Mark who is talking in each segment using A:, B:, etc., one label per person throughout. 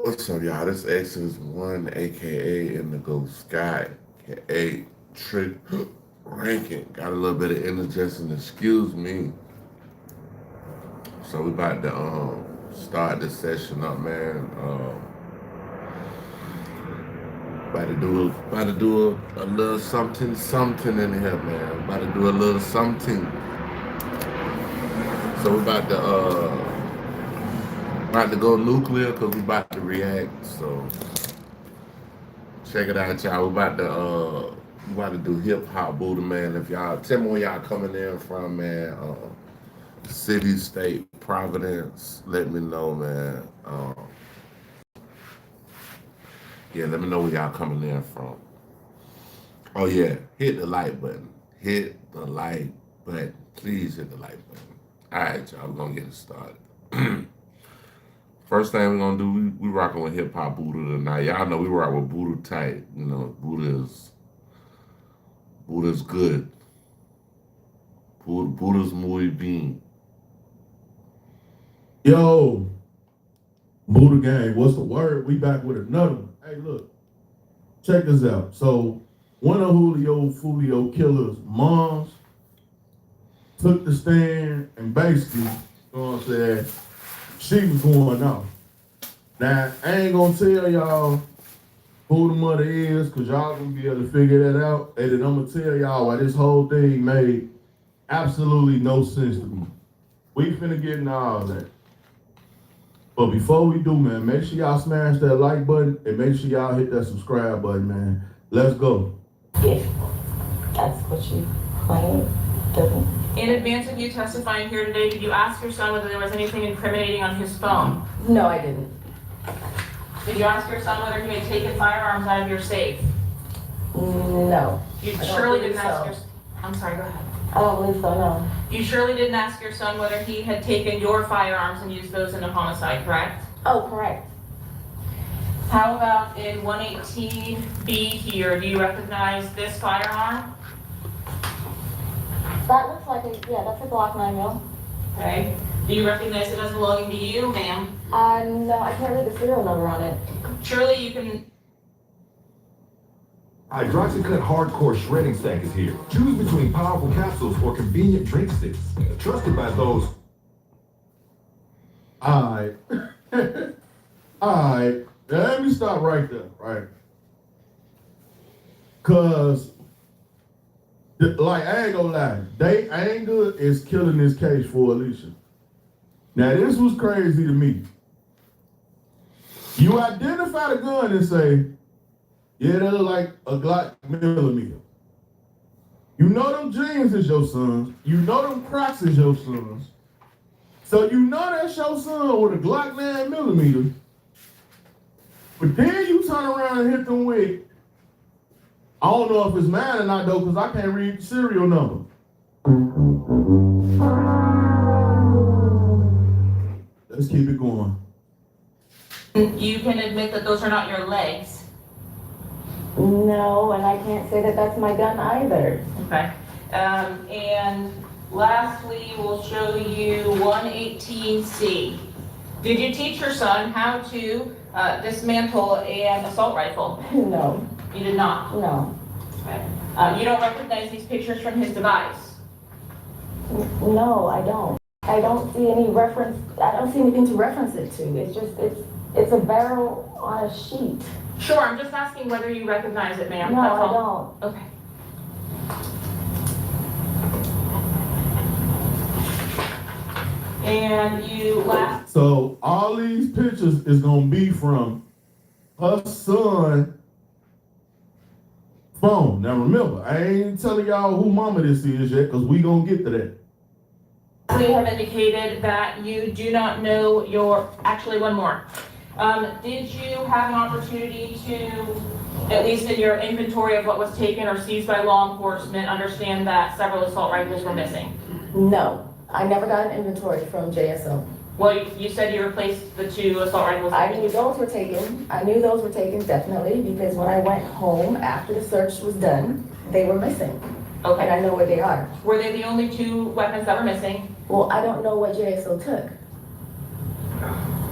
A: What's up, y'all? This Exodus 1, aka Indigo Sky, aka Trick Ranking. Got a little bit of indigestion, excuse me. So we about to start this session up, man. About to do a little something in here, man. About to do a little something. So we about to go nuclear because we about to react. So check it out, y'all. We about to do hip hop Buddha, man. If y'all tell me where y'all coming in from, man. City, state, Providence. Let me know, man. Yeah, let me know where y'all coming in from. Oh yeah, hit the like button. Hit the like button. Please hit the like button. All right, y'all. We're gonna get it started. First thing we're gonna do, we rocking with hip hop Buddha tonight. Y'all know we rock with Buddha tight. You know, Buddha's good. Buddha's muy bien.
B: Yo, Buddha gang, what's the word? We back with another one. Hey, look, check this out. So, one of Julio killer's moms took the stand and basically, you know what I'm saying, she was going off. Now, I ain't gonna tell y'all who the mother is, cause y'all gonna be able to figure that out. And then I'm gonna tell y'all why this whole thing made absolutely no sense to me. We finna get into all that. But before we do, man, make sure y'all smash that like button and make sure y'all hit that subscribe button, man. Let's go.
C: If that's what you claim, doesn't.
D: In advance of you testifying here today, did you ask your son whether there was anything incriminating on his phone?
C: No, I didn't.
D: Did you ask your son whether he had taken firearms out of your safe?
C: No.
D: You
C: I don't
D: surely
C: believe
D: didn't ask
C: so.
D: your. I'm sorry. Go ahead.
C: I don't believe so, no.
D: You surely didn't ask your son whether he had taken your firearms and used those in a homicide, correct?
C: Oh, correct.
D: How about in 118B here? Do you recognize this firearm?
C: That looks like that's a Glock 9 mil.
D: Okay. Do you recognize it as belonging to you, ma'am?
C: No, I can't read the serial number on it.
D: Surely you can.
E: Hydroxycut Hardcore Shredding Stack is here. Choose between powerful capsules or convenient drink sticks. Trusted by those.
B: Alright. Alright. Let me stop right there, right? Cause like I ain't gonna lie, they anger is killing this case for Alicia. Now this was crazy to me. You identify the gun and say, yeah, that look like a Glock millimeter. You know them jeans is your sons. You know them Crocs is your sons. So you know that's your son with a Glock 9 millimeter. But then you turn around and hit them with, I don't know if it's mine or not though, because I can't read the serial number. Let's keep it going.
D: You can admit that those are not your legs.
C: No, and I can't say that that's my gun either.
D: Okay. And lastly, we'll show you 118C. Did you teach your son how to dismantle an assault rifle?
C: No,
D: You did not.
C: no.
D: Okay. You don't recognize these pictures from his device.
C: No, I don't. I don't see any reference, I don't see anything to reference it to. It's just, it's a barrel on a sheet.
D: Sure, I'm just asking whether you recognize it, ma'am.
C: No,
D: That's
C: I
D: all.
C: don't.
D: Okay. And you last.
B: So all these pictures is gonna be from her son phone. Now remember, I ain't telling y'all who mama this is yet, because we gonna get to that.
D: We have indicated that you do not know your, actually one more. Did you have an opportunity to, at least in your inventory of what was taken or seized by law enforcement, understand that several assault rifles were missing?
C: No, I never got an inventory from JSO.
D: Well, you said you replaced the 2 assault rifles.
C: I knew those were taken. I knew those were taken definitely because when I went home after the search was done, they were missing. And
D: Okay.
C: I know where they are.
D: Were they the only 2 weapons that were missing?
C: Well, I don't know what JSO took.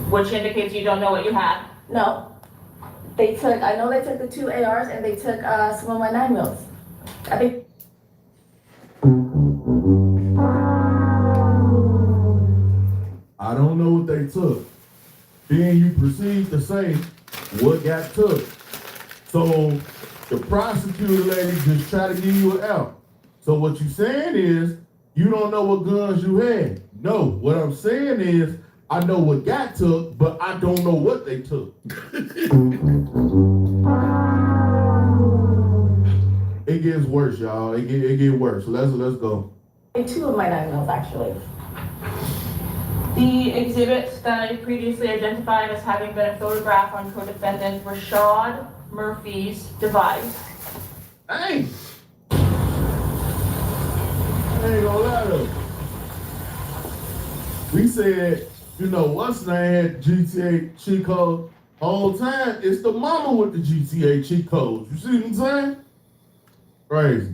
D: Which indicates you don't know what you had.
C: No. I know they took the 2 ARs and they took some of my 9mm. I think
B: I don't know what they took. Then you proceed to say what got took. So the prosecutor lady just try to give you an out. So what you saying is you don't know what guns you had. No, what I'm saying is I know what got took, but I don't know what they took. It gets worse, y'all. It get worse. Let's go.
C: 2 of my 9mm actually.
D: The exhibit that I previously identified as having been a photograph on co-defendant Rashad Murphy's device.
B: Hey! I ain't gonna lie though. We said, what's the name had GTA cheat code whole time? It's the mama with the GTA cheat codes. You see what I'm saying? Crazy.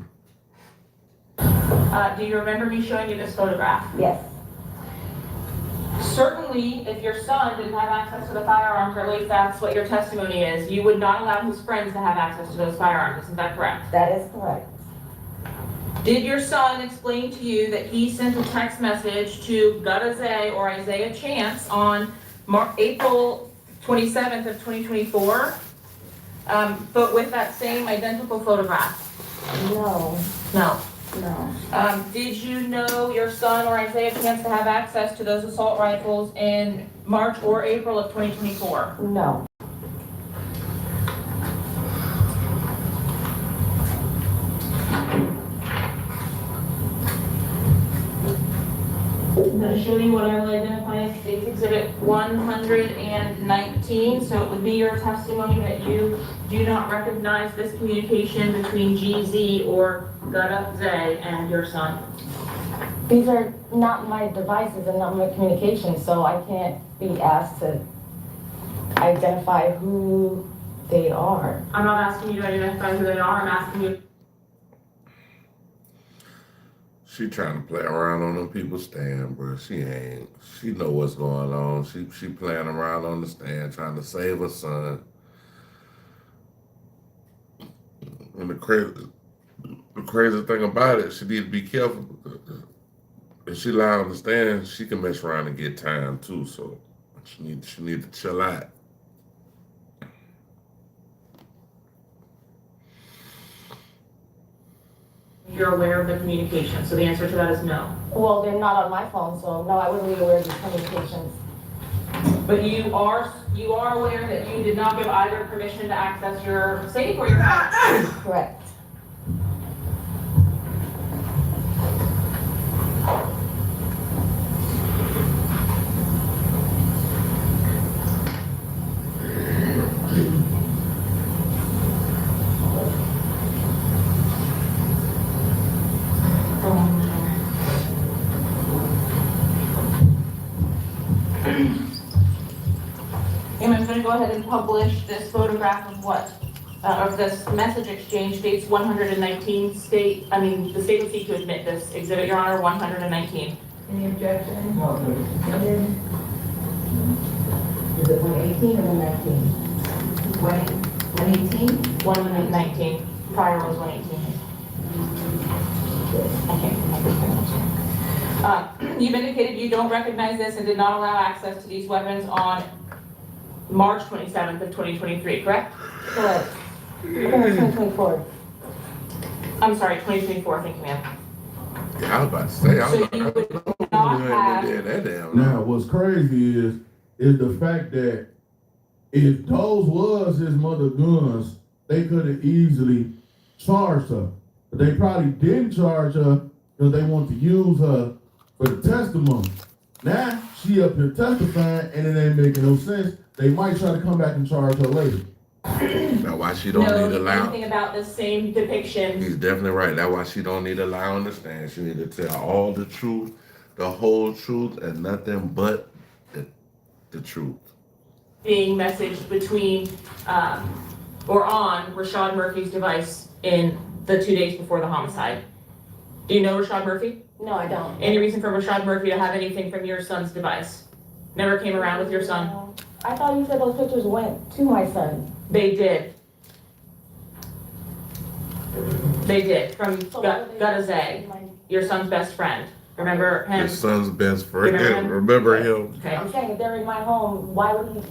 D: Do you remember me showing you this photograph?
C: Yes.
D: Certainly, if your son didn't have access to the firearms, or at least that's what your testimony is, you would not allow his friends to have access to those firearms. Isn't that correct?
C: That is correct.
D: Did your son explain to you that he sent a text message to Gadaze or Isaiah Chance on April 27th of 2024, but with that same identical photograph?
C: No.
D: No.
C: No.
D: Did you know your son or Isaiah Chance to have access to those assault rifles in March or April of 2024?
C: No.
D: I'm going to show you what I will identify as State's Exhibit 119. So it would be your testimony that you do not recognize this communication between GZ or Gadaze and your son.
C: These are not my devices and not my communication, so I can't be asked to identify who they are.
D: I'm not asking you to identify who they are. I'm asking you.
A: She trying to play around on them people's stand, bro. She ain't. She know what's going on. She playing around on the stand, trying to save her son. And the crazy thing about it, she need to be careful. If she lie on the stand, she can mess around and get time too. So she need to chill out.
D: You're aware of the communication, so the answer to that is no.
C: Well, they're not on my phone, so no, I wouldn't be aware of these communications.
D: But you are aware that you did not give either permission to access your safe or your phone?
C: Correct.
D: And I'm going to go ahead and publish this photograph of of this message exchange. Dates 119. The state would seek to admit this exhibit, Your Honor, 119.
C: Any objection? No. Is it 118 or 119? 118?
D: 119. Prior was 118. You've indicated you don't recognize this and did not allow access to these weapons on March 27th of 2023, correct?
C: Correct. 2024.
D: I'm sorry, 2024, thank you, ma'am.
A: Yeah, I was about to say, I
D: So
A: don't
D: you
A: know.
D: would not have,
A: That damn.
B: Now, what's crazy is the fact that if those was his mother guns, they could have easily charged her. But they probably didn't charge her because they want to use her for the testimony. Now, she up here testifying and it ain't making no sense. They might try to come back and charge her later.
A: That's why she don't need to lie.
D: anything about the same depiction.
A: He's definitely right. That's why she don't need to lie on the stand. She need to tell all the truth, the whole truth, and nothing but the truth.
D: Being messaged between, or on Rashad Murphy's device in the 2 days before the homicide. Do you know Rashad Murphy?
C: No, I don't.
D: Any reason for Rashad Murphy to have anything from your son's device? Never came around with your son?
C: I thought you said those pictures went to my son.
D: They did. They did, from
C: So why would they
D: Gadaze,
C: my-
D: your son's best friend. Remember him?
A: His son's best friend.
D: Remember him?
A: Remember him?
D: Okay.
C: I'm saying if they're in my home, why would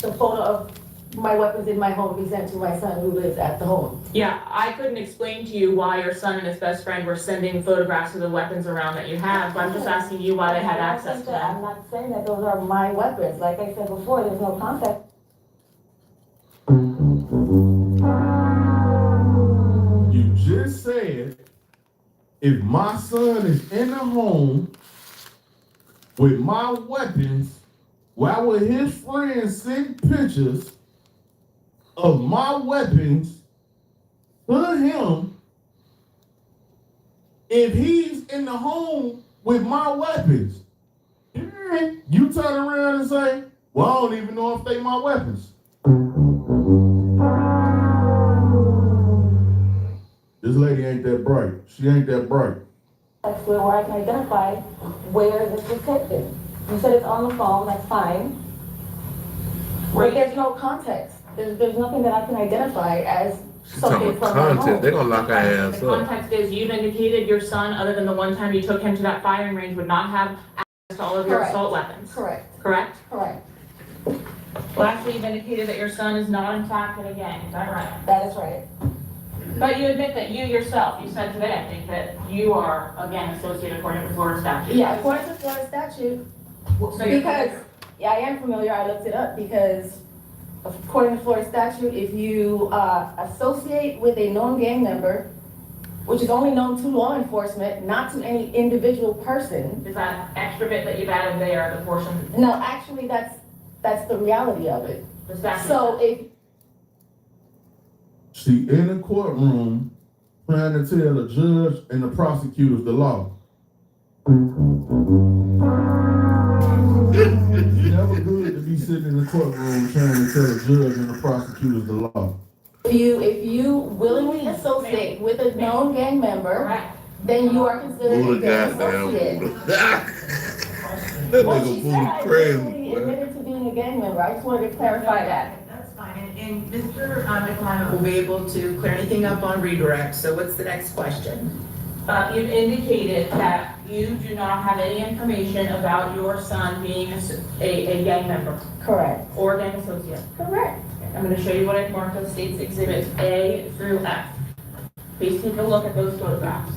C: the photo of my weapons in my home be sent to my son who lives at the home?
D: Yeah, I couldn't explain to you why your son and his best friend were sending photographs of the weapons around that you have, but I'm just asking you why they had access to
C: I'm
D: them.
C: not saying that those are my weapons. Like I said before, there's no contact.
B: You just said, if my son is in the home with my weapons, why would his friends send pictures of my weapons to him if he's in the home with my weapons? Then you turn around and say, well, I don't even know if they my weapons. This lady ain't that bright. She ain't that bright.
C: That's where I can identify where this was taken. You said it's on the phone, that's fine. But there's no context. There's nothing that I can identify as
A: She's talking
C: something
A: about
C: from my
A: content.
C: home.
A: They're gonna lock our ass
D: The
A: up.
D: context is you've indicated your son, other than the one time you took him to that firing range, would not have access to all of your
C: Correct.
D: assault weapons.
C: Correct,
D: Correct?
C: correct.
D: Lastly, you've indicated that your son is not in fact in a gang, is that right?
C: That is right.
D: But you admit that you yourself, you said today, I think, that you are a gang associate according to Florida statute.
C: Yeah, according to Florida statute,
D: So you're-
C: because, yeah, I am familiar, I looked it up, because according to Florida statute, if you associate with a known gang member, which is only known to law enforcement, not to any individual person.
D: Is that extra bit that you've added there, the portion,
C: No, actually, that's the reality of it.
D: the statute?
C: So if,
B: She in the courtroom trying to tell the judge and the prosecutors the law. It's never good to be sitting in the courtroom trying to tell the judge and the prosecutors the law.
C: if you willingly associate with a known gang member,
D: Correct.
C: then you are considered
A: Buddha
C: a gang
A: goddamn
C: associate.
A: Buddha. That
C: Well,
A: nigga
C: she said
A: Buddha
C: I
A: crazy,
C: willingly
A: boy.
C: admitted to being a gang member. I just wanted to clarify that.
F: That's fine, and Mr. McClymont will be able to clear anything up on redirect, so what's the next question?
D: You've indicated that you do not have any information about your son being a gang member
C: Correct.
D: or gang associate.
C: Correct.
D: I'm going to show you what I've marked as states exhibits A through F. Please take a look at those photographs.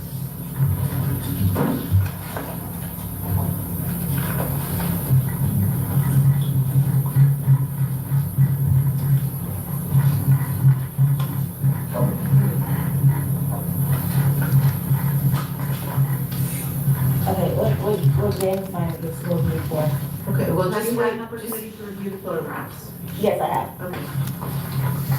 C: Okay, what gang sign is this supposed to be for?
F: Okay, well,
D: Have
F: just
D: you had
F: wait,
D: an opportunity
F: to review the photographs.
C: Yes, I have.
F: Okay.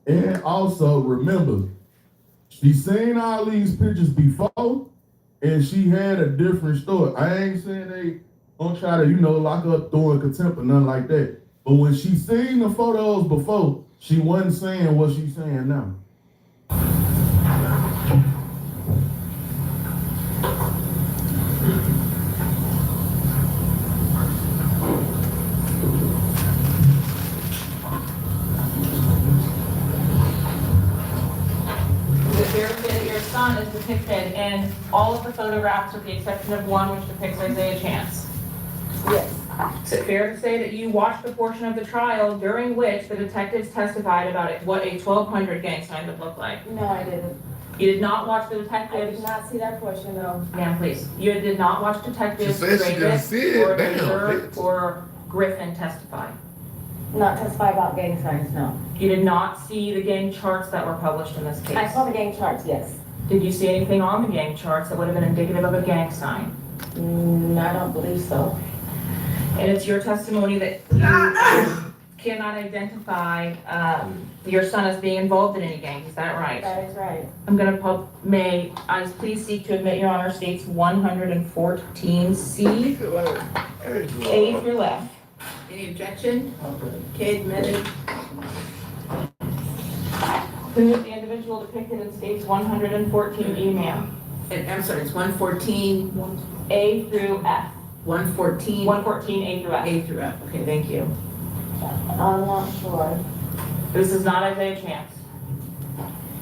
B: And also remember, she seen all these pictures before and she had a different story. I ain't saying they gonna try to, lock up throwing contempt or nothing like that. But when she seen the photos before, she wasn't saying what she's saying now.
D: Your son is depicted in all of the photographs with the exception of one which depicts Isaiah Chance.
C: Yes.
D: Is it fair to say that you watched the portion of the trial during which the detectives testified about what a 1200 gang sign would look like?
C: No, I didn't.
D: You did not watch the
C: I
D: detectives?
C: did not see that portion, no.
D: Ma'am, please. You did not watch detectives
A: She said she didn't
D: Gravis
A: see it.
D: or
A: Damn,
D: Nader
A: bitch.
D: or Griffin testify?
C: Not testify about gang signs, no.
D: You did not see the gang charts that were published in this
C: I
D: case?
C: saw the gang charts, yes.
D: Did you see anything on the gang charts that would have been indicative of a gang sign?
C: I don't believe so.
D: And it's your testimony that you cannot identify your son as being involved in any gangs, is that right?
C: That is right.
D: I'm gonna may I please seek to admit Your Honor states 114C, A through F.
F: Any objection? Okay, admitted.
D: Who is the individual depicted in states 114E, ma'am?
F: And I'm sorry, it's 114,
D: A through F.
F: 114,
D: 114 A through F.
F: A through F. Okay, thank you.
C: I'm not sure.
D: This is not Isaiah Chance.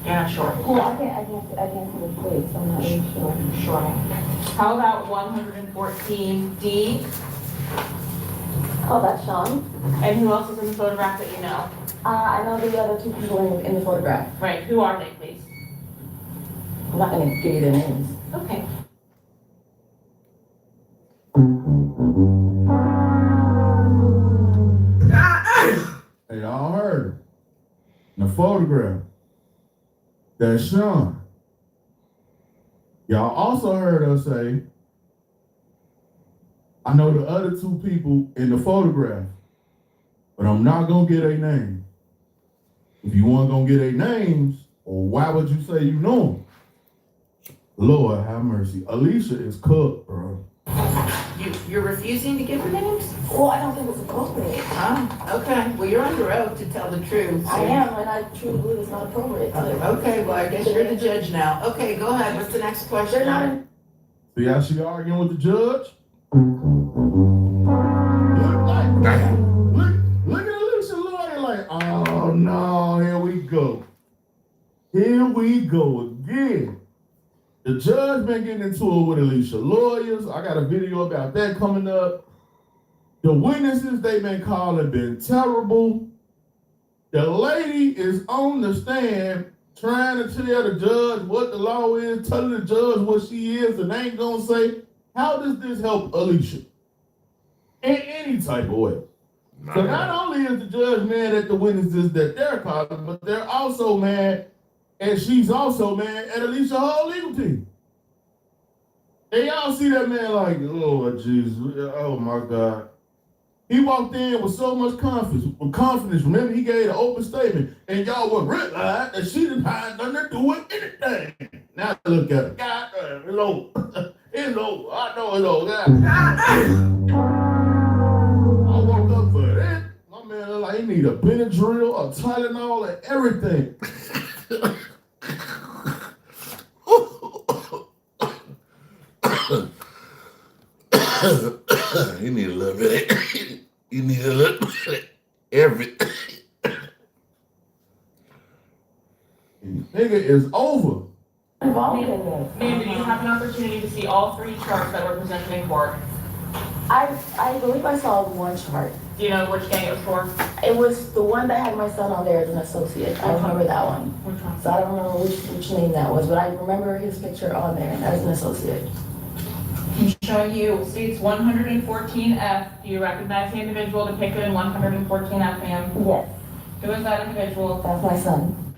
D: Yeah, sure.
C: Well, I can't see the place, I'm not really sure.
D: Sure. How about 114 D?
C: Oh, that's Sean.
D: And who else is in the photograph that you know?
C: I know the other two people in the photograph.
D: Right, who are they, please?
C: I'm not gonna give you their names.
D: Okay.
B: Hey, y'all heard her. In the photograph, that's Sean. Y'all also heard her say, I know the other two people in the photograph, but I'm not gonna get a name. If you weren't gonna get a names, or why would you say you know them? Lord have mercy. Alicia is cooked, bro.
F: You're refusing to give her names?
C: Well, I don't think it's appropriate.
F: Okay, well, you're under oath to tell the truth. so-
C: I am, and I truly believe it's not appropriate.
F: Okay, well, I guess you're the judge now. Okay, go ahead, what's the next question?
C: They're not in.
B: See how she arguing with the judge? Look at Alicia lawyer like, oh no, here we go. Here we go again. The judge been getting into it with Alicia lawyers. I got a video about that coming up. The witnesses they been calling been terrible. The lady is on the stand trying to tell the judge what the law is, telling the judge what she is, and ain't gonna say, how does this help Alicia? In any type of way. So not only is the judge mad at the witnesses that they're calling, but they're also mad, and she's also mad at Alicia's whole legal team. And y'all see that man like, Lord Jesus, oh my God. He walked in with so much confidence. Remember, he gave an open statement, and y'all would realize that she didn't have nothing to do with anything. Now look at it. God, it's over. It's over. I know it's over. I woke up for that. My man look like he need a Benadryl, a Tylenol, and everything.
A: You need a little bit. You need a little bit. Everything.
B: Nigga is over.
C: Involved in this.
D: Ma'am, did you have an opportunity to see all three charts that were presented in court?
C: I believe I saw one chart.
D: Do you know which gang it was for?
C: It was the one that had my son on there as an associate. I remember that one.
D: Which one?
C: So I don't remember which name that was, but I remember his picture on there as an associate.
D: I'm showing you seats 114F. Do you recognize the individual depicted in 114F, ma'am?
C: Yes,
D: Who is that individual?
C: that's my son.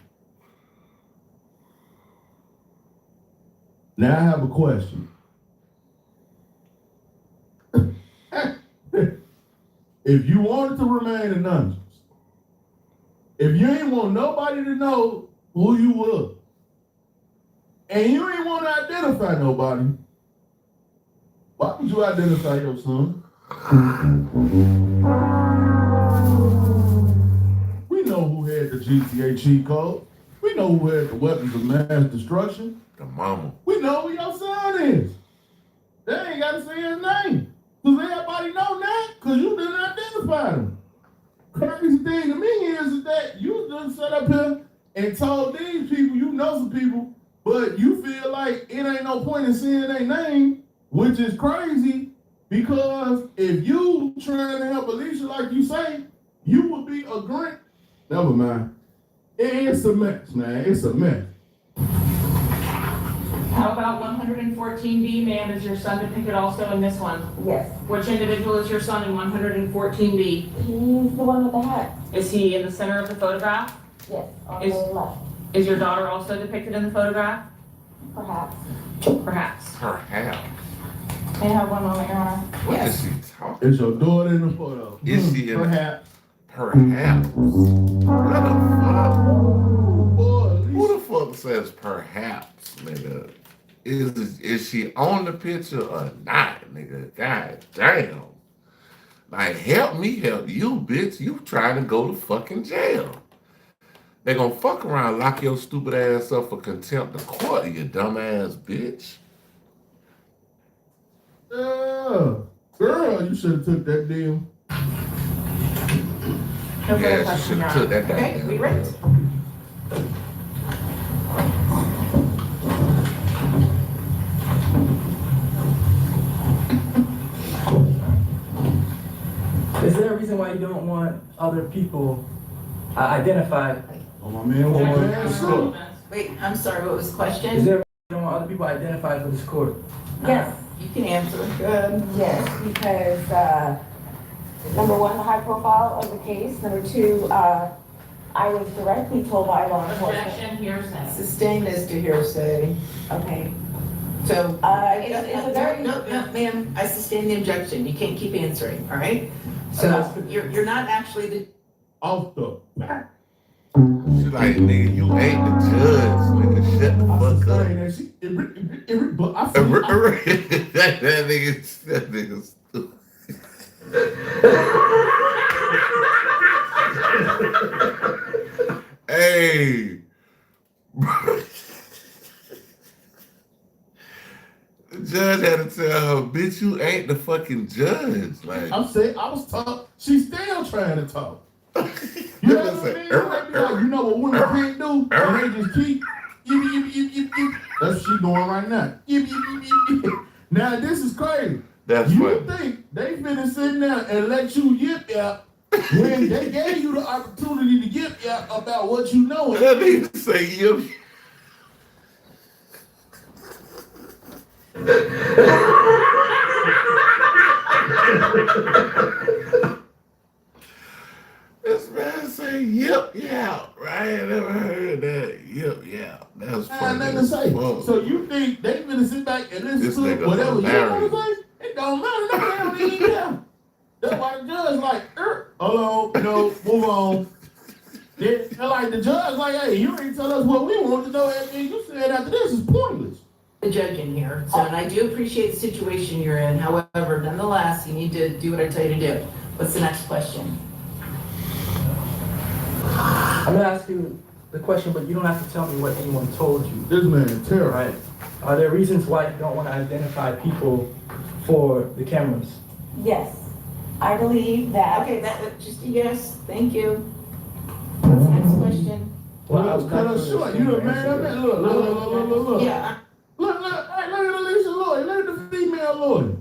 B: Now I have a question. If you wanted to remain anonymous, if you ain't want nobody to know who you were, and you ain't want to identify nobody, why would you identify your son? We know who had the GTA cheat code. We know who had the weapons of mass destruction.
A: The mama.
B: We know who your son is. They ain't got to say his name. Because everybody know that because you didn't identify him. Crazy thing to me is that you just sat up here and told these people you know some people, but you feel like it ain't no point in saying their name, which is crazy because if you trying to help Alicia like you say, you would be a great. Never mind. It's a mess, man. It's a mess.
D: How about 114B, ma'am? Is your son depicted also in this one?
C: Yes.
D: Which individual is your son in 114B?
C: He's the one with the hat.
D: Is he in the center of the photograph?
C: Yes, on
D: Is-
C: the left.
D: Is your daughter also depicted in the photograph?
C: Perhaps.
D: Perhaps.
A: Perhaps.
D: May I have one moment, Your Honor?
A: What is she talking?
B: It's your daughter in the photo.
A: Is she in the-
B: Perhaps.
A: Perhaps. What the fuck?
B: Boy,
A: Who the fuck says perhaps, nigga? Is she on the picture or not, nigga? God damn. Like, help me help you, bitch. You trying to go to fucking jail. They gonna fuck around, lock your stupid ass up for contempt of court, you dumbass bitch.
B: should have took that deal.
F: No further
A: Yeah, she
F: question,
A: should
F: Your
A: have
F: Honor.
A: took that
F: Okay,
A: down.
F: we ready?
G: Is there a reason why you don't want other people identified?
B: Oh, my man,
G: Or-
B: man, sure.
F: Wait, I'm sorry, what was the
G: Is
F: question?
G: there a reason you don't want other people identified for this court?
C: Yes.
F: You can answer. Go ahead.
C: Yes, because, number one, the high profile of the case. Number two, I was directly told by law enforcement.
D: Objection, hearsay.
F: Sustained as to hearsay.
C: Okay.
F: So.
C: It's a very.
F: No, ma'am, I sustain the objection. You can't keep answering, all right? So you're not actually the,
B: Off the back.
A: She like, nigga, you ain't the judge, nigga. Shut the
B: I
A: fuck up.
B: sustain that shit. But I feel
A: that nigga stupid. Hey. The judge had to tell her, bitch, you ain't the fucking judge. Like,
B: I'm saying, I was talking. She's still trying to talk. You know what I mean? Like, you know what women can't do? And they just keep, yip. That's what she doing right now. Yip. Now, this is crazy.
A: That's
B: You
A: funny.
B: think they finna sit down and let you yip when they gave you the opportunity to yip about what you know?
A: That nigga say, yep. This man say, yep, yeah, right? I never heard that. Yep, yeah. That's funny.
B: Nothing to say.
A: Fuck.
B: So you think they finna sit back and
A: This
B: listen to
A: nigga
B: whatever you
A: hilarious.
B: want to say? It don't matter. They don't even care. That's why the judge like, hold on, no, move on. They're like the judge like, hey, you ain't tell us what we want to know. Everything you said after this is pointless.
F: the judge in here. So, and I do appreciate the situation you're in. However, nonetheless, you need to do what I tell you to do. What's the next question?
G: I'm gonna ask you the question, but you don't have to tell me what anyone told you.
B: This man is terrible.
G: Right? Are there reasons why you don't want to identify people for the cameras?
C: Yes, I believe that.
F: Okay, that just a yes. Thank you. What's the next question?
G: Well, I
B: Well,
G: was
B: cut
G: not
B: her
G: sure
B: short.
G: if
B: You
G: you
B: done made
G: answered
B: that
G: it.
B: man. Look.
F: Yeah,
B: Look, hey, look at Alicia lawyer. Look at the female lawyer.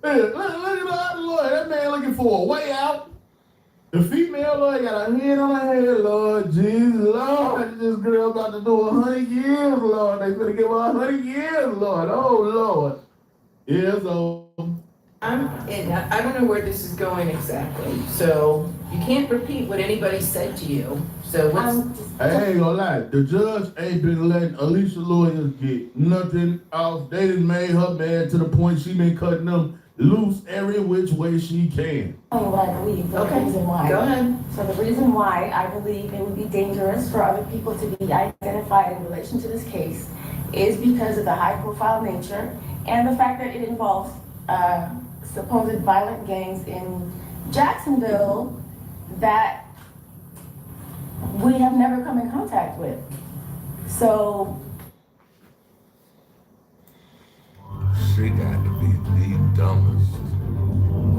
B: Hey, look at the other lawyer. That man looking for a way out. The female lawyer got her hand on her head, Lord Jesus, Lord. This girl about to do 100 years, Lord. They finna give her 100 years, Lord. Oh, Lord. Yeah, so.
F: I don't know where this is going exactly. So you can't repeat what anybody said to you. So what's,
B: I ain't gonna lie, the judge ain't been letting Alicia lawyers get nothing off. They done made her mad to the point she been cutting them loose every which way she can.
C: What I believe, the
F: Okay,
C: reason why.
F: go ahead.
C: So the reason why I believe it would be dangerous for other people to be identified in relation to this case is because of the high profile nature and the fact that it involves supposed violent gangs in Jacksonville that we have never come in contact with. So
A: She got to be the dumbest.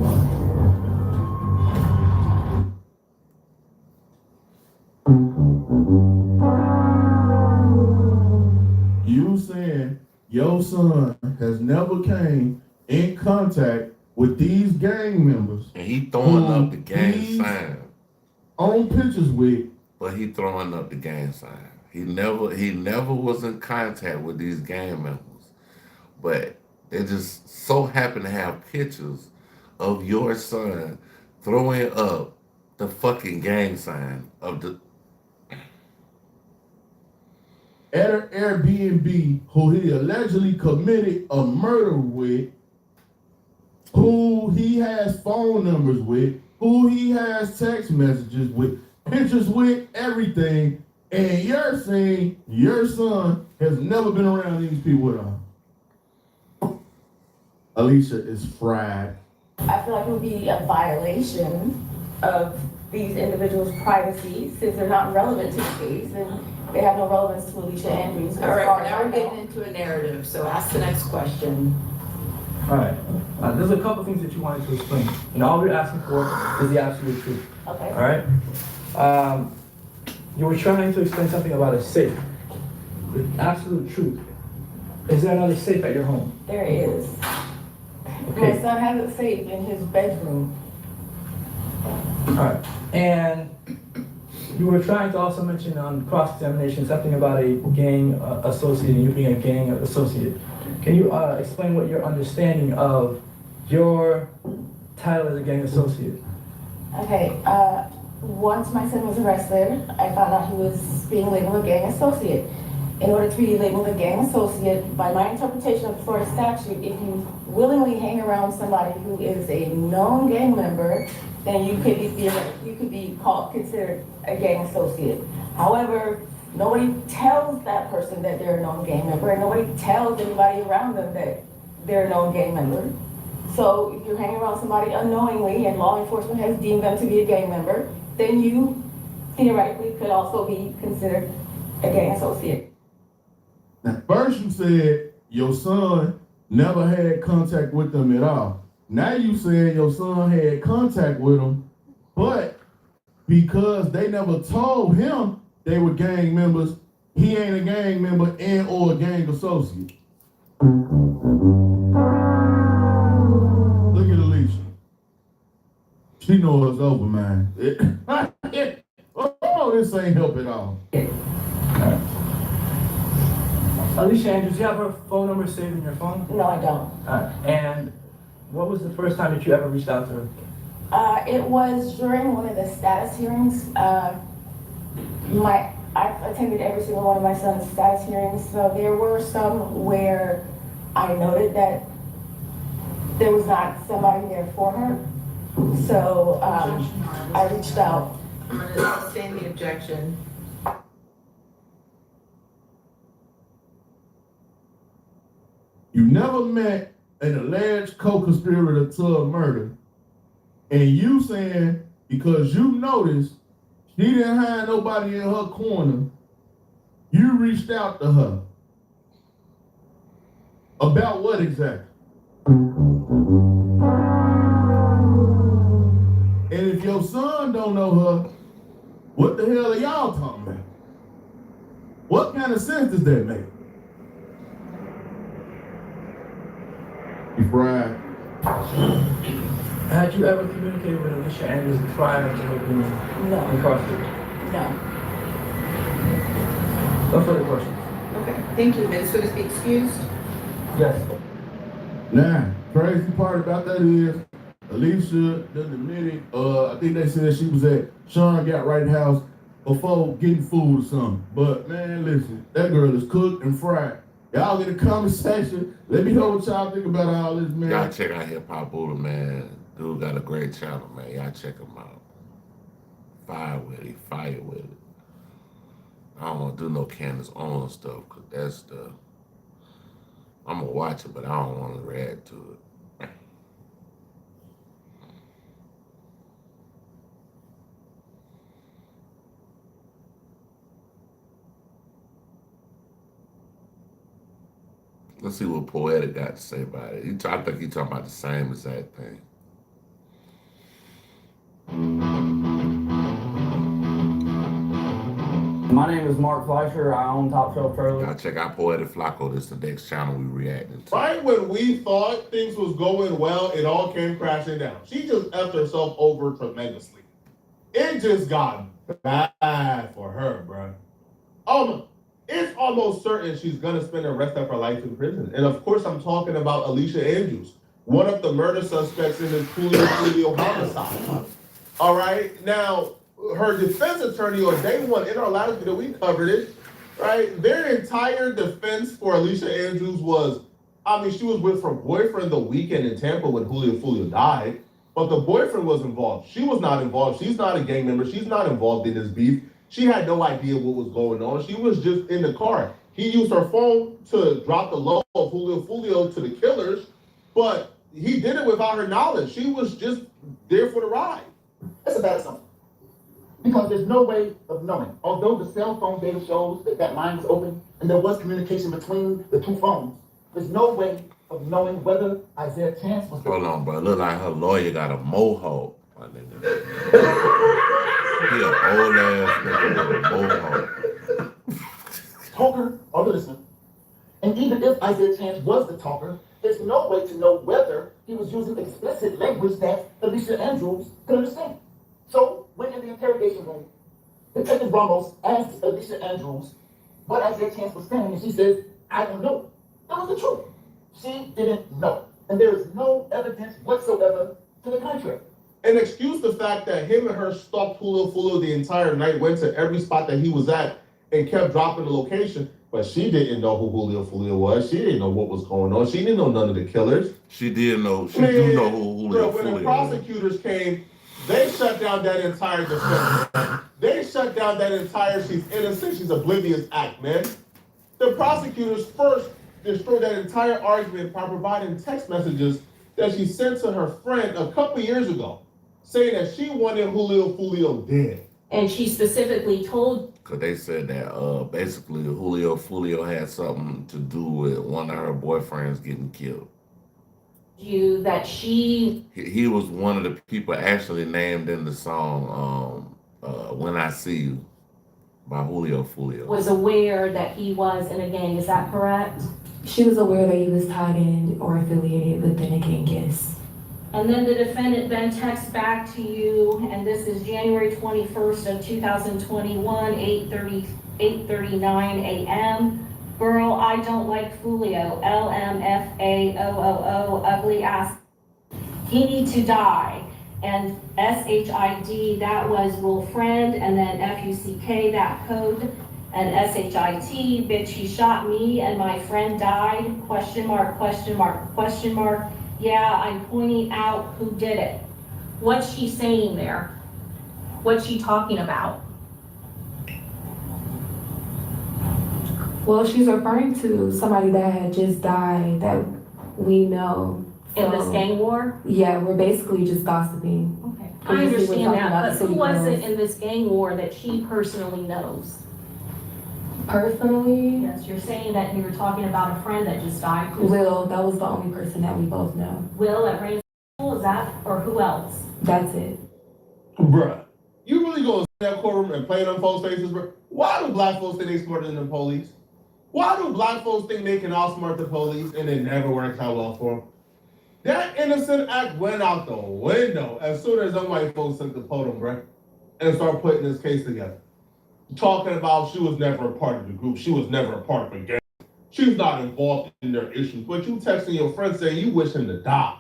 B: You saying your son has never came in contact with these gang members
A: And he throwing up the gang
B: Please.
A: sign.
B: on pictures with,
A: But he throwing up the gang sign. He never was in contact with these gang members. But they just so happen to have pictures of your son throwing up the fucking gang sign of the
B: at an Airbnb who he allegedly committed a murder with, who he has phone numbers with, who he has text messages with, pictures with, everything, and you're saying your son has never been around these people at all. Alicia is fried.
C: I feel like it would be a violation of these individuals' privacy since they're not relevant to the case and they have no relevance to Alicia Andrews.
F: All right, now we're getting into a narrative. So ask the next question.
G: All right. There's a couple things that you wanted to explain, and all we're asking for is the absolute truth.
C: Okay.
G: All right. You were trying to explain something about a safe. The absolute truth. Is there another safe at your home?
C: There is.
G: Okay.
C: My son has a safe in his bedroom.
G: All right. And you were trying to also mention on cross-examination something about a gang associate, and you being a gang associate. Can you explain what your understanding of your title as a gang associate?
C: Okay, once my son was arrested, I found out he was being labeled a gang associate. In order to be labeled a gang associate, by my interpretation of the Florida statute, if you willingly hang around somebody who is a known gang member, then you could be considered a gang associate. However, nobody tells that person that they're a known gang member, and nobody tells anybody around them that they're a known gang member. So if you're hanging around somebody unknowingly and law enforcement has deemed them to be a gang member, then you theoretically could also be considered a gang associate.
B: Now, first you said your son never had contact with them at all. Now you saying your son had contact with them, but because they never told him they were gang members, he ain't a gang member and or a gang associate. Look at Alicia. She knows it's over, man. This ain't help at all.
G: Alicia Andrews, do you have her phone number saved in your phone?
C: No, I don't.
G: And what was the first time that you ever reached out to her?
C: It was during one of the status hearings. I attended every single one of my son's status hearings, so there were some where I noted that there was not somebody there for her. So I reached out.
F: I'm gonna sustain the objection.
B: You never met an alleged co-conspirator to a murder, and you saying because you noticed she didn't have nobody in her corner, you reached out to her. About what exactly? And if your son don't know her, what the hell are y'all talking about? What kind of sense does that make? You fried.
G: Had you ever communicated with Alicia Andrews prior to her being incarcerated?
C: No.
G: No further questions?
F: Okay, thank you. Ms. Hood is excused.
G: Yes.
B: Now, crazy part about that is Alicia doesn't admit it. I think they said she was at Sean Got Right House before getting food or something. But man, listen, that girl is cooked and fried. Y'all get a comment section. Let me know what y'all think about all this, man.
A: Y'all check out Hip Hop Buddha, man. Dude got a great channel, man. Y'all check him out. Fire with it. I don't want to do no Candace Owens stuff, because that's the... I'm going to watch it, but I don't want to react to it. Let's see what Poetic got to say about it. I think he's talking about the same exact thing.
H: My name is Mark Fleischer. I own Top Shelf Trailer.
A: Y'all check out Poetic Flacco. This is the next channel we reacting to.
B: Right when we thought things was going well, it all came crashing down. She just effed herself over tremendously. It just got bad for her, bro. It's almost certain she's gonna spend the rest of her life in prison. And of course, I'm talking about Alicia Andrews, one of the murder suspects in this Julio homicide. All right, now her defense attorney on day one in our last video, we covered it. Right, their entire defense for Alicia Andrews was, she was with her boyfriend the weekend in Tampa when Julio died, but the boyfriend was involved. She was not involved. She's not a gang member. She's not involved in this beef. She had no idea what was going on. She was just in the car. He used her phone to drop the low of Julio to the killers, but he did it without her knowledge. She was just there for the ride.
I: That's a bad assumption. Because there's no way of knowing. Although the cell phone data shows that that line was open and there was communication between the two phones, there's no way of of knowing whether Isaiah Chance was the
A: Hold on, bro. Look like her lawyer got a mohawk. My nigga. He an old ass nigga with a mohawk.
I: talker or the listener. And even if Isaiah Chance was the talker, there's no way to know whether he was using explicit language that Alicia Andrews could understand. So, when in the interrogation room, Detective Ramos asked Alicia Andrews what Isaiah Chance was saying, and she says, I don't know. That was the truth. She didn't know. And there is no evidence whatsoever to the contrary.
B: And excuse the fact that him and her stalked Julio the entire night, went to every spot that he was at, and kept dropping the location. But she didn't know who Julio was. She didn't know what was going on. She didn't know none of the killers.
A: She did know. She do know who Julio
B: When the
A: was.
B: prosecutors came, they shut down that entire defense. They shut down that entire she's innocent, she's oblivious act, man. The prosecutors first destroyed that entire argument by providing text messages that she sent to her friend a couple years ago, saying that she wanted Julio dead.
D: And she specifically told
A: Cause they said that basically Julio had something to do with one of her boyfriends getting killed.
D: you that she
A: He was one of the people actually named in the song "When I See You" by Julio.
D: was aware that he was in a gang. Is that correct?
J: She was aware that he was tied in or affiliated with the gang, yes.
D: And then the defendant then texts back to you, and this is January 21st of 2021, 8:39 a.m. Girl, I don't like Julio, LMFAOOO, ugly ass. He need to die. And SHID, that was will friend, and then FUCK, that code, and SHIT, bitch, he shot me and my friend died, question mark, question mark, question mark. Yeah, I'm pointing out who did it. What's she saying there? What's she talking about?
J: Well, she's referring to somebody that had just died that we know.
D: In this gang war?
J: Yeah, we're basically just gossiping.
D: Okay, I
J: Because we were
D: understand
J: talking
D: that,
J: about
D: but
J: the
D: who
J: city
D: was it
J: girls.
D: in this gang war that she personally knows?
J: Personally,
D: Yes, you're saying that you were talking about a friend that just died. Who's
J: Will, that was the only person that we both know.
D: Will at Rains School, is that, or who else?
J: That's it.
B: Bruh, you really gonna sit in that courtroom and play them folks' faces, bro? Why do black folks think they smarter than the police? Why do black folks think they can outsmart the police and it never works out well for them? That innocent act went out the window as soon as them white folks took the podium, bro, and started putting this case together. Talking about she was never a part of the group, she was never a part of the gang. She's not involved in their issues, but you texting your friend saying you wish him to die.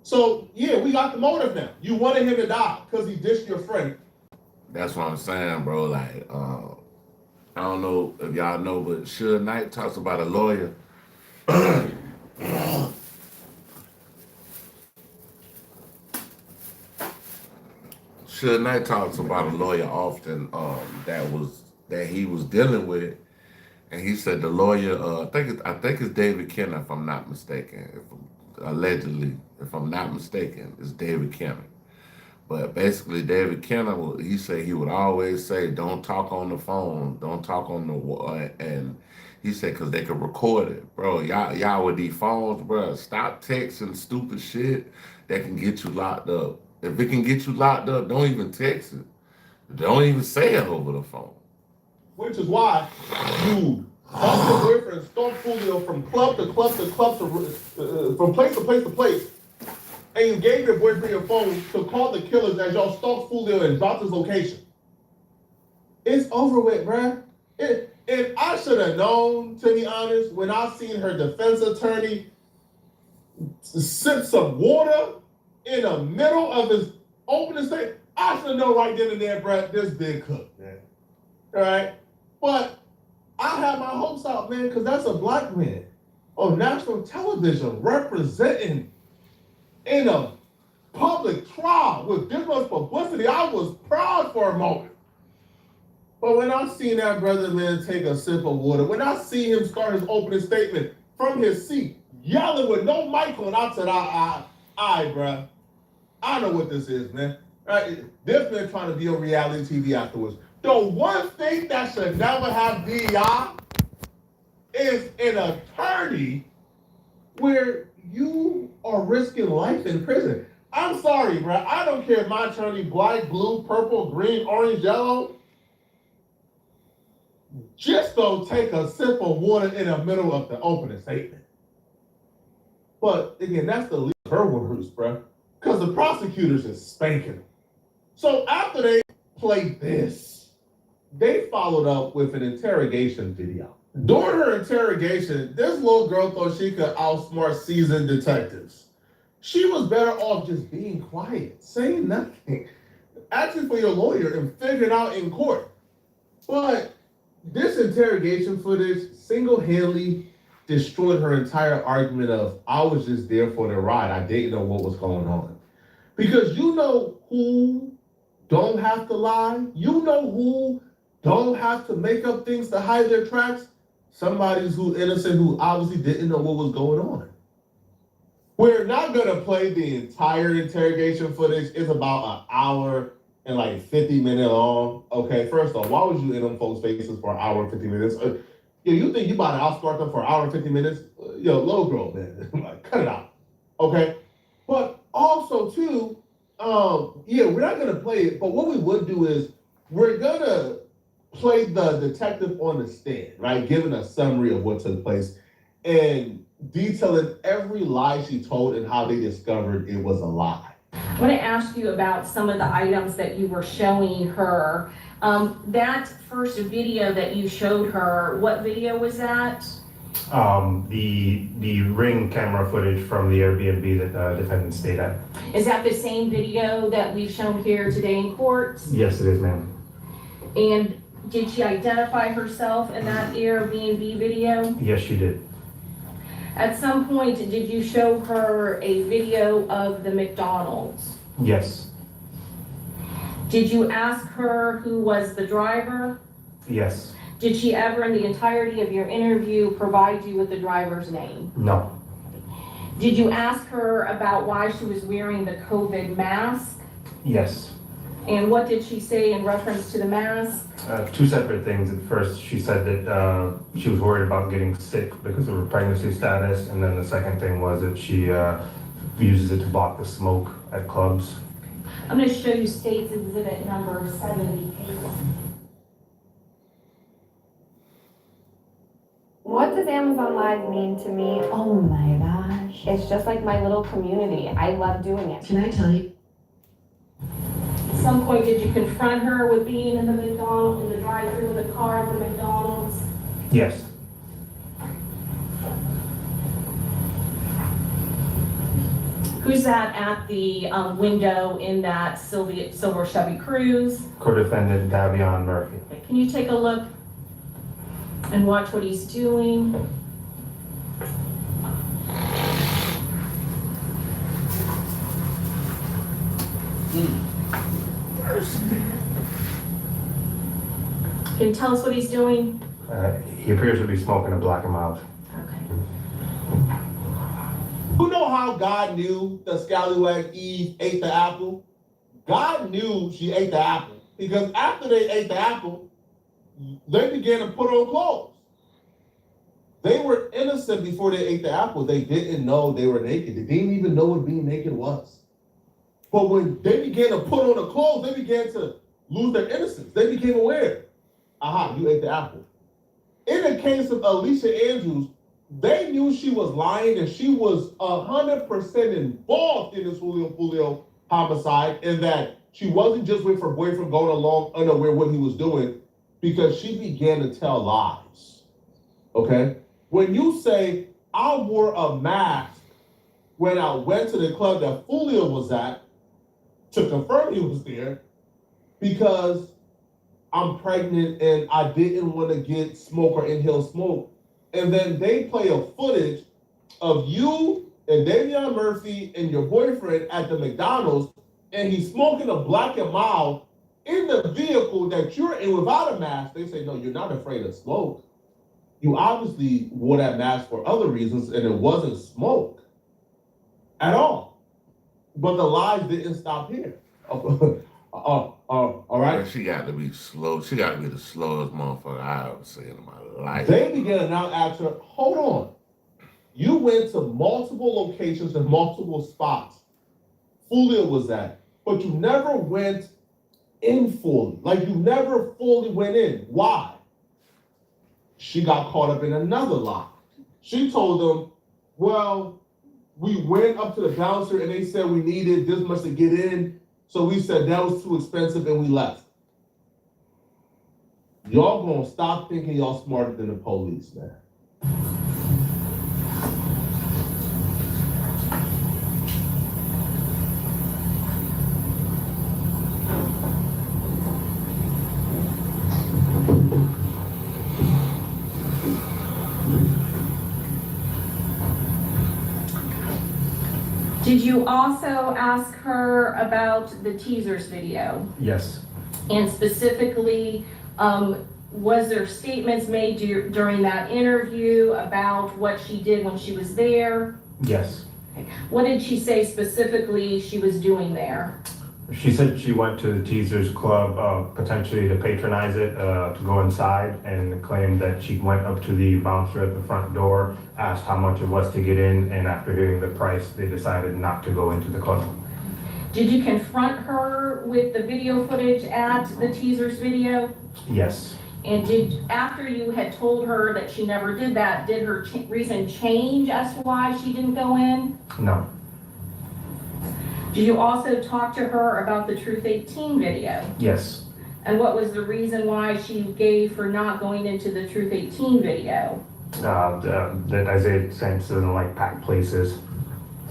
B: So, yeah, we got the motive now. You wanted him to die because he dished your friend.
A: That's what I'm saying, bro. Like, I don't know if y'all know, but Suge Knight talks about a lawyer. Suge Knight talks about a lawyer often that he was dealing with, and he said the lawyer, I think it's David Kenner, if I'm not mistaken. Allegedly, if I'm not mistaken, it's David Kenner. But basically, David Kenner, he said he would always say, "Don't talk on the phone, don't talk on the," and he said because they could record it, bro. Y'all with these phones, bro. Stop texting stupid shit that can get you locked up. If it can get you locked up, don't even text it. Don't even say it over the phone.
B: Which is why you helped your boyfriend stalk Julio from club to club to club from place to place to place. And you gave your boyfriend your phone to call the killers as y'all stalked Julio and dropped his location. It's over with, bruh. And I should have known, to be honest, when I seen her defense attorney sip some water in the middle of his opening statement. I should have known right then and there, bruh, this big cook, man. All right? But I had my hopes out, man, because that's a black man on national television representing in a public trial with this much publicity. I was proud for a moment. But when I seen that brother, man, take a sip of water, when I see him start his opening statement from his seat, yelling with no mic on, I said, bruh, I know what this is, man. Right? This man trying to be on reality TV afterwards. The one thing that should never have DI is an attorney where you are risking life in prison. I'm sorry, bro. I don't care if my attorney black, blue, purple, green, orange, yellow. Just don't take a sip of water in the middle of the opening statement. But again, that's the least her words, bro. Because the prosecutors is spanking them. So after they played this, they followed up with an interrogation video. During her interrogation, this little girl thought she could outsmart seasoned detectives. She was better off just being quiet, saying nothing, asking for your lawyer and figuring out in court. But this interrogation footage single-handedly destroyed her entire argument of, I was just there for the ride. I didn't know what was going on. Because you know who don't have to lie? You know who don't have to make up things to hide their tracks? Somebody who's innocent who obviously didn't know what was going on. We're not gonna play the entire interrogation footage. It's about an hour and like 50 minutes long. Okay, first off, why would you in them folks' faces for an hour and 50 minutes? You think you about to outsmart them for an hour and 50 minutes? Little girl, man, like, cut it out. Okay, but also too, we're not gonna play it. But what we would do is we're gonna play the detective on the stand, right, giving a summary of what took place and detailing every lie she told and how they discovered it was a lie.
D: I want to ask you about some of the items that you were showing her. That first video that you showed her, what video was that?
K: The ring camera footage from the Airbnb that the defendant stayed at.
D: Is that the same video that we've shown here today in court?
K: Yes, it is, ma'am.
D: And did she identify herself in that Airbnb video?
K: Yes, she did.
D: At some point, did you show her a video of the McDonald's?
K: Yes.
D: Did you ask her who was the driver?
K: Yes.
D: Did she ever, in the entirety of your interview, provide you with the driver's name?
K: No.
D: Did you ask her about why she was wearing the COVID mask?
K: Yes.
D: And what did she say in reference to the mask?
K: Two separate things. At first, she said that she was worried about getting sick because of her pregnancy status. And then the second thing was that she uses it to block the smoke at clubs.
D: I'm going to show you State's Exhibit number 78.
J: What does Amazon Live mean to me?
L: Oh my gosh.
J: It's just like my little community. I love doing it.
L: Can I tell you?
D: At some point, did you confront her with being in the McDonald's, in the drive-thru of the car at the McDonald's?
K: Yes.
D: Who's that at the window in that silver Chevy Cruze?
K: Co-defendant Davion Murphy.
D: Can you take a look and watch what he's doing? Can you tell us what he's doing?
K: He appears to be smoking a black and mild.
D: Okay.
B: You know how God knew the scallywag Eve ate the apple? God knew she ate the apple because after they ate the apple, they began to put on clothes. They were innocent before they ate the apple. They didn't know they were naked. They didn't even know what being naked was. But when they began to put on the clothes, they began to lose their innocence. They became aware. Aha, you ate the apple. In the case of Alicia Andrews, they knew she was lying and she was 100% involved in this Julio homicide and that she wasn't just with her boyfriend going along unaware what he was doing because she began to tell lies, okay? When you say, I wore a mask when I went to the club that Julio was at to confirm he was there because I'm pregnant and I didn't want to get smoke or inhale smoke. And then they play a footage of you and Davion Murphy and your boyfriend at the McDonald's, and he's smoking a black and mild in the vehicle that you're in without a mask. They say, no, you're not afraid of smoke. You obviously wore that mask for other reasons, and it wasn't smoke at all. But the lies didn't stop here. All right?
A: She got to be slow. She got to be the slowest motherfucker I ever seen in my life.
B: They began to now ask her, hold on. You went to multiple locations and multiple spots. Fulio was at, but you never went in fully. Like you never fully went in. Why? She got caught up in another lie. She told them, well, we went up to the bouncer and they said we needed this much to get in. So we said that was too expensive and we left. Y'all gonna stop thinking y'all smarter than the police, man.
D: Did you also ask her about the teasers video?
K: Yes.
D: And specifically, was there statements made during that interview about what she did when she was there?
K: Yes.
D: Okay. What did she say specifically she was doing there?
K: She said she went to the Teasers Club potentially to patronize it, to go inside, and claimed that she went up to the bouncer at the front door, asked how much it was to get in, and after hearing the price, they decided not to go into the club.
D: Did you confront her with the video footage at the Teasers video?
K: Yes.
D: And after you had told her that she never did that, did her reason change as to why she didn't go in?
K: No.
D: Did you also talk to her about the Truth 18 video?
K: Yes.
D: And what was the reason why she gave for not going into the Truth 18 video?
K: That Isaiah Saints doesn't like packed places,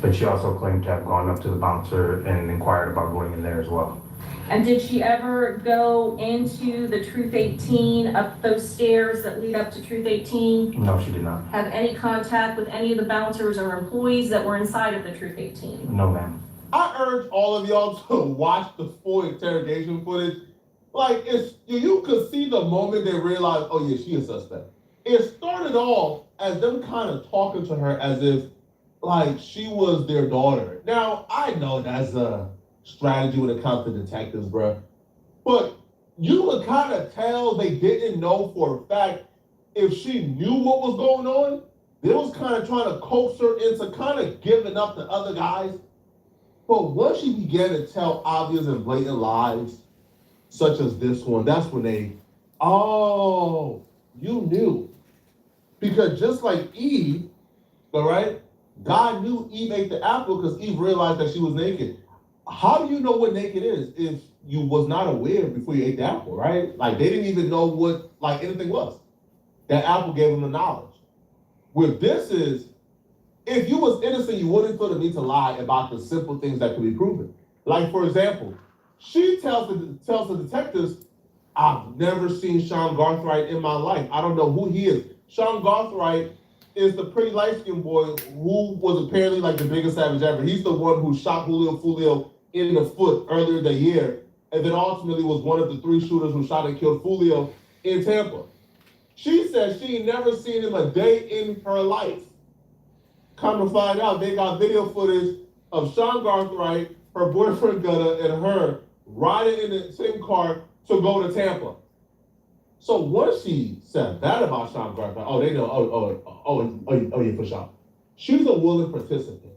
K: but she also claimed to have gone up to the bouncer and inquired about going in there as well.
D: And did she ever go into the Truth 18 up those stairs that lead up to Truth 18?
K: No, she did not.
D: Have any contact with any of the bouncers or employees that were inside of the Truth 18?
K: No, ma'am.
B: I urge all of y'all to watch the full interrogation footage. Like, you could see the moment they realized, oh yeah, she is suspect. It started off as them kind of talking to her as if, like, she was their daughter. Now, I know that's a strategy when it comes to detectives, bro. But you would kind of tell they didn't know for a fact if she knew what was going on. They was kind of trying to coax her into kind of giving up to other guys. But once she began to tell obvious and blatant lies, such as this one, that's when they, oh, you knew. Because just like Eve, all right, God knew Eve ate the apple because Eve realized that she was naked. How do you know what naked is if you was not aware before you ate the apple, right? Like they didn't even know what like anything was. That apple gave them the knowledge. With this is, if you was innocent, you wouldn't feel the need to lie about the simple things that could be proven. Like, for example, she tells the detectives, I've never seen Sean Garthright in my life. I don't know who he is. Sean Garthright is the pretty light-skinned boy who was apparently like the biggest savage ever. He's the one who shot Julio Fulio in the foot earlier that year, and then ultimately was one of the 3 shooters who shot and killed Fulio in Tampa. She said she ain't never seen him a day in her life. Come to find out, they got video footage of Sean Garthright, her boyfriend Gunna, and her riding in the same car to go to Tampa. So once she said that about Sean Garthright, oh, they know, oh, yeah, for sure. She's a willing participant.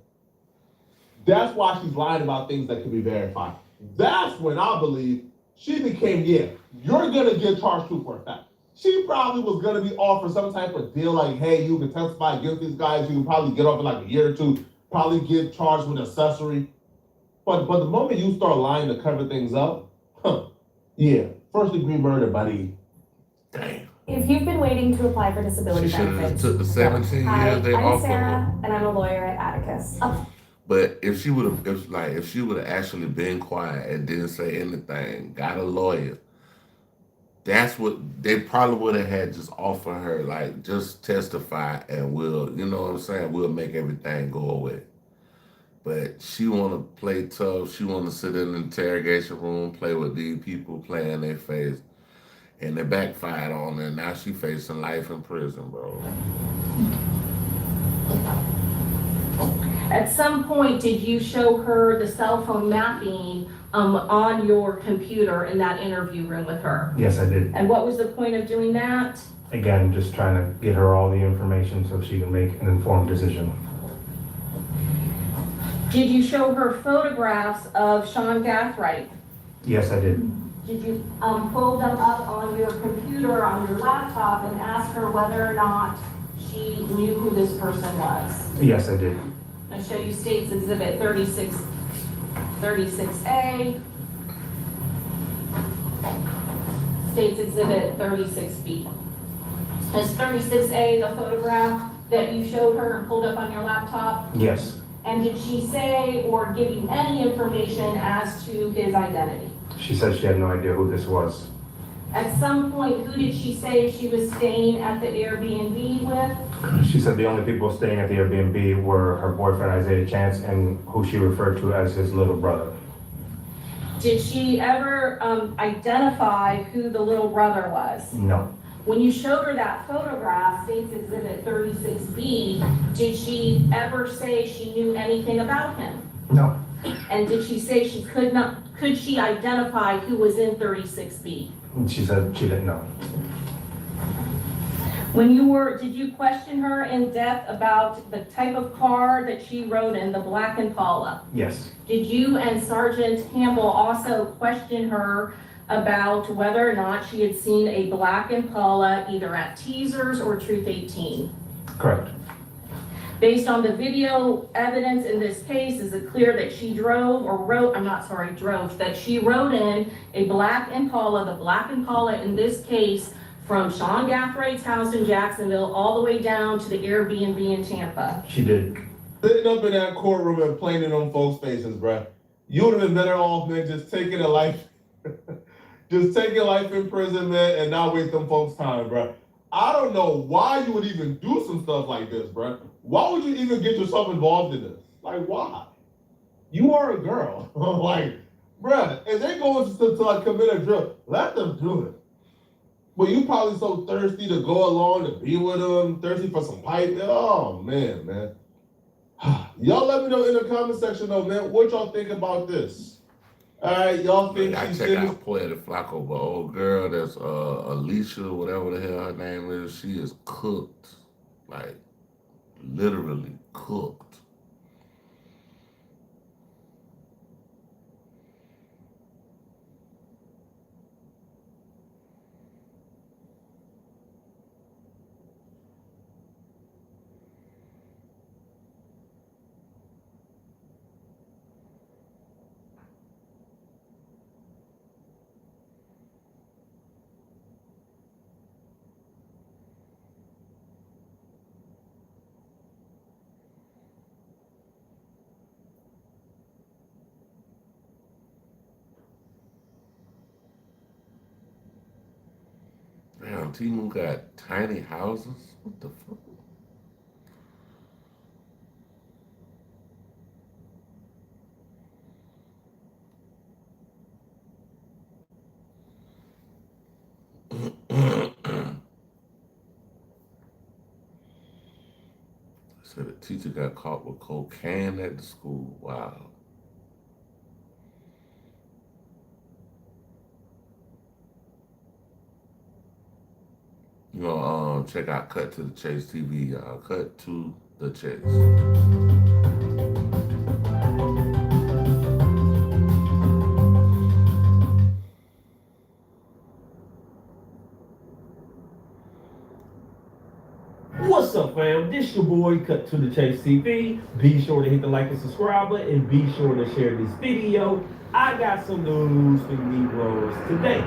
B: That's why she's lying about things that can be verified. That's when I believe she became, yeah, you're gonna get charged too for a fact. She probably was gonna be offered some type of deal like, hey, you can testify against these guys, you can probably get off in like a year or 2, probably get charged with accessory. But the moment you start lying to cover things up, yeah, first degree murder, buddy.
A: Damn.
J: If you've been waiting to apply for
A: She
J: disability
A: should have
J: benefits.
A: took the 17 years they
J: I'm
A: offered
J: Sarah,
A: her.
J: and I'm a lawyer at Atticus.
A: But if she would have, if she would have actually been quiet and didn't say anything, got a lawyer, that's what they probably would have had. Just offer her, like, just testify and we'll, you know what I'm saying, we'll make everything go away. But she want to play tough. She want to sit in the interrogation room, play with these people, play in their face. And it backfired on her. Now she facing life in prison, bro.
D: At some point, did you show her the cell phone mapping on your computer in that interview room with her?
K: Yes, I did.
D: And what was the point of doing that?
K: again, just trying to get her all the information so she can make an informed decision.
D: Did you show her photographs of Sean Gathright?
K: Yes, I did.
D: Did you pull them up on your computer, on your laptop, and ask her whether or not she knew who this person was?
K: Yes, I did.
D: I show you States Exhibit 36A, States Exhibit 36B. Is 36A the photograph that you showed her and pulled up on your laptop?
K: Yes.
D: And did she say or give you any information as to his identity?
K: She said she had no idea who this was.
D: At some point, who did she say she was staying at the Airbnb with?
K: She said the only people staying at the Airbnb were her boyfriend, Isaiah Chance, and who she referred to as his little brother.
D: Did she ever identify who the little brother was?
K: No.
D: When you showed her that photograph, States Exhibit 36B, did she ever say she knew anything about him?
K: No.
D: And did she say she could she identify who was in 36B?
K: She said she didn't know.
D: Did you question her in depth about the type of car that she rode in, the black Impala?
K: Yes.
D: Did you and Sergeant Campbell also question her about whether or not she had seen a black Impala either at Teasers or Truth 18?
K: Correct.
D: Based on the video evidence in this case, is it clear that she that she rode in a black Impala, the black Impala in this case, from Sean Gathwright's house in Jacksonville all the way down to the Airbnb in Tampa?
K: She did.
B: Sitting up in that courtroom and playing it on folks' faces, bruh. You would have been better off, man, just taking a life, just taking life imprisonment and not waste them folks' time, bruh. I don't know why you would even do some stuff like this, bruh. Why would you even get yourself involved in this? Like, why? You are a girl. Like, bruh, if they go to like commit a drill, let them do it. But you probably so thirsty to go along to be with them, thirsty for some pipe. Oh, man. Y'all let me know in the comment section, though, man, what y'all think about this. All right, y'all think
A: I
B: she's
A: check
B: finished?
A: out Puerto Flaco, but old girl that's Alicia, whatever the hell her name is, she is cooked. Like, literally cooked. Damn, Timu got tiny houses? What the fuck? Said a teacher got caught with cocaine at the school. Wow. You know, check out Cut to the Chase TV, y'all. Cut to the Chase.
M: What's up, fam? This your boy, Cut to the Chase TV. Be sure to hit the like and subscribe button, and be sure to share this video. I got some news for Negroes today.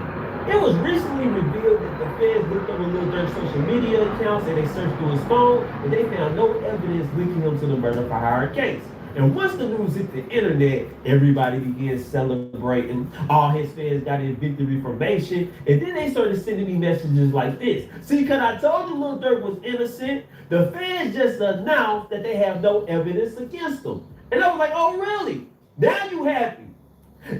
M: It was recently revealed that the feds looked over Lil Durk's social media accounts and they searched through his phone, and they found no evidence linking him to the murder for hire case. And once the news hit the internet, everybody began celebrating. All his fans got his victory information, and then they started sending me messages like this. See, because I told you Lil Durk was innocent, the fans just announced that they have no evidence against him. And I was like, oh, really? Now you happy.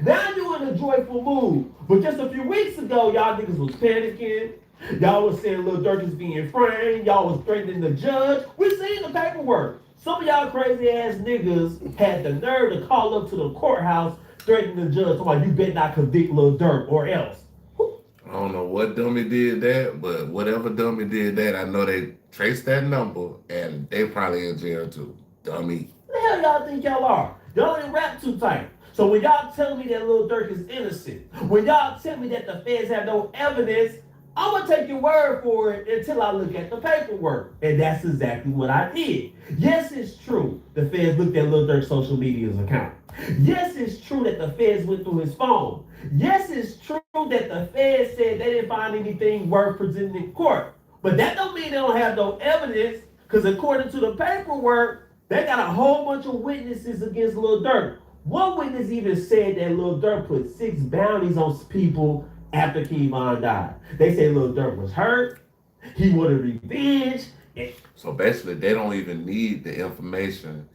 M: Now you in a joyful mood. But just a few weeks ago, y'all niggas was panicking. Y'all was saying Lil Durk is being framed. Y'all was threatening the judge. We seen the paperwork. Some of y'all crazy ass niggas had the nerve to call up to the courthouse threatening the judge. Talking about you better not convict Lil Durk or else.
A: I don't know what dummy did that, but whatever dummy did that, I know they traced that number and they probably in jail too. Dummy.
M: Who the hell y'all think y'all are? Y'all ain't rap too tight. So when y'all tell me that Lil Durk is innocent, when y'all tell me that the feds have no evidence, I'm gonna take your word for it until I look at the paperwork. And that's exactly what I did. Yes, it's true. The feds looked at Lil Durk's social media's account. Yes, it's true that the feds went through his phone. Yes, it's true that the feds said they didn't find anything worth presenting in court. But that don't mean they don't have no evidence, because according to the paperwork, they got a whole bunch of witnesses against Lil Durk. One witness even said that Lil Durk put 6 bounties on people after Kevon died. They say Lil Durk was hurt, he wanted revenge.
A: So basically, they don't even need the information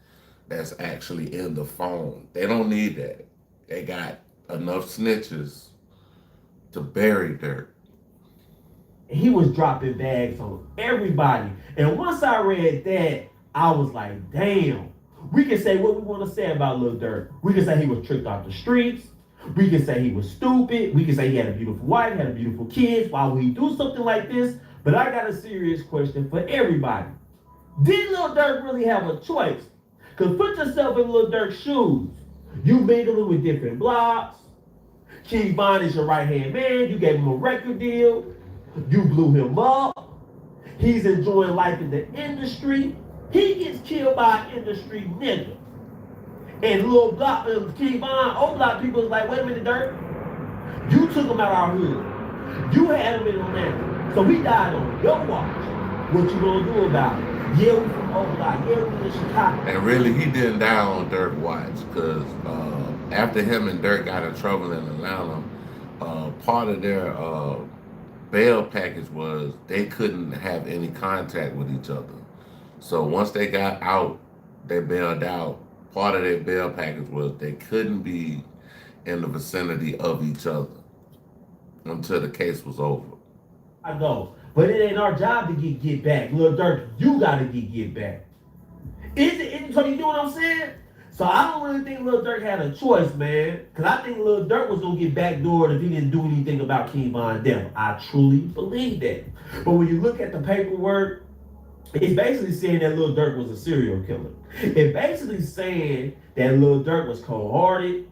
A: that's actually in the phone. They don't need that. They got enough snitches to bury Dirk.
M: He was dropping bags on everybody. And once I read that, I was like, damn. We can say what we want to say about Lil Durk. We can say he was tricked off the streets. We can say he was stupid. We can say he had a beautiful wife, had a beautiful kids. Why would he do something like this? But I got a serious question for everybody. Did Lil Durk really have a choice? Because put yourself in Lil Durk's shoes. You mingling with different blogs. Kevon is your right-hand man. You gave him a record deal. You blew him up. He's enjoying life in the industry. He gets killed by an industry nigga. And Lil Block, Kevon, old block people is like, wait a minute, Dirk. You took him out of our hood. You had him in Atlanta. So he died on your watch. What you gonna do about it? Yeah, we from old block. Yeah, we in Chicago.
A: And really, he didn't die on Dirk watch, because after him and Dirk got in trouble in Atlanta, part of their bail package was they couldn't have any contact with each other. So once they got out, they bailed out. Part of their bail package was they couldn't be in the vicinity of each other until the case was over.
M: I know, but it ain't our job to get back. Lil Durk, you gotta get back. So you know what I'm saying? So I don't really think Lil Durk had a choice, man. Because I think Lil Durk was going to get backdoored if he didn't do anything about Kevon's death. I truly believe that. But when you look at the paperwork, it's basically saying that Lil Durk was a serial killer. It's basically saying that Lil Durk was cold-hearted.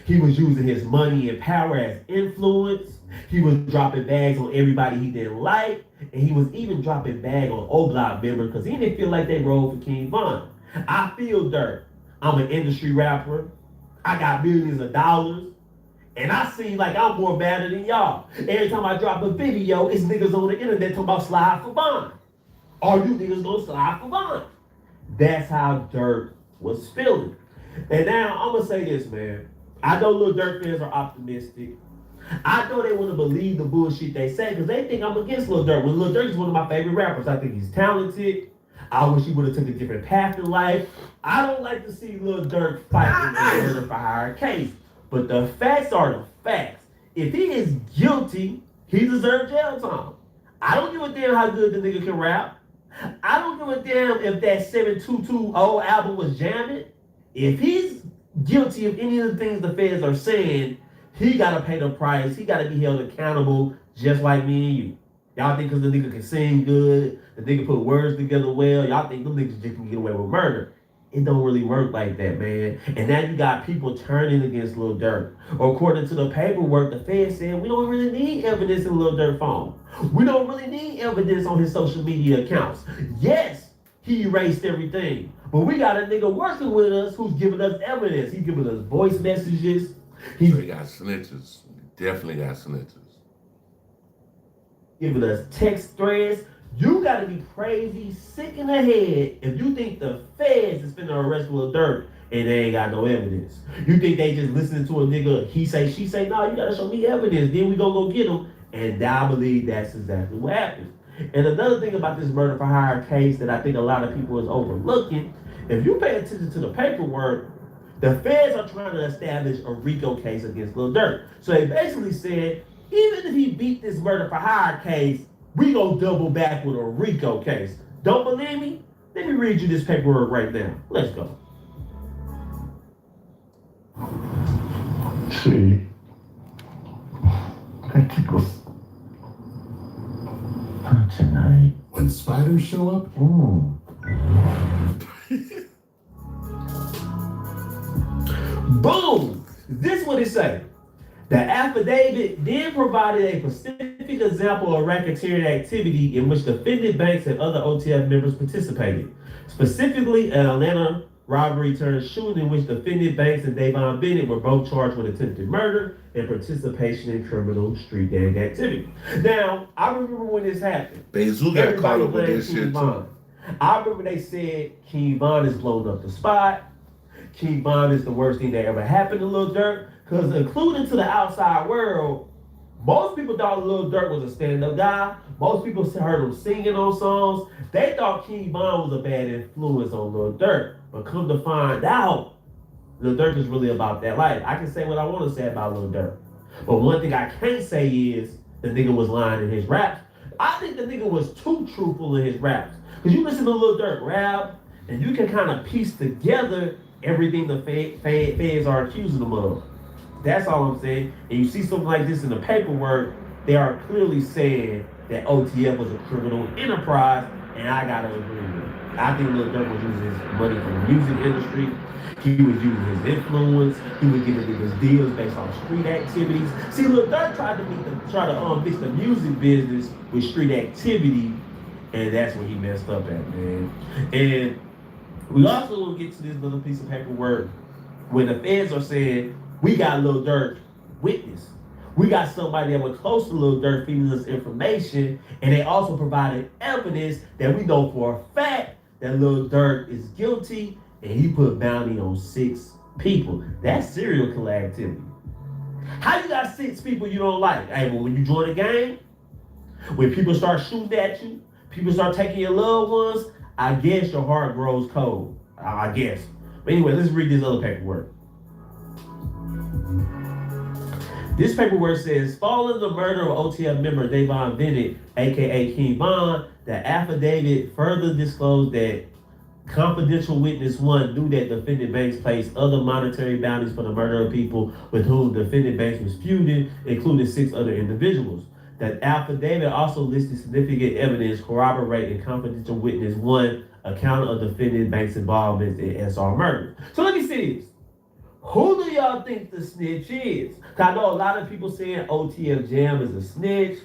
M: He was using his money and power as influence. He was dropping bags on everybody he didn't like. And he was even dropping bags on O-Block members because he didn't feel like they rolled for Kevon. I feel Durk. I'm an industry rapper. I got millions of dollars. And I seem like I'm more badder than y'all. Every time I drop a video, it's niggas on the internet talking about slide for bond. Are you niggas gonna slide for bond? That's how Durk was feeling. And now I'm gonna say this, man. I know Lil Durk fans are optimistic. I know they want to believe the bullshit they say because they think I'm against Lil Durk. When Lil Durk is one of my favorite rappers, I think he's talented. I wish he would have took a different path in life. I don't like to see Lil Durk fight in a murder for hire case. But the facts are the facts. If he is guilty, he deserves jail time. I don't give a damn how good the nigga can rap. I don't give a damn if that 7220 album was jamming. If he's guilty of any of the things the feds are saying, he gotta pay the price. He gotta be held accountable just like me and you. Y'all think because the nigga can sing good, the nigga put words together well, y'all think them niggas just can get away with murder. It don't really work like that, man. And now you got people turning against Lil Durk. Or according to the paperwork, the feds said we don't really need evidence in Lil Durk's phone. We don't really need evidence on his social media accounts. Yes, he erased everything. But we got a nigga working with us who's giving us evidence. He's giving us voice messages.
A: So he got snitches. Definitely got snitches.
M: Giving us text threads. You gotta be crazy, sick in the head if you think the feds is finna arrest Lil Durk and they ain't got no evidence. You think they just listening to a nigga, he say, she say, no, you gotta show me evidence, then we gonna go get him. And I believe that's exactly what happened. And another thing about this murder for hire case that I think a lot of people is overlooking, if you pay attention to the paperwork, the feds are trying to establish a RICO case against Lil Durk. So they basically said, even if he beat this murder for hire case, we gonna double back with a RICO case. Don't believe me? Let me read you this paperwork right now. Let's go.
I: See, they keep us
E: Not tonight. When spiders show up? Ooh.
M: Boom! This is what it say. The affidavit then provided a specific example of racketeering activity in which defendant banks and other OTF members participated. Specifically, an Atlanta robbery turned shooting in which defendant Banks and Davon Bennett were both charged with attempted murder and participation in criminal street gang activity. Now, I remember when this happened.
A: Bezu got caught up with this shit too.
M: I remember they said King Von is blowing up the spot. King Von is the worst thing that ever happened to Lil Durk. Because including to the outside world, most people thought Lil Durk was a stand-up guy. Most people heard him singing on songs. They thought King Von was a bad influence on Lil Durk. But come to find out, Lil Durk is really about that life. I can say what I want to say about Lil Durk. But one thing I can't say is the nigga was lying in his raps. I think the nigga was too truthful in his raps. Because you listen to Lil Durk rap, and you can kind of piece together everything the feds are accusing him of. That's all I'm saying. And you see something like this in the paperwork, they are clearly saying that OTF was a criminal enterprise, and I gotta agree with it. I think Lil Durk was using his money from the music industry. He was using his influence. He was giving niggas deals based on street activities. See, Lil Durk tried to mix the music business with street activity, and that's where he messed up at, man. And we also will get to this little piece of paperwork when the feds are saying, we got Lil Durk witness. We got somebody that was close to Lil Durk feeding us information, and they also provided evidence that we know for a fact that Lil Durk is guilty, and he put bounty on 6 people. That's serial killer activity. How you got 6 people you don't like? Hey, well, when you join a gang, when people start shooting at you, people start taking your loved ones, I guess your heart grows cold. I guess. But anyway, let's read this other paperwork. This paperwork says, following the murder of OTF member Davon Bennett, aka King Von, the affidavit further disclosed that confidential witness 1 knew that defendant Banks placed other monetary bounties for the murder of people with whom defendant Banks was feuding, including 6 other individuals. That affidavit also listed significant evidence corroborating confidential witness 1 account of defendant Banks' involvement in SR murder. So let me see this. Who do y'all think the snitch is? Cause I know a lot of people saying OTF Jam is a snitch.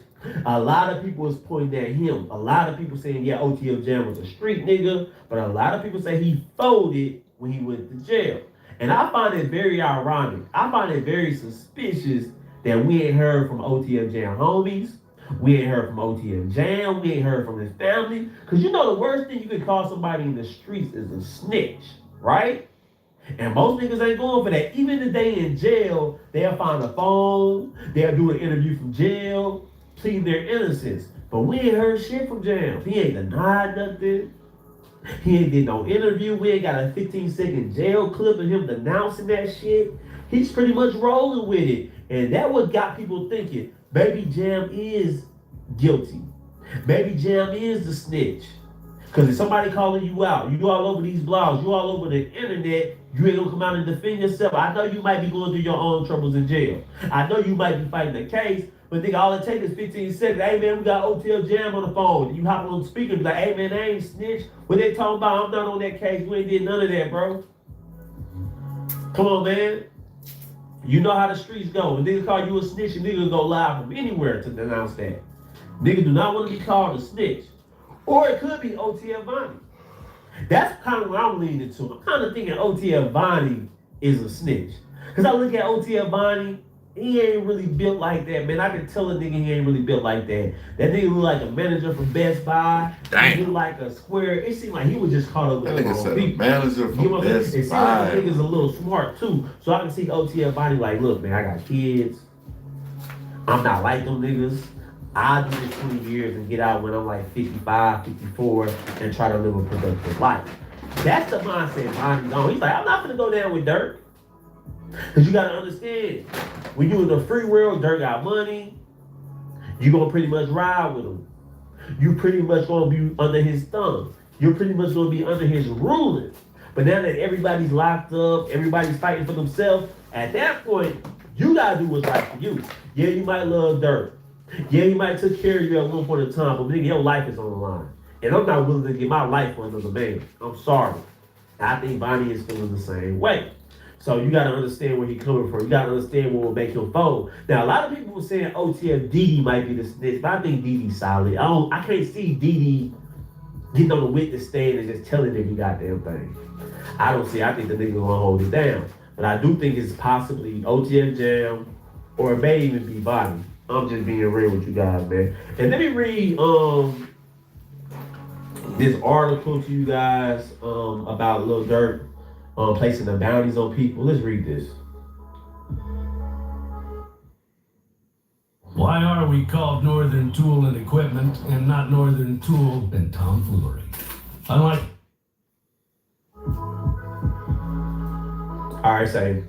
M: A lot of people is pointing at him. A lot of people saying, yeah, OTF Jam was a street nigga. But a lot of people say he folded when he went to jail. And I find it very ironic. I find it very suspicious that we ain't heard from OTF Jam homies. We ain't heard from OTF Jam. We ain't heard from his family. Cause you know the worst thing you could call somebody in the streets is a snitch, right? And most niggas ain't going for that. Even if they in jail, they'll find a phone, they'll do an interview from jail, plead their innocence. But we ain't heard shit from Jam. He ain't denied nothing. He ain't did no interview. We ain't got a 15-second jail clip of him denouncing that shit. He's pretty much rolling with it. And that what got people thinking, maybe Jam is guilty. Maybe Jam is the snitch. Because if somebody calling you out, you all over these blogs, you all over the internet, you ain't gonna come out and defend yourself. I know you might be going through your own troubles in jail. I know you might be fighting a case, but nigga, all it takes is 15 seconds. Hey man, we got OTL Jam on the phone. You hop on the speaker and be like, hey man, they ain't snitch. What they talking about? I'm not on that case. We ain't did none of that, bro. Come on, man. You know how the streets go. When niggas call you a snitch, and niggas go live from anywhere to denounce that. Niggas do not want to be called a snitch. Or it could be OTF Vonnie. That's kind of what I'm leaning to. I'm kind of thinking OTF Vonnie is a snitch. Because I look at OTF Vonnie, he ain't really built like that, man. I can tell a nigga he ain't really built like that. That nigga look like a manager from Best Buy.
A: Damn.
M: He look like a square. It seemed like he was just caught up with
A: that
M: the
A: nigga
M: wrong
A: said
M: people.
A: a manager from
M: You know what I'm
A: Best
M: saying? It seems
A: Buy.
M: like the nigga's a little smart too. So I can see OTF Vonnie like, look, man, I got kids. I'm not like them niggas. I'll do this 20 years and get out when I'm like 55, 54 and try to live a productive life. That's the mindset Vonnie's on. He's like, I'm not gonna go down with Durk. Cause you gotta understand, when you in the free world, Durk got money, you gonna pretty much ride with him. You pretty much gonna be under his thumb. You're pretty much gonna be under his ruling. But now that everybody's locked up, everybody's fighting for themselves, at that point, you gotta do what's right for you. Yeah, you might love Durk. Yeah, he might took care of you at one point in time, but nigga, your life is on the line. And I'm not willing to give my life for another man. I'm sorry. I think Bonnie is feeling the same way. So you gotta understand where he's coming from. You gotta understand what will make him fold. Now, a lot of people were saying OTF Didi might be the snitch, but I think Didi's solid. I can't see Didi getting on the witness stand and just telling every goddamn thing. I don't see. I think the nigga gonna hold it down. But I do think it's possibly OTF Jam, or it may even be Bonnie. I'm just being real with you guys, man. And let me read this article to you guys about Lil Durk placing the bounties on people. Let's read this.
N: Why are we called Northern Tool and Equipment and not Northern Tool and Tomfoolery? Unlike...
M: All right, say.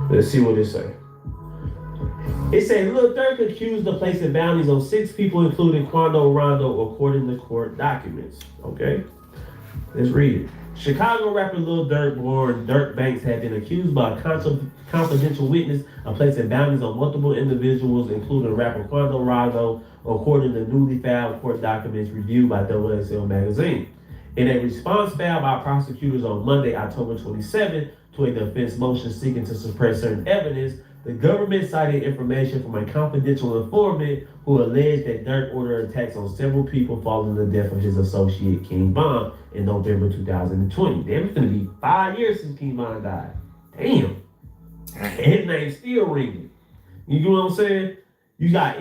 M: Let's see what it say. It said Lil Durk accused of placing bounties on 6 people, including Quando Rondo, according to court documents. Okay, let's read it. Chicago rapper Lil Durk, born Dirk Banks, had been accused by a confidential witness of placing bounties on multiple individuals, including rapper Quando Rondo, according to newly filed court documents reviewed by WSL Magazine. In a response filed by prosecutors on Monday, October 27th, to a defense motion seeking to suppress certain evidence, the government cited information from a confidential informant who alleged that Durk ordered attacks on several people following the death of his associate King Von in November 2020. Damn, it's gonna be 5 years since King Von died. Damn. And his name's still ringing. You know what I'm saying? You got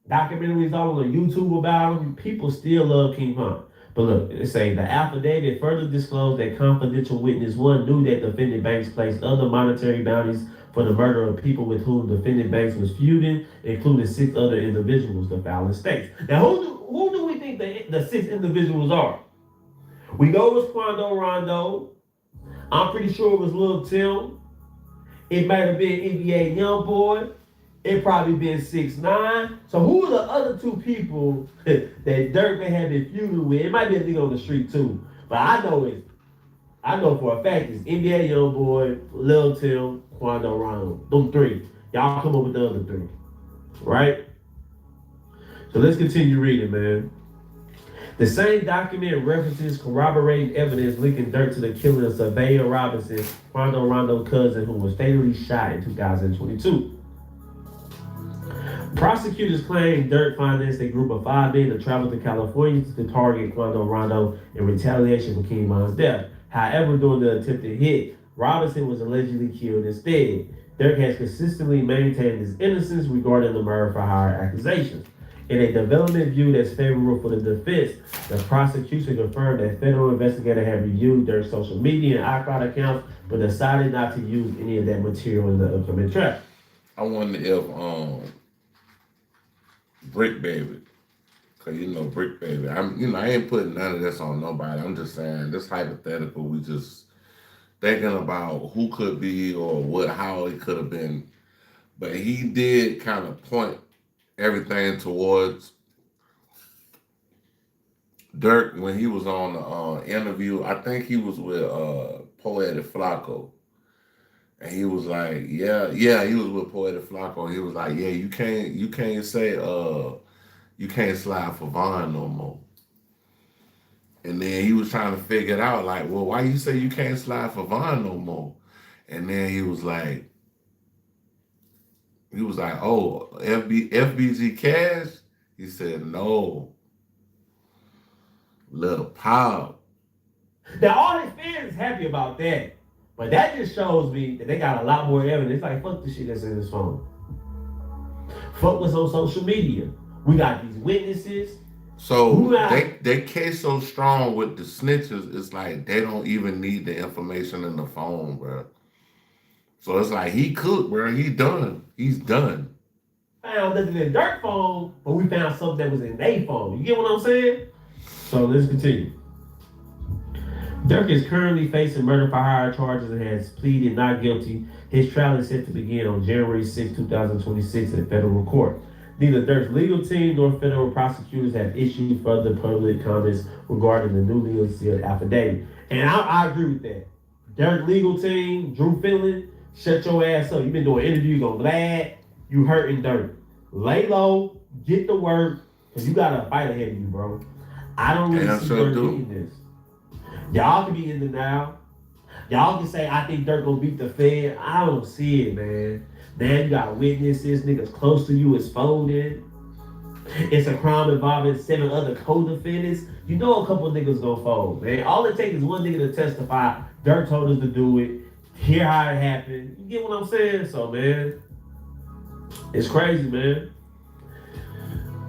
M: documentaries all on YouTube about him. People still love King Von. But look, it say the affidavit further disclosed that confidential witness 1 knew that defendant Banks placed other monetary bounties for the murder of people with whom defendant Banks was feuding, including 6 other individuals, the filing states. Now, who do we think the 6 individuals are? We go with Quando Rondo. I'm pretty sure it was Lil Tim. It might have been NBA Youngboy. It probably been 6ix9ine. So who are the other 2 people that Durk may have been feuding with? It might be a nigga on the street too. But I know for a fact it's NBA Youngboy, Lil Tim, Quando Rondo. Them 3. Y'all come up with the other 3. Right? So let's continue reading, man. The same document references corroborating evidence linking Durk to the killing of Surveyor Robinson, Quando Rondo's cousin, who was fatally shot in 2022. Prosecutors claim Durk financed a group of 5 men to travel to California to target Quando Rondo in retaliation for King Von's death. However, during the attempted hit, Robinson was allegedly killed instead. Durk has consistently maintained his innocence regarding the murder for hire accusations. In a development viewed as favorable for the defense, the prosecution confirmed that federal investigators had reviewed Durk's social media and iCloud accounts, but decided not to use any of that material in the upcoming trial.
A: I wonder if Brick Baby, cause Brick Baby. I ain't putting none of this on nobody. I'm just saying this hypothetical. We just thinking about who could be or how it could have been. But he did kind of point everything towards Durk when he was on the interview. I think he was with Poetic Flacco. And he was like, yeah, he was with Poetic Flacco. He was like, yeah, you can't say you can't slide for Von no more. And then he was trying to figure it out, like, well, why you say you can't slide for Von no more? And then he was like, oh, FBG Cash? He said, no. Lil Pop.
M: Now, all his fans is happy about that. But that just shows me that they got a lot more evidence. Like, fuck the shit that's in his phone. Fuck what's on social media. We got these witnesses.
A: So they case so strong with the snitches, it's like they don't even need the information in the phone, bro. So it's like he cooked, bro. He's done.
M: Found nothing in Durk's phone, but we found something that was in their phone. You get what I'm saying? So let's continue. Durk is currently facing murder for hire charges and has pleaded not guilty. His trial is set to begin on January 6, 2026 in federal court. Neither Durk's legal team nor federal prosecutors have issued further public comments regarding the newly unsealed affidavit. And I agree with that. Durk's legal team, Drew Finland, Shut your ass up. You been doing interviews on Glad. You hurting dirt. Lay low. Get to work. Cause you got a fight ahead of you, bro. I don't really see Dirk beating this. Y'all can be in denial. Y'all can say, I think Dirk gonna beat the Fed. I don't see it, man. Now you got witnesses, niggas close to you is folded. It's a crime involving 7 other co-defendants. You know a couple niggas gonna fold, man. All it takes is one nigga to testify. Dirk told us to do it. Hear how it happened. You get what I'm saying? So, man, it's crazy, man.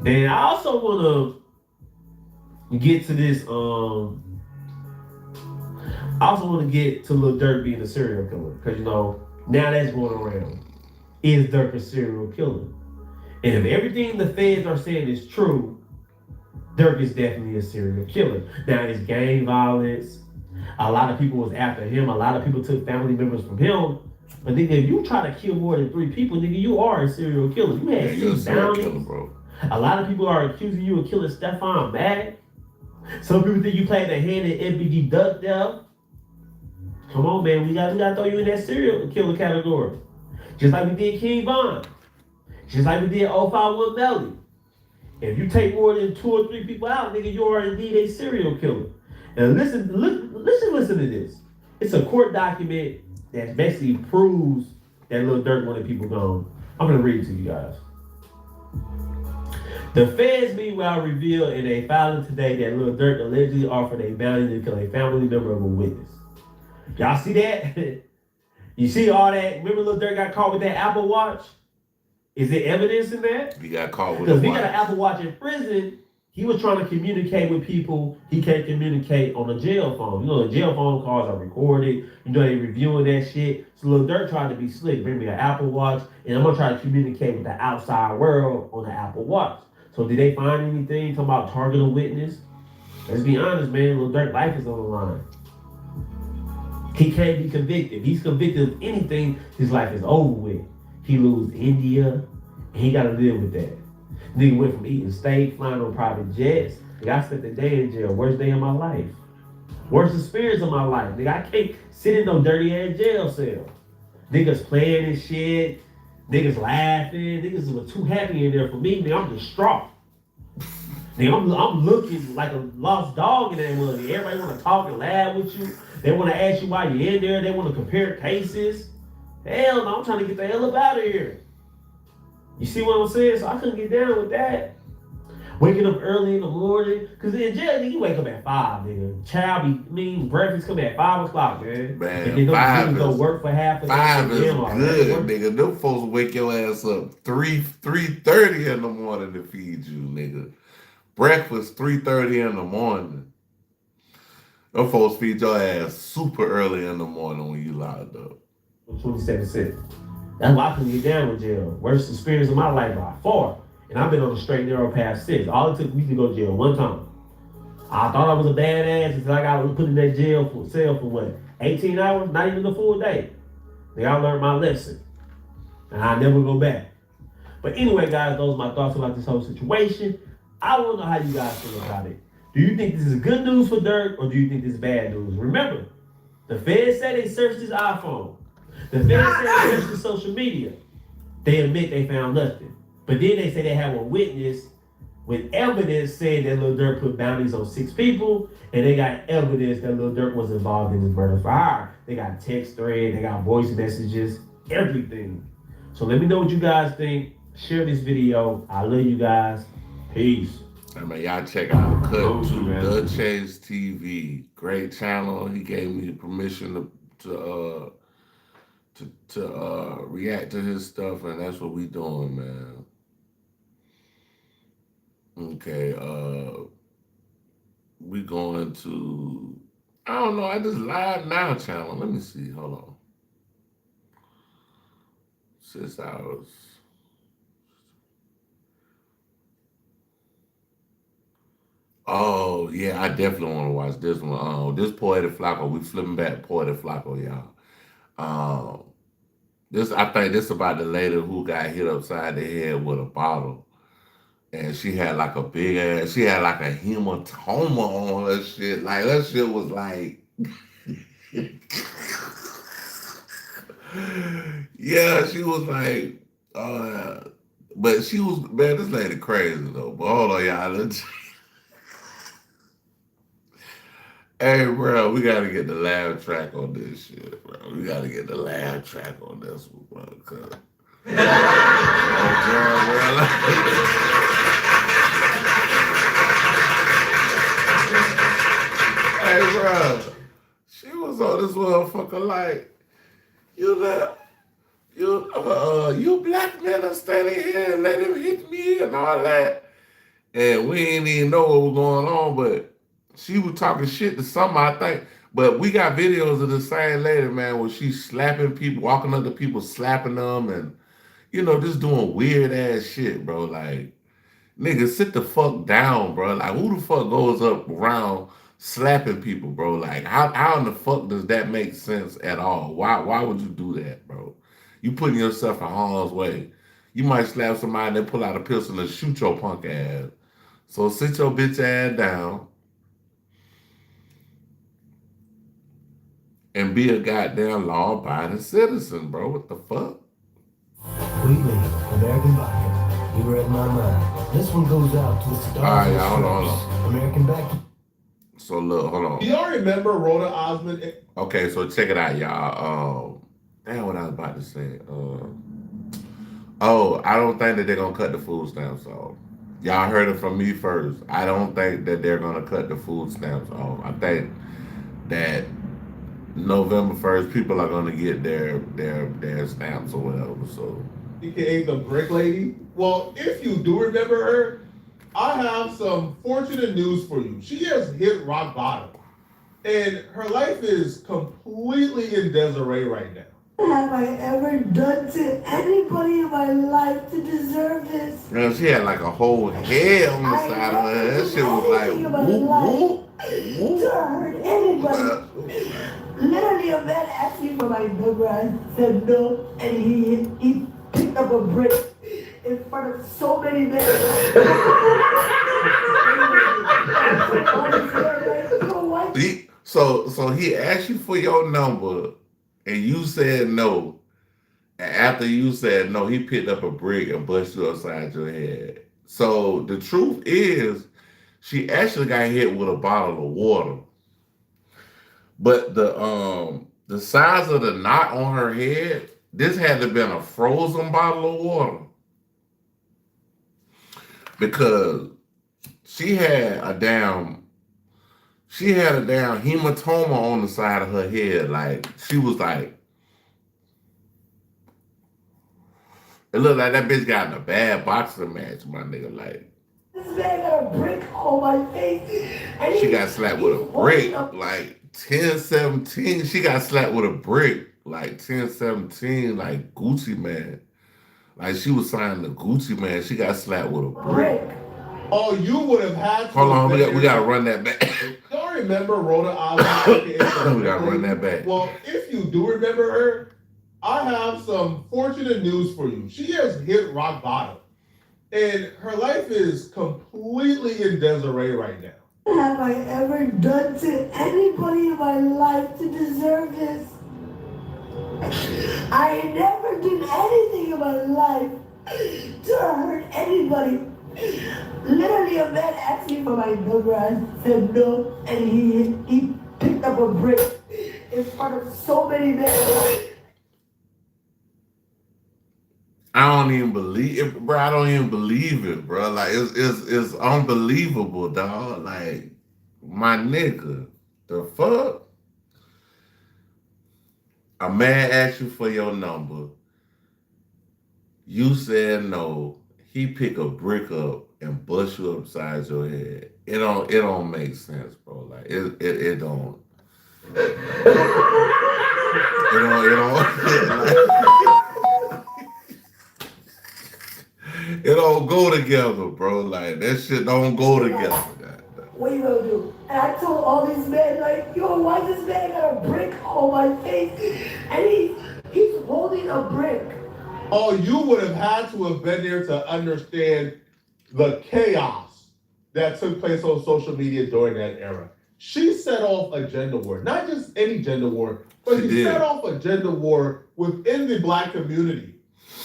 M: And I also want to get to this. I also want to get to Lil Durk being a serial killer, because you know now that's going around. Is Durk a serial killer? And if everything the feds are saying is true, Durk is definitely a serial killer. Now it's gang violence. A lot of people was after him. A lot of people took family members from him. But nigga, if you try to kill more than 3 people, nigga, you are a serial killer. You had 6 bounties. Bro. A lot of people are accusing you of killing Stefan Mack. Some people think you played a hand in MPD Duck Death. Come on, man. We gotta throw you in that serial killer category. Just like we did King Von. Just like we did 051 Melly. If you take more than 2 or 3 people out, nigga, you are indeed a serial killer. And listen to this. It's a court document that basically proves that Lil Durk wanted people gone. I'm gonna read it to you guys. The feds, meanwhile, revealed in a filing today that Lil Durk allegedly offered a bounty to kill a family member of a witness. Y'all see that? You see all that? Remember Lil Durk got caught with that Apple Watch? Is there evidence in that?
A: He got caught with
M: because he got an Apple Watch in prison. He was trying to communicate with people he can't communicate on a jail phone. You know, the jail phone calls are recorded. You know, they reviewing that shit. So Lil Durk tried to be slick. Bring me an Apple Watch, and I'm going to try to communicate with the outside world on the Apple Watch. So did they find anything talking about target a witness? Let's be honest, man. Lil Durk's life is on the line. He can't be convicted. If he's convicted of anything, his life is over with. He lose India, and he got to live with that. Nigga went from eating steak, flying on private jets. Nigga, I spent the day in jail. Worst day of my life. Worst experience of my life. Nigga, I can't sit in no dirty ass jail cell. Niggas playing and shit. Niggas laughing. Niggas were too happy in there for me. Nigga, I'm distraught. Nigga, I'm looking like a lost dog in that one. Everybody want to talk and laugh with you. They want to ask you why you're in there. They want to compare cases. Hell no, I'm trying to get the hell up out of here. You see what I'm saying? So I couldn't get down with that. Waking up early in the morning. Because in jail, nigga, you wake up at 5, nigga. Breakfast come at 5 o'clock, man.
A: Man,
M: and then
A: 5 is,
M: go work for half a day.
A: 5 is good, nigga. Them folks wake your ass up 3:30 in the morning to feed you, nigga. Breakfast 3:30 in the morning. Them folks feed your ass super early in the morning when you locked up.
M: 27 cents. That's why I couldn't get down with jail. Worst experience of my life by far. And I've been on a straight narrow path 6. All it took me to go to jail one time. I thought I was a badass until I got put in that jail cell for what? 18 hours? Not even a full day. Then I learned my lesson. And I never go back. But anyway, guys, those are my thoughts about this whole situation. I want to know how you guys feel about it. Do you think this is good news for Durk, or do you think this is bad news? Remember, the feds said they searched his iPhone. The feds said they searched his social media. They admit they found nothing. But then they say they have a witness with evidence saying that Lil Durk put bounties on 6 people, and they got evidence that Lil Durk was involved in this murder for hire. They got text thread, they got voice messages, everything. So let me know what you guys think. Share this video. I love you guys. Peace.
A: I mean, y'all check out Cut to The Chase TV. Great channel. He gave me permission to react to his stuff, and that's what we doing, man. Okay, we going to, I don't know, I just Live Now channel. Let me see, hold on. 6 hours. Oh, yeah, I definitely want to watch this one. This Poetic Flacco, we flipping back Poetic Flacco, y'all. I think this about the lady who got hit upside the head with a bottle. And she had like a big ass, she had like a hematoma on her shit. Like, her shit was like, Yeah, she was like, but she was, man, this lady crazy though. But hold on, y'all. Hey, bro, we gotta get the laugh track on this shit, bro. We gotta get the laugh track on this one, bro. Cause, oh, bro, hey, bro, she was on this motherfucker like, you black men are standing here and let him hit me and all that. And we ain't even know what was going on, but she was talking shit to somebody, I think. But we got videos of the same lady, man, where she's slapping people, walking up to people, slapping them, and, just doing weird ass shit, bro. Like, nigga, sit the fuck down, bro. Like, who the fuck goes up around slapping people, bro? Like, how in the fuck does that make sense at all? Why would you do that, bro? You putting yourself in harm's way. You might slap somebody and then pull out a pistol and shoot your punk ass. So sit your bitch ass down and be a goddamn law-abiding citizen, bro. What the fuck?
N: We live, American Bible. You read my mind. This one goes out to the stars.
A: All right, y'all, hold on.
N: American back.
A: So look, hold on.
B: Do y'all remember Rhoda Osmond?
A: Okay, so check it out, y'all. Damn, what I was about to say. I don't think that they're gonna cut the food stamps off. Y'all heard it from me first. I don't think that they're gonna cut the food stamps off. I think that November 1st, people are gonna get their stamps or whatever. So,
B: AKA the Brick Lady. Well, if you do remember her, I have some fortunate news for you. She has hit rock bottom, and her life is completely in disarray right now.
O: Have I ever done to anybody in my life to deserve this?
A: man, she had like a whole head on the side of her head. That shit was like whoop whoop whoop.
O: To hurt anybody. Literally, a man asked me for my number. I said no, and he picked up a brick in front of so many men.
A: So he asked you for your number, and you said no. And after you said no, he picked up a brick and busted you upside your head. So the truth is, she actually got hit with a bottle of water. But the size of the knot on her head, this had to have been a frozen bottle of water. Because she had a damn hematoma on the side of her head. Like, she was like, it looked like that bitch got in a bad boxing match, my nigga. Like,
O: this man got a brick on my face. And
A: she got slapped with a brick, like 10-17. She got slapped with a brick, like 10-17, like Gucci Man. Like, she was signing the Gucci Man. She got slapped with a brick.
B: Oh, you would have had to.
A: Hold on, we gotta run that back.
B: Y'all remember Rhoda Osmond?
A: We gotta run that back.
B: Well, if you do remember her, I have some fortunate news for you. She has hit rock bottom, and her life is completely in disarray right now.
O: Have I ever done to anybody in my life to deserve this? I never did anything in my life to hurt anybody. Literally, a man asked me for my number. I said no, and he picked up a brick in front of so many men.
A: I don't even believe it, bro. I don't even believe it, bro. Like, it's unbelievable, dog. Like, my nigga, the fuck? A man asked you for your number. You said no. He pick a brick up and bust you upside your head. It don't make sense, bro. Like, it don't. It don't go together, bro. Like, that shit don't go together.
O: What you gonna do? And I told all these men, like, yo, why this man got a brick on my face? And he's holding a brick.
B: Oh, you would have had to have been there to understand the chaos that took place on social media during that era. she set off a gender war. Not just any gender war, but she set off a gender war within the Black community.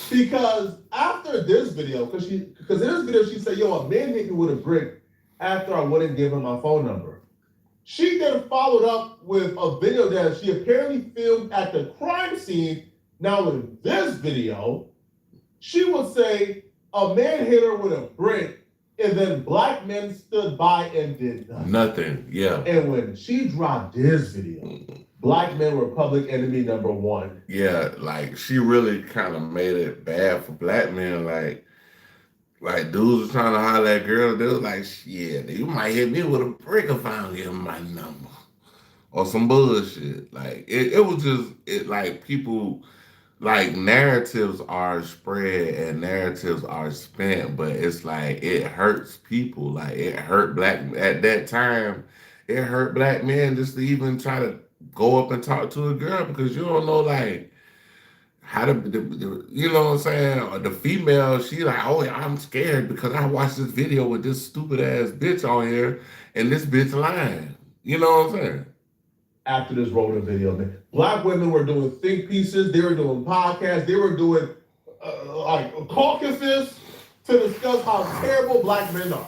B: Because after this video, because in this video she said, yo, a man hit me with a brick after I wouldn't give him my phone number. She then followed up with a video that she apparently filmed at the crime scene. Now in this video, she would say a man hit her with a brick and then Black men stood by and did nothing.
A: Yeah.
B: And when she dropped this video, Black men were public enemy number one.
A: Yeah, like she really kind of made it bad for Black men. Like dudes was trying to holler at girls. They was like, shit, you might hit me with a brick if I don't give him my number. Or some bullshit. Like it was just like people, like narratives are spread and narratives are spent, but it's like it hurts people. Like it hurt at that time, it hurt Black men just to even try to go up and talk to a girl because you don't know like how to, you know what I'm saying? Or the female, she like, oh, I'm scared because I watched this video with this stupid ass bitch on here and this bitch lying. You know what I'm saying?
B: After this Rhoda video, man, Black women were doing think pieces, they were doing podcasts, they were doing like caucuses to discuss how terrible Black men are.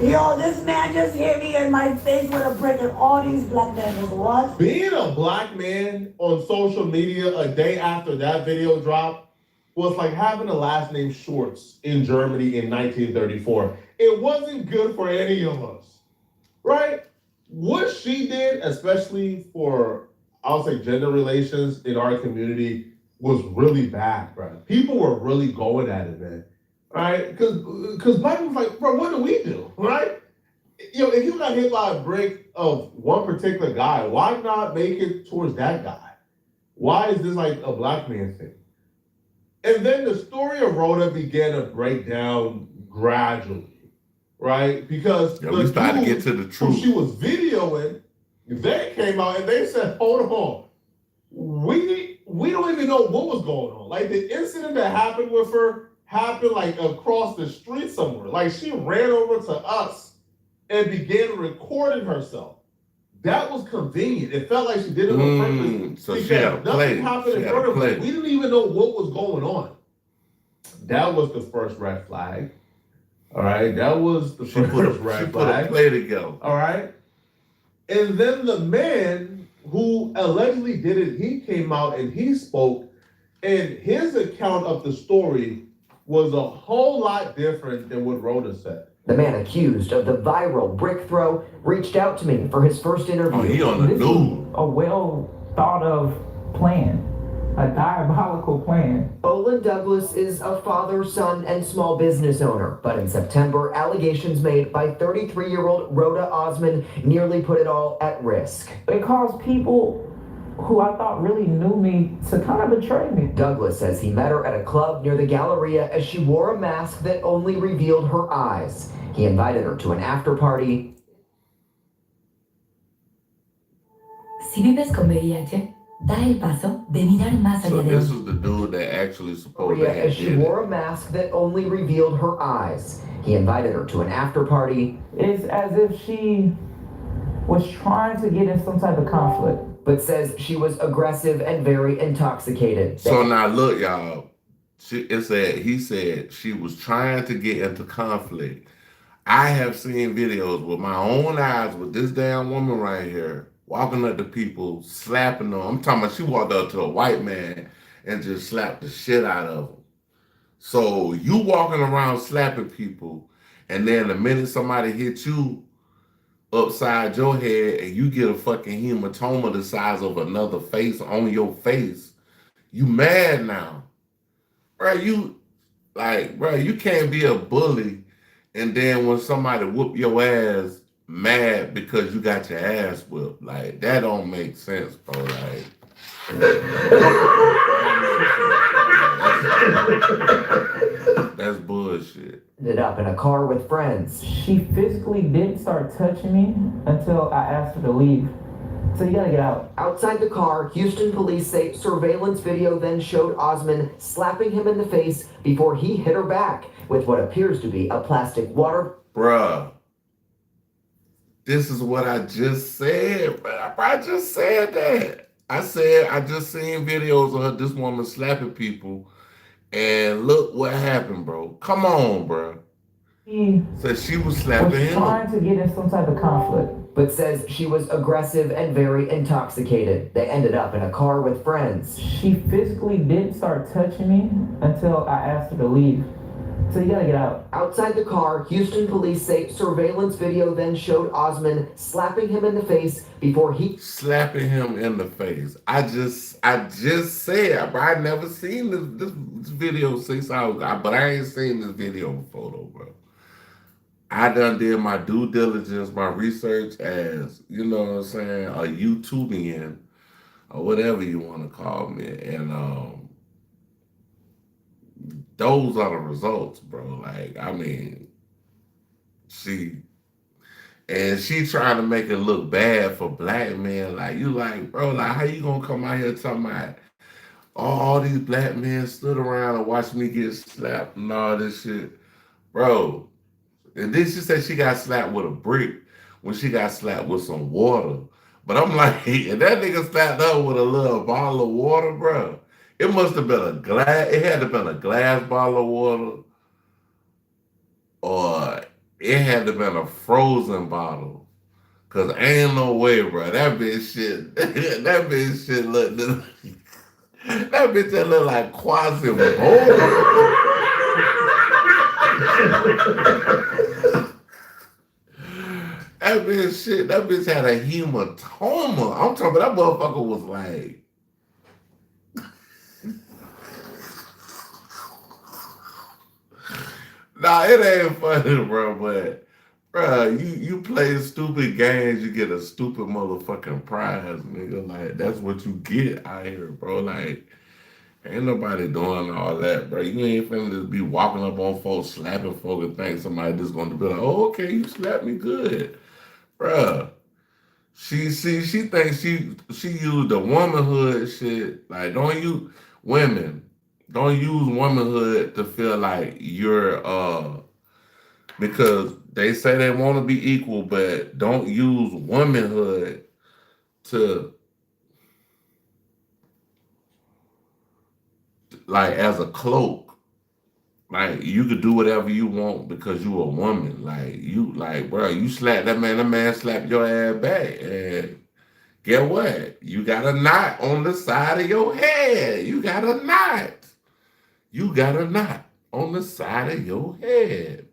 O: Yo, this man just hit me in my face with a brick and all these Black men is what?
B: Being a Black man on social media a day after that video dropped was like having a last name Schwartz in Germany in 1934. It wasn't good for any of us, right? What she did, especially for, I'll say, gender relations in our community, was really bad, bro. People were really going at it, man. Right? Because Black was like, bro, what do we do? Right? You know, if you got hit by a brick of one particular guy, why not make it towards that guy? Why is this like a Black man thing? And then the story of Rhoda began to break down gradually, right? Because
A: we started to get to the truth.
B: Who she was videoing, they came out and they said, hold on, we don't even know what was going on. Like the incident that happened with her happened like across the street somewhere. Like she ran over to us and began recording herself. That was convenient. It felt like she did it on purpose.
A: So she had a play.
B: Nothing happened in front of her. We didn't even know what was going on. That was the first red flag. All right. That was the first red flag.
A: She put a play together.
B: All right. And then the man who allegedly did it, he came out and he spoke, and his account of the story was a whole lot different than what Rhoda said.
P: The man accused of the viral brick throw reached out to me for his first interview.
A: Oh, he on the news.
Q: A well thought of plan, a diabolical plan.
P: Olin Douglas is a father, son, and small business owner. But in September, allegations made by 33-year-old Rhoda Osman nearly put it all at risk.
Q: It caused people who I thought really knew me to kind of betray me.
P: Douglas says he met her at a club near the Galleria as she wore a mask that only revealed her eyes. He invited her to an after party.
R: Si vives con VIH, da el paso de mirar más allá
A: So
R: de
A: this was the dude that actually supposed to have
P: as she wore a mask that only revealed her eyes. He invited her to an after party.
Q: It's as if she was trying to get in some type of conflict.
P: But says she was aggressive and very intoxicated.
A: So now look, y'all. He said she was trying to get into conflict. I have seen videos with my own eyes with this damn woman right here walking up to people, slapping them. I'm talking about she walked up to a white man and just slapped the shit out of him. So you walking around slapping people, and then the minute somebody hits you upside your head and you get a fucking hematoma the size of another face on your face, you mad now. Bro, you can't be a bully and then when somebody whoop your ass mad because you got your ass whipped. Like, that don't make sense, bro. Like, that's bullshit.
P: Ended up in a car with friends.
Q: She physically didn't start touching me until I asked her to leave. So you gotta get out.
P: Outside the car, Houston police say surveillance video then showed Osman slapping him in the face before he hit her back with what appears to be a plastic water.
A: Bruh. This is what I just said, bro. I just said that. I said I just seen videos of this woman slapping people, and look what happened, bro. Come on, bro.
Q: He
A: So she was
Q: was
A: slapping him.
Q: trying to get in some type of conflict.
P: But says she was aggressive and very intoxicated. They ended up in a car with friends.
Q: She physically didn't start touching me until I asked her to leave. So you gotta get out.
P: Outside the car, Houston police say surveillance video then showed Osman slapping him in the face before he
A: slapping him in the face. I just said, bro, I never seen this video since but I ain't seen this video before though, bro. I done did my due diligence, my research as, you know what I'm saying, a YouTubian or whatever you want to call me. And those are the results, bro. Like, I mean, she trying to make it look bad for black men. Like, you like, bro, like, how you gonna come out here talking about all these black men stood around and watched me get slapped and all this shit? Bro, and then she said she got slapped with a brick when she got slapped with some water. But I'm like, if that nigga slapped her with a little bottle of water, bro, it must have been a glass, it had to have been a glass bottle of water, or it had to have been a frozen bottle. Cause ain't no way, bro. That bitch shit, that bitch shit look, that bitch that look like Quasimodo. That bitch had a hematoma. I'm talking about that motherfucker was like, nah, it ain't funny, bro, but bro, you play stupid games, you get a stupid motherfucking prize, nigga. Like, that's what you get out here, bro. Like, ain't nobody doing all that, bro. You ain't finna just be walking up on folks, slapping folks and think somebody just gonna be like, oh, okay, you slapped me good. Bruh. She thinks she used the womanhood shit. Like, don't use womanhood to feel like you're because they say they want to be equal, but don't use womanhood to like as a cloak. Like, you could do whatever you want because you a woman. Like, you, like, bro, you slap that man slapped your ass back. And get what? You got a knot on the side of your head. You got a knot. You got a knot on the side of your head.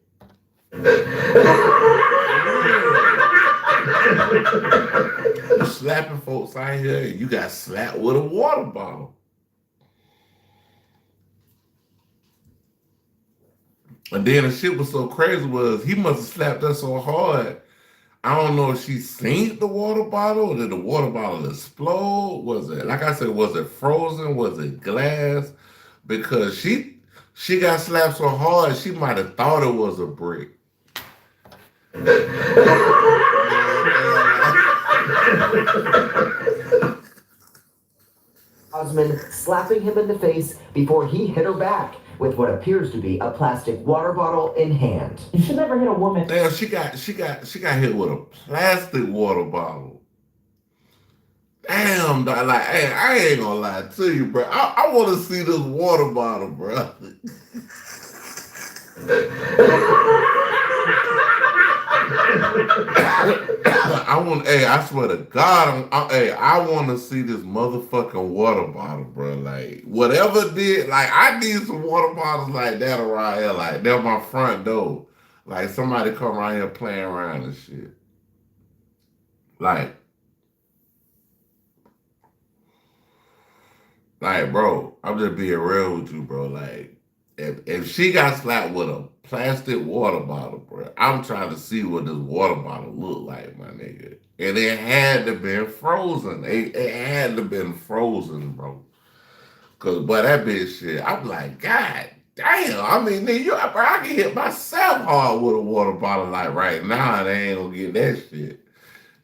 A: You slapping folks out here, and you got slapped with a water bottle. And then the shit was so crazy was he must have slapped her so hard. I don't know if she seen the water bottle or did the water bottle explode? Was it, like I said, was it frozen? Was it glass? Because she got slapped so hard, she might have thought it was a brick.
P: Osman slapping him in the face before he hit her back with what appears to be a plastic water bottle in hand.
Q: You should never hit a woman.
A: Damn, she got hit with a plastic water bottle. Damn, dog, like, hey, I ain't gonna lie to you, bro. I want to see this water bottle, bro. I swear to God, I want to see this motherfucking water bottle, bro. Like, whatever did, like, I need some water bottles like that around here. Like, they're my front door. Like, somebody come around here playing around and shit. Like, bro, I'm just being real with you, bro. Like, if she got slapped with a plastic water bottle, bro, I'm trying to see what this water bottle look like, my nigga. And it had to been frozen. It had to been frozen, bro. Cause, boy, that bitch shit, I'm like, God damn. I mean, nigga, bro, I can hit myself hard with a water bottle like right now, and I ain't gonna get that shit.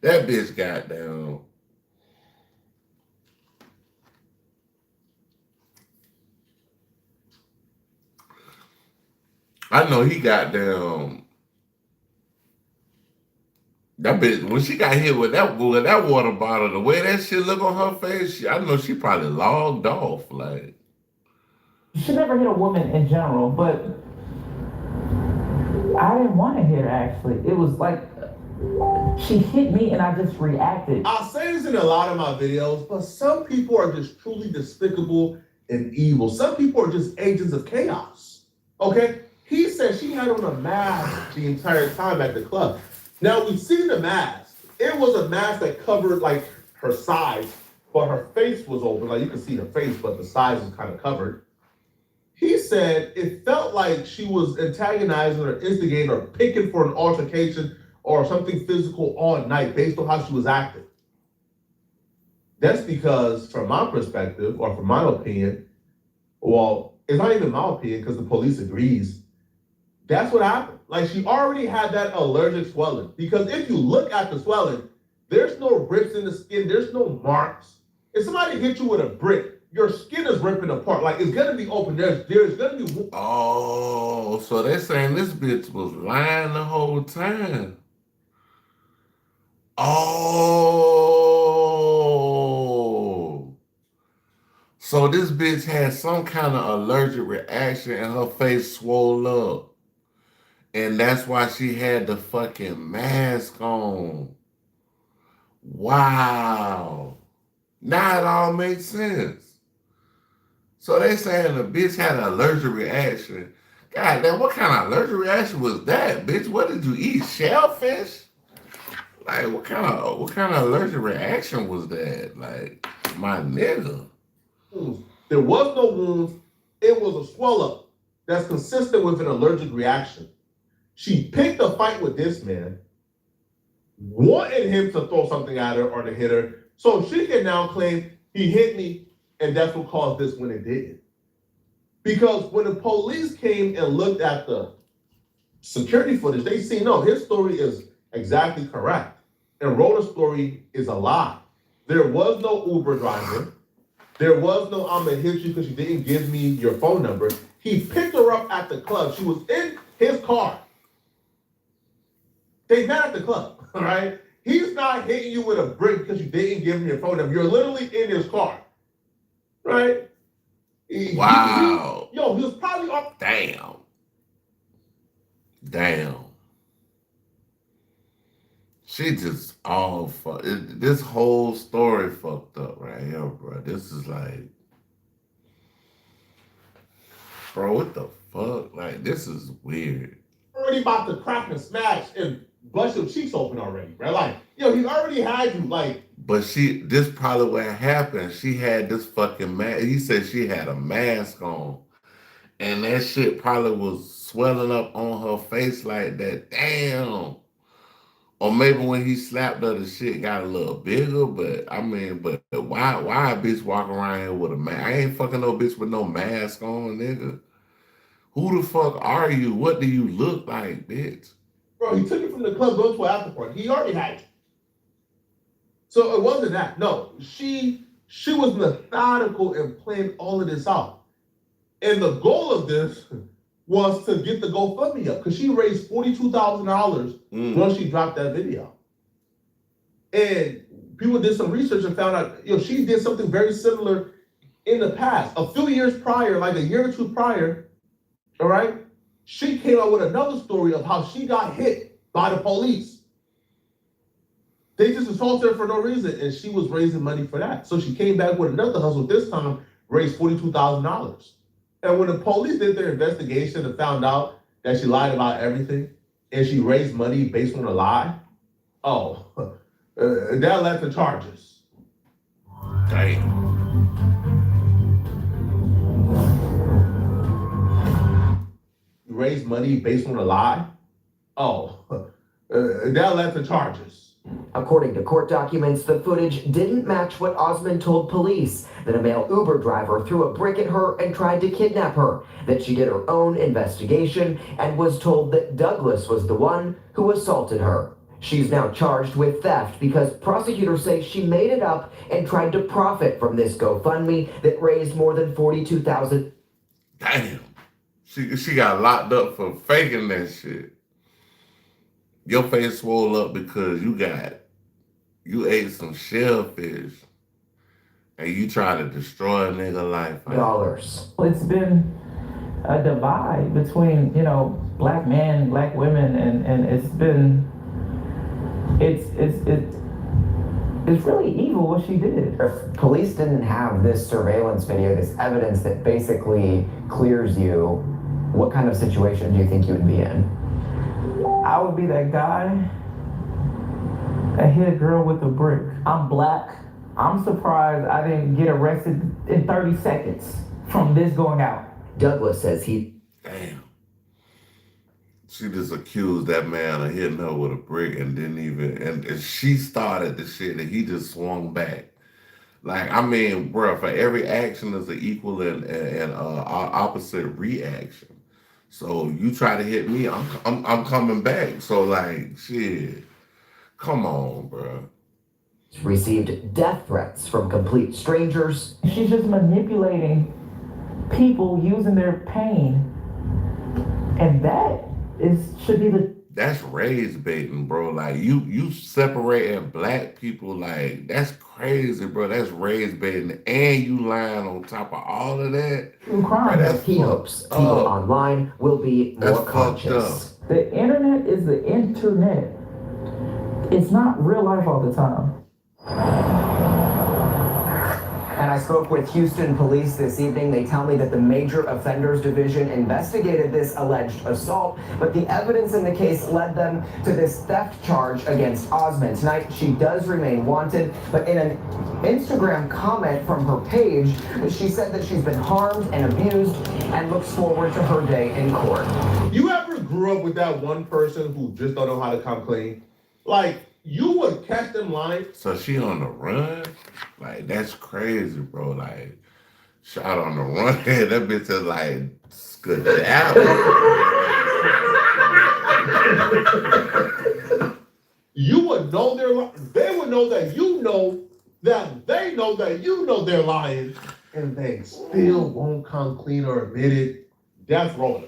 A: That bitch goddamn. I know he goddamn That bitch, when she got hit with that water bottle, the way that shit look on her face, I know she probably logged off. Like,
Q: You should never hit a woman in general, but I didn't want to hit her actually. It was like she hit me and I just reacted.
B: I say this in a lot of my videos, but some people are just truly despicable and evil. Some people are just agents of chaos. Okay? He said she had on a mask the entire time at the club. Now we've seen the mask. It was a mask that covered like her sides, but her face was open. Like you could see her face, but the sides was kind of covered. He said it felt like she was antagonizing or instigating or picking for an altercation or something physical all night based on how she was acting. That's because, from my perspective, or from my opinion, well, it's not even my opinion because the police agrees, that's what happened. Like, she already had that allergic swelling. Because if you look at the swelling, there's no rips in the skin, there's no marks. If somebody hit you with a brick, your skin is ripping apart. Like, it's gonna be open. There's gonna be...
A: oh, so they're saying this bitch was lying the whole time. Oh. So this bitch had some kind of allergic reaction and her face swole up. And that's why she had the fucking mask on. Wow. Now it all makes sense. So they saying the bitch had an allergic reaction. God damn, what kind of allergic reaction was that, bitch? What did you eat? Shellfish? Like, what kind of allergic reaction was that? Like, my nigga.
B: There was no wounds. It was a swell up that's consistent with an allergic reaction. She picked a fight with this man, wanted him to throw something at her or to hit her, so she can now claim he hit me and that's what caused this when it didn't. Because when the police came and looked at the security footage, they see, no, his story is exactly correct. And Rhoda's story is a lie. There was no Uber driver. There was no, I'm gonna hit you because you didn't give me your phone number. He picked her up at the club. She was in his car. They met at the club, all right? He's not hitting you with a brick because you didn't give him your phone number. You're literally in his car, right?
A: Wow.
B: He was probably up.
A: Damn. She just all fuck. This whole story fucked up right here, bro. This is like, bro, what the fuck? Like, this is weird.
B: Already about to crack and smash and bust your cheeks open already, right? Like, he already had you, like.
A: But this probably what happened. She had this fucking mask. He said she had a mask on. And that shit probably was swelling up on her face like that. Damn. Or maybe when he slapped her, the shit got a little bigger. But I mean, but why a bitch walking around here with a mask? I ain't fucking no bitch with no mask on, nigga. Who the fuck are you? What do you look like, bitch?
B: Bro, he took you from the club, going to an after party. He already had you. So it wasn't that. No, she was methodical in playing all of this out. And the goal of this was to get the GoFundMe up because she raised $42,000 once she dropped that video. And people did some research and found out, she did something very similar in the past. A few years prior, like a year or two prior, all right, she came out with another story of how she got hit by the police. They just assaulted her for no reason, and she was raising money for that. So she came back with another hustle, this time raised $42,000. And when the police did their investigation and found out that she lied about everything, and she raised money based on a lie, that led to charges.
A: Damn.
B: Raised money based on a lie? That led to charges.
P: According to court documents, the footage didn't match what Osmond told police, that a male Uber driver threw a brick at her and tried to kidnap her, that she did her own investigation and was told that Douglas was the one who assaulted her. She's now charged with theft because prosecutors say she made it up and tried to profit from this GoFundMe that raised more than $42,000.
A: Damn. She got locked up for faking that shit. Your face swole up because you ate some shellfish and you try to destroy a nigga life.
P: Dollars.
Q: It's been a divide between, you know, black men, black women, and it's really evil what she did.
P: If police didn't have this surveillance video, this evidence that basically clears you, what kind of situation do you think you would be in?
Q: I would be that guy that hit a girl with a brick. I'm black. I'm surprised I didn't get arrested in 30 seconds from this going out.
P: Douglas says
A: Damn. She just accused that man of hitting her with a brick and didn't even, and she started the shit and he just swung back. Like, I mean, bro, for every action there's an equal and opposite reaction. So you try to hit me, I'm coming back. So like, shit, come on, bro.
P: Received death threats from complete strangers.
Q: She's just manipulating people using their pain, and should be the.
A: That's rage baiting, bro. Like you separating black people, like that's crazy, bro. That's rage baiting, and you lying on top of all of that.
P: Bro, he hopes people online will be more conscious.
Q: The internet is the internet. It's not real life all the time.
P: And I spoke with Houston police this evening. They tell me that the Major Offenders Division investigated this alleged assault, but the evidence in the case led them to this theft charge against Osmond. Tonight, she does remain wanted, but in an Instagram comment from her page, she said that she's been harmed and abused and looks forward to her day in court.
B: You ever grew up with that one person who just don't know how to come clean? Like, you would catch them lying.
A: So she on the run? Like, that's crazy, bro. Like, shot on the run. That bitch is like, skedaddle.
B: You would know they're lying. They would know that you know that they know that you know they're lying, and they still won't come clean or admit it. That's Rhoda.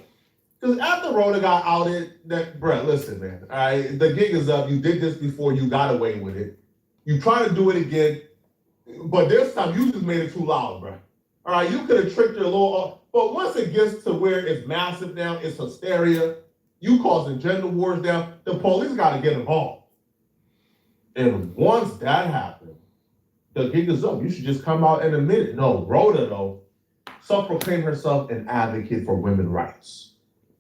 B: Because after Rhoda got outed, that, bruh, listen, man, all right, the gig is up. You did this before, you got away with it. You try to do it again, but this time you just made it too loud, bruh. All right, you could have tricked your little, but once it gets to where it's massive now, it's hysteria, you causing gender wars down, the police got to get involved. And once that happened, the gig is up. You should just come out and admit it. No, Rhoda, though, self-proclaimed herself an advocate for women's rights.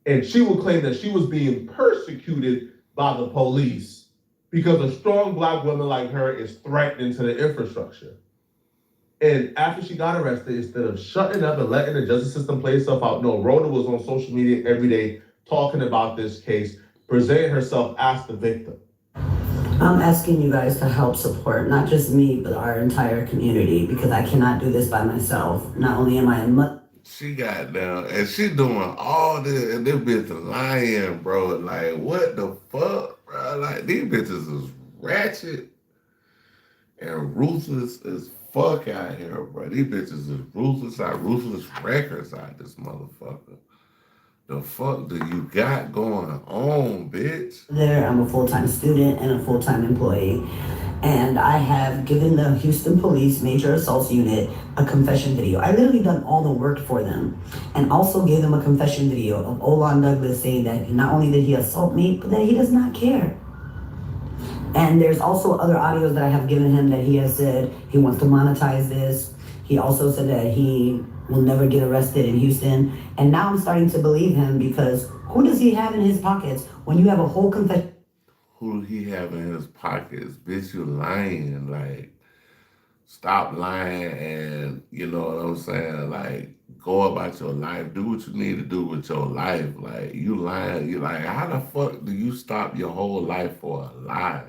B: And she would claim that she was being persecuted by the police because a strong black woman like her is threatening to the infrastructure. And after she got arrested, instead of shutting up and letting the justice system play itself out, no, Rhoda was on social media every day talking about this case, presenting herself as the victim.
O: I'm asking you guys to help support, not just me, but our entire community, because I cannot do this by myself. Not only am I a
A: She got down and she doing all this, and this bitch lying, bro. Like, what the fuck, bro? Like, these bitches is ratchet and ruthless as fuck out here, bro. These bitches is ruthless records out this motherfucker. The fuck do you got going on, bitch?
O: I'm a full-time student and a full-time employee. And I have given the Houston Police Major Assaults Unit a confession video. I literally done all the work for them. And also gave them a confession video of Olan Douglas saying that not only did he assault me, but that he does not care. And there's also other audios that I have given him that he has said he wants to monetize this. He also said that he will never get arrested in Houston. And now I'm starting to believe him, because who does he have in his pockets when you have a whole confession?
A: Who he have in his pockets? Bitch, you lying. Like, stop lying and, you know what I'm saying? Like, go about your life. Do what you need to do with your life. Like, you lying. You like, how the fuck do you stop your whole life for a lie?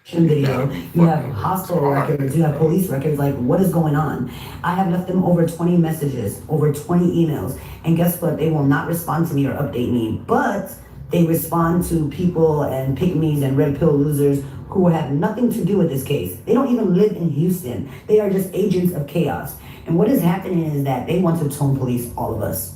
O: Video. You have hospital records, you have police records. Like, what is going on? I have left them over 20 messages, over 20 emails, and guess what? They will not respond to me or update me, but they respond to people and pick-me's and red pill losers who have nothing to do with this case. They don't even live in Houston. They are just agents of chaos. And what is happening is that they want to tone police all of us.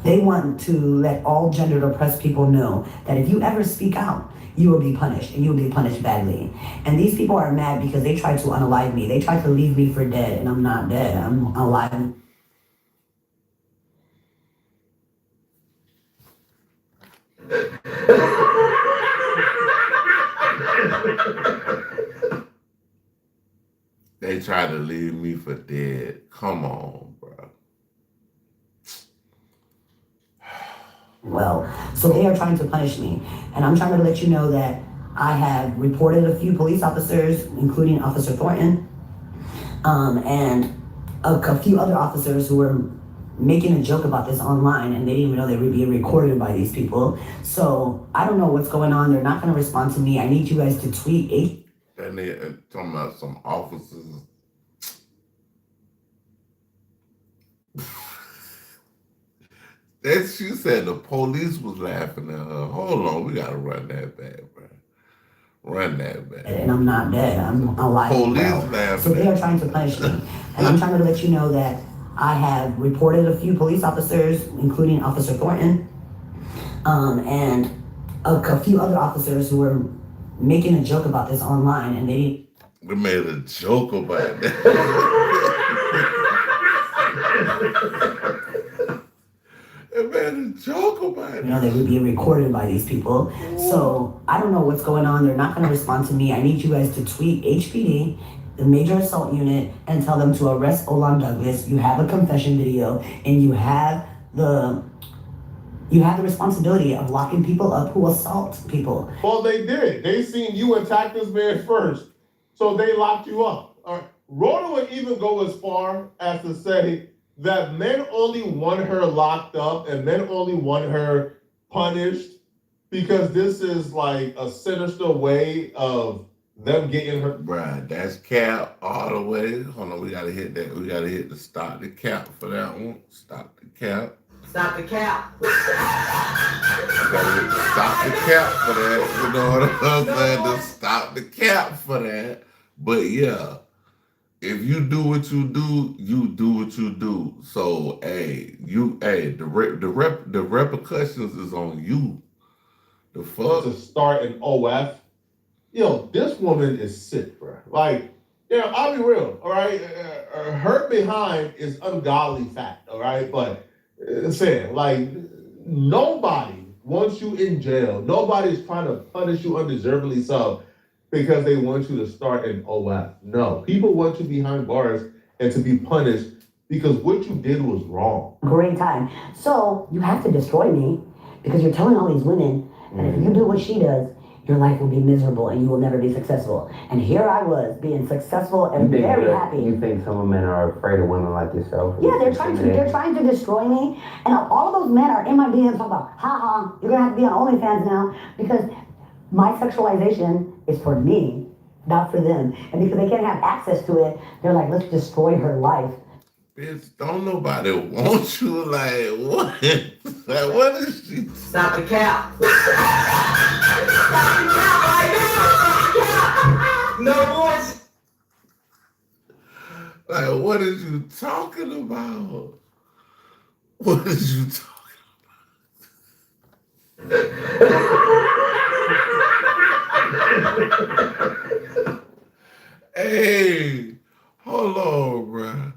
O: They want to let all gendered oppressed people know that if you ever speak out, you will be punished, and you will be punished badly. And these people are mad because they tried to unalive me. They tried to leave me for dead, and I'm not dead. I'm alive.
A: They try to leave me for dead. Come on, bro.
O: Well, so they are trying to punish me, and I'm trying to let you know that I have reported a few police officers, including Officer Thornton, and a few other officers who were making a joke about this online, and they didn't even know they were being recorded by these people. So I don't know what's going on. They're not going to respond to me. I need you guys to tweet
A: And they talking about some officers. That she said the police was laughing at her. Hold on, we gotta run that back, bro. Run that back.
O: and I'm not dead. I'm alive.
A: Police
O: Well.
A: laughing.
O: So they are trying to punish me, and I'm trying to let you know that I have reported a few police officers, including Officer Thornton, and a few other officers who were making a joke about this online, and they
A: made a joke about that. They made a joke about it.
O: You know, they would be recorded by these people. So I don't know what's going on. They're not going to respond to me. I need you guys to tweet HPD, the Major Assault Unit, and tell them to arrest Olan Douglas. You have a confession video, and you have the responsibility of locking people up who assault people.
B: Well, they did. They seen you attack this man first, so they locked you up. All right. Rhoda would even go as far as to say that men only want her locked up and men only want her punished because this is like a sinister way of them getting her.
A: Bruh, that's cap all the way. Hold on, we gotta hit that. We gotta hit the stop the cap for that one. Stop the cap.
F: Stop the cap.
A: Gotta hit the stop the cap for that. You know what I'm saying? To stop the cap for that. But yeah. If you do what you do, you do what you do. So, the repercussions is on you. The fuck?
B: To start an OF. Yo, this woman is sick, bro. Like, I'll be real, all right? Her behind is ungodly fact, all right? But, saying, like, nobody wants you in jail. Nobody's trying to punish you undeservedly so. Because they want you to start an OF. No, people want you behind bars and to be punished because what you did was wrong.
O: Great time. So you have to destroy me because you're telling all these women that if you do what she does, your life will be miserable and you will never be successful. And here I was being successful and very happy.
S: You think some men are afraid of women like yourself?
O: Yeah, they're trying to destroy me. And all of those men are in my DMs talking about, haha, you're gonna have to be on OnlyFans now because my sexualization is for me, not for them. And because they can't have access to it, they're like, let's destroy her life.
A: Bitch, don't nobody want you. Like, what? Like, what is she?
F: Stop the cap. No voice.
A: Like, what is you talking about? What is you talking about? Hey, hold on, bruh.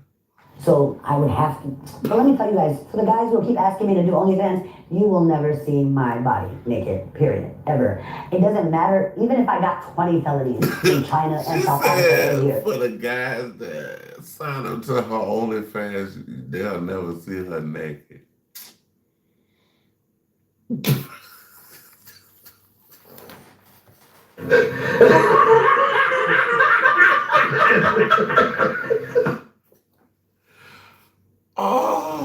O: So I would have to, but let me tell you guys, for the guys who keep asking me to do OnlyFans, you will never see my body naked, period, ever. It doesn't matter, even if I got 20 felonies in China and South Africa a year.
A: For the guys that sign up to her OnlyFans, they'll never see her naked.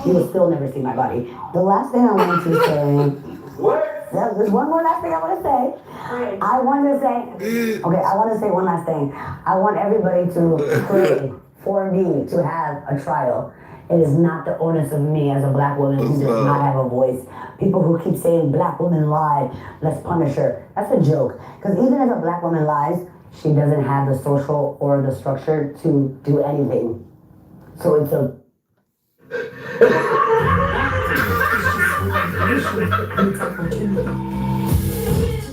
O: You will still never see my body. The last thing I wanted to say. What? There's one more last thing I want to say. I want to say one last thing. I want everybody to pray for me to have a trial. It is not the onus of me as a black woman who does not have a voice. People who keep saying black women lie, let's punish her. That's a joke. Because even if a black woman lies, she doesn't have the social or the structure to do anything. So it's a...
J: You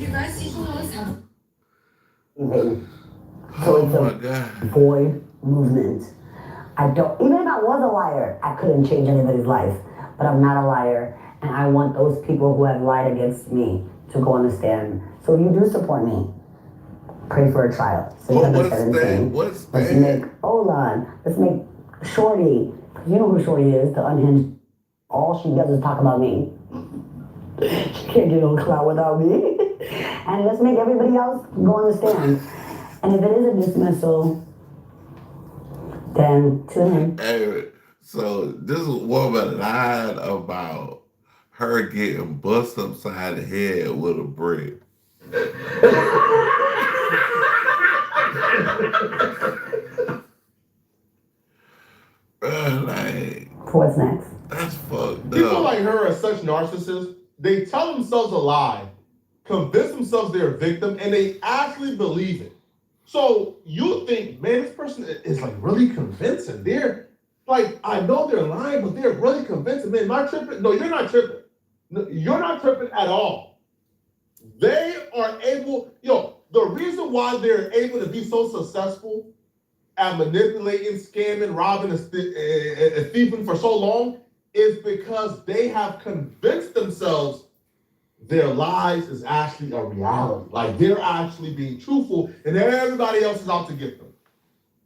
J: guys need to know
I: So
A: Oh
I: it's
A: my
I: a
A: God.
I: void movement. I don't, even if I was a liar, I couldn't change anybody's life. But I'm not a liar, and I want those people who have lied against me to go on the stand. So you do support me. Pray for a trial. September 17th. Let's make, hold on, let's make Shorty, you know who Shorty is, the unhinged. All she does is talk about me. She can't get no clout without me. And let's make everybody else go on the stand. And if it is a dismissal, then to him.
A: Hey, so this woman lied about her getting bust upside the head with a brick.
I: What's next?
A: That's fucked
B: People
A: up.
B: like her are such narcissists. They tell themselves a lie, convince themselves they're a victim, and they actually believe it. So you think, man, this person is like really convincing. They're like, I know they're lying, but they're really convincing. Man, am I tripping? No, you're not tripping. No, you're not tripping at all. They are able, the reason why they're able to be so successful at manipulating, scamming, robbing, and thieving for so long is because they have convinced themselves their lies is actually a reality. Like they're actually being truthful and everybody else is out to get them.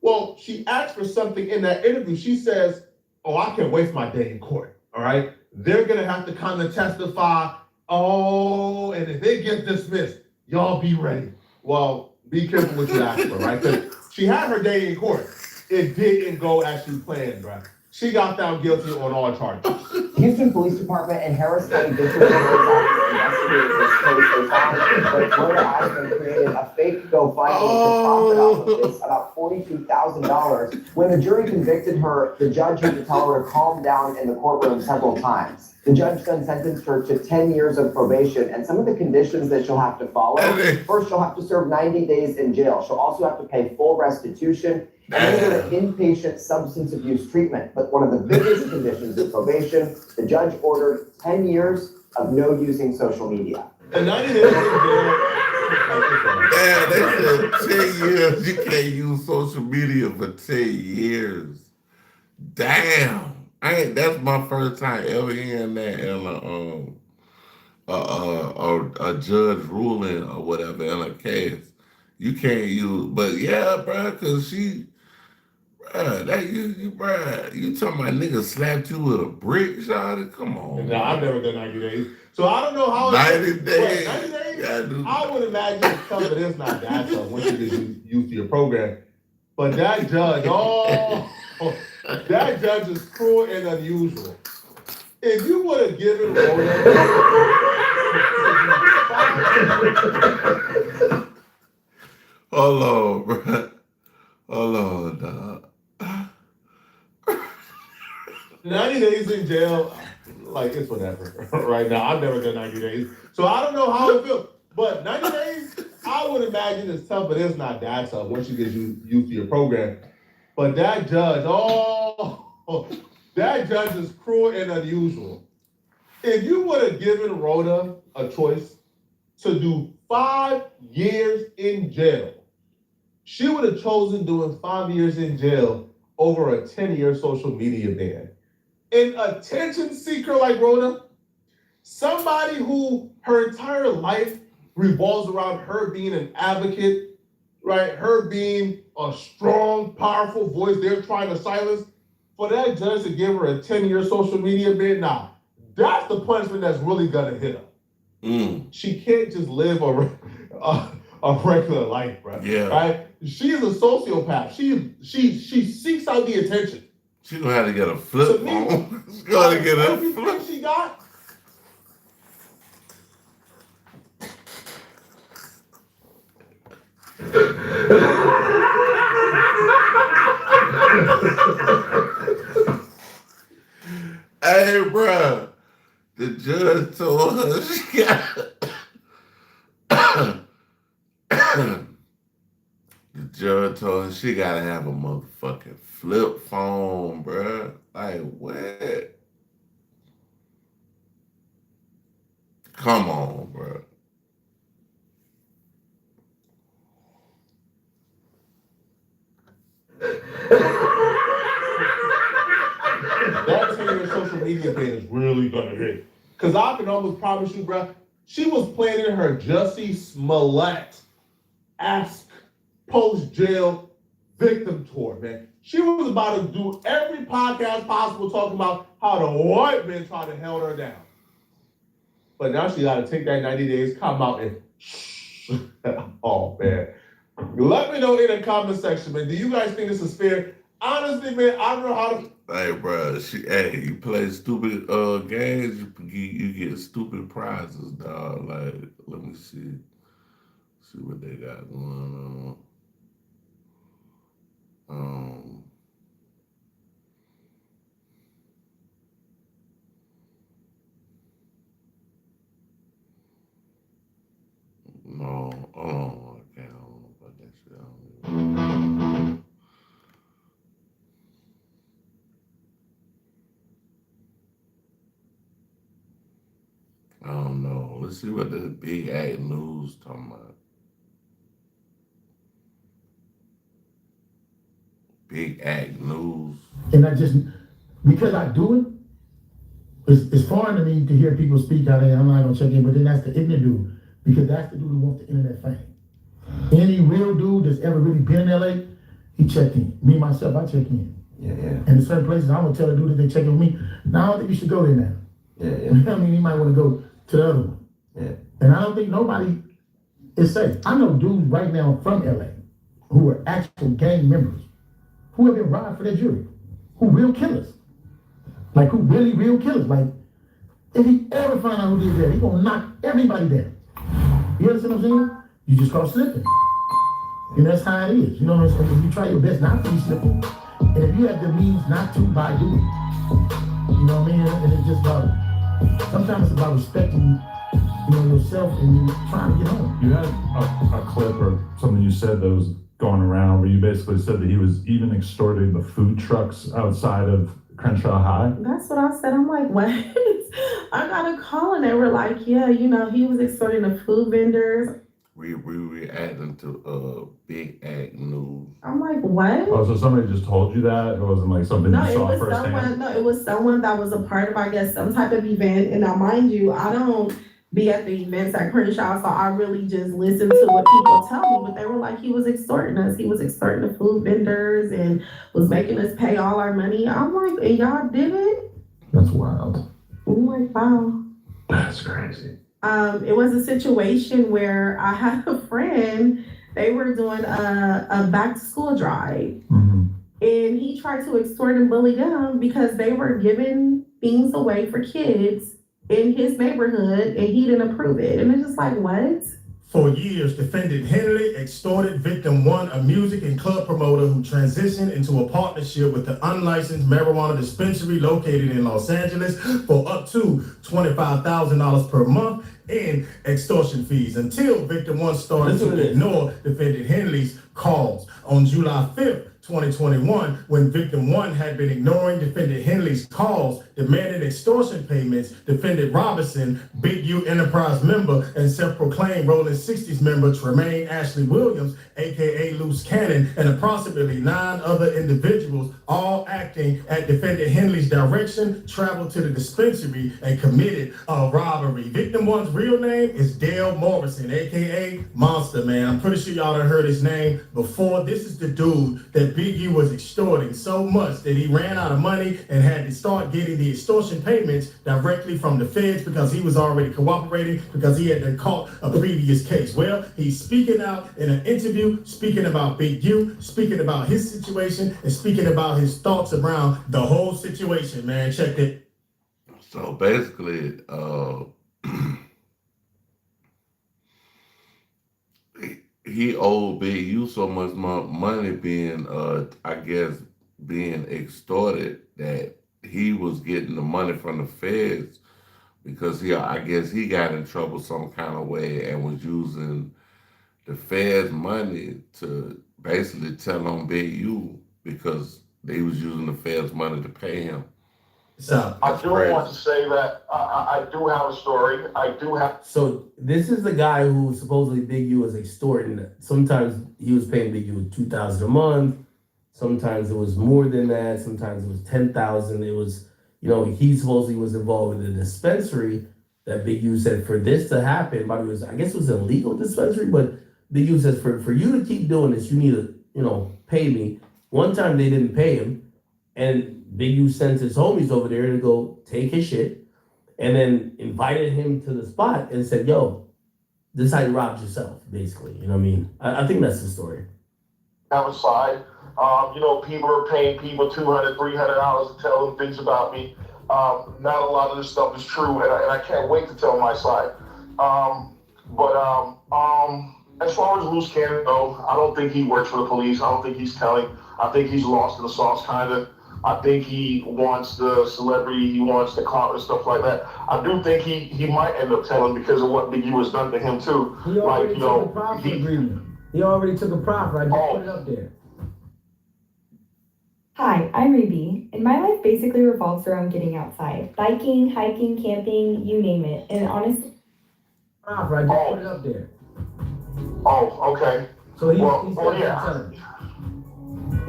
B: Well, she asked for something in that interview. She says, oh, I can't wait for my day in court, all right? They're gonna have to come and testify. Oh, and if they get dismissed, y'all be ready. Well, be careful what you ask for, right? Because she had her day in court. It didn't go as she planned, right? She got found guilty on all charges.
P: Houston Police Department and Harris County District Attorney's Office investigated this case. They found that Rhoda Eisman created a fake GoFundMe to profit off of this, about $42,000. When the jury convicted her, the judge had to tell her to calm down in the courtroom several times. The judge then sentenced her to 10 years of probation, and some of the conditions that she'll have to follow. First, she'll have to serve 90 days in jail. She'll also have to pay full restitution and then go to inpatient substance abuse treatment. But one of the biggest conditions of probation, the judge ordered 10 years of no using social media.
B: And 90 days in jail.
A: Yeah, they said 10 years. You can't use social media for 10 years. Damn. That's my first time ever hearing that in a judge ruling or whatever in a case. You can't use, but yeah, bro, because she, you talking about nigga slapped you with a brick, shawty? Come on.
B: No, I've never done 90 days. So I don't know how
A: 90 days.
B: 90 days? I would imagine some of it's not that tough once you get used to your program. But that judge, that judge is cruel and unusual. If you would have given
A: Hold on, bro. Hold on, dog.
B: 90 days in jail, like it's whatever right now. I've never done 90 days. So I don't know how it feels. But 90 days, I would imagine it's tough, but it's not that tough once you get used to your program. But that judge, that judge is cruel and unusual. If you would have given Rhoda a choice to do 5 years in jail, she would have chosen doing 5 years in jail over a 10-year social media ban. An attention seeker like Rhoda, somebody who her entire life revolves around her being an advocate, right? Her being a strong, powerful voice they're trying to silence. For that judge to give her a 10-year social media ban, nah, that's the punishment that's really gonna hit her. She can't just live a regular life, bro.
A: Yeah.
B: Right? She is a sociopath. She seeks out the attention.
A: She gonna have to get a flip phone. She's gonna get a flip.
B: She got.
A: Hey, bro. The judge told her she got. The judge told her she gotta have a motherfucking flip phone, bro. Like, what? Come on, bro.
B: That 10-year social media thing is really gonna hit. Cause I can almost promise you, bro, she was planning her Jussie Smollett Ask post-jail victim tour, man. She was about to do every podcast possible talking about how the white men tried to hold her down. But now she gotta take that 90 days, come out and oh, man. Let me know in the comment section, man. Do you guys think this is fair? Honestly, man, I don't know how to.
A: Hey, bro, you play stupid games, you get stupid prizes, dog. Like, let me see what they got going on. No, oh, okay, I don't know about that shit. I don't know. Let's see what the Big Act News talking about. Big Act News.
I: And I just, because I do it, it's foreign to me to hear people speak out there. I'm not gonna check in, but then that's the ignorant dude, because that's the dude who wants the internet fame. Any real dude that's ever really been in LA, he checked in. Me, myself, I check in.
S: Yeah.
I: And in certain places, I'm gonna tell the dude that they check in with me, no, I don't think you should go there now.
S: Yeah.
I: You know what I mean? You might wanna go to the other one.
S: Yeah.
I: And I don't think nobody is safe. I know dudes right now from LA who are actual gang members who have been robbed for their jewelry, who real killers. Like, who really real killers. Like, if he ever find out who did that, he gonna knock everybody down. You understand what I'm saying? You just call slipping. And that's how it is. You know what I'm saying? If you try your best not to be slipping, and if you have the means not to, by doing it. You know what I mean? And it's just about, sometimes it's about respecting, yourself and you trying to get home.
T: You had a clip or something you said that was going around where you basically said that he was even extorting the food trucks outside of Crenshaw High.
U: That's what I said. I'm like, what? I got a call and they were like, yeah, he was extorting the food vendors.
A: We reacting to Big Act News.
U: I'm like, what?
T: Oh, so somebody just told you that? It wasn't like something you saw firsthand?
U: No, it was someone that was a part of, I guess, some type of event. And now, mind you, I don't be at the events at Crenshaw, so I really just listen to what people tell me. But they were like, he was extorting us. He was extorting the food vendors and was making us pay all our money. I'm like, and y'all did it?
T: That's wild.
U: I'm like, wow.
T: That's crazy.
U: It was a situation where I had a friend, they were doing a back to school drive.
T: Mm-hmm.
U: And he tried to extort and bully them because they were giving things away for kids in his neighborhood and he didn't approve it. And it's just like, what?
I: For years, defendant Henley extorted victim one, a music and club promoter who transitioned into a partnership with the unlicensed marijuana dispensary located in Los Angeles for up to $25,000 per month in extortion fees until victim one started to ignore defendant Henley's calls. On July 5th, 2021, when victim one had been ignoring defendant Henley's calls, demanding extortion payments, defendant Robinson, Big U Enterprise member, and self-proclaimed Rolling 60s member Tremaine Ashley Williams, aka Loose Cannon, and approximately 9 other individuals, all acting at defendant Henley's direction, traveled to the dispensary and committed a robbery. Victim one's real name is Dale Morrison, aka Monster Man. I'm pretty sure y'all done heard his name before. This is the dude that Big U was extorting so much that he ran out of money and had to start getting the extortion payments directly from the feds because he was already cooperating because he had been caught a previous case. Well, he's speaking out in an interview, speaking about Big U, speaking about his situation, and speaking about his thoughts around the whole situation, man. Check it.
A: So basically, he owed Big U so much money being, I guess, being extorted that he was getting the money from the feds because I guess he got in trouble some kind of way and was using the feds' money to basically tell on Big U because they was using the feds' money to pay him.
I: So
V: I do want to say that I do have a story.
S: So this is the guy who supposedly Big U was extorting. Sometimes he was paying Big U $2,000 a month. Sometimes it was more than that. Sometimes it was 10,000. It was, he supposedly was involved with a dispensary that Big U said for this to happen, but I guess it was a legal dispensary, but Big U says for you to keep doing this, you need to, pay me. One time they didn't pay him, and Big U sent his homies over there to go take his shit, and then invited him to the spot and said, yo, this is how you robbed yourself, basically. You know what I mean? I think that's the story.
V: Outside, people are paying people $200, $300 to tell them things about me. Not a lot of this stuff is true, and I can't wait to tell my side. As far as Loose Cannon though, I don't think he works for the police. I don't think he's telling. I think he's lost in the sauce, kind of. I think he wants the celebrity, he wants the clout and stuff like that. I do think he might end up telling because of what Big U has done to him too.
C: He already took a profit agreement. He already took a profit. I just put it up there.
L: Hi, I'm Ruby, and my life basically revolves around getting outside. Biking, hiking, camping, you name it. And honestly...
C: Profit, I just put it up there.
V: Oh, okay.
C: So he
V: yeah.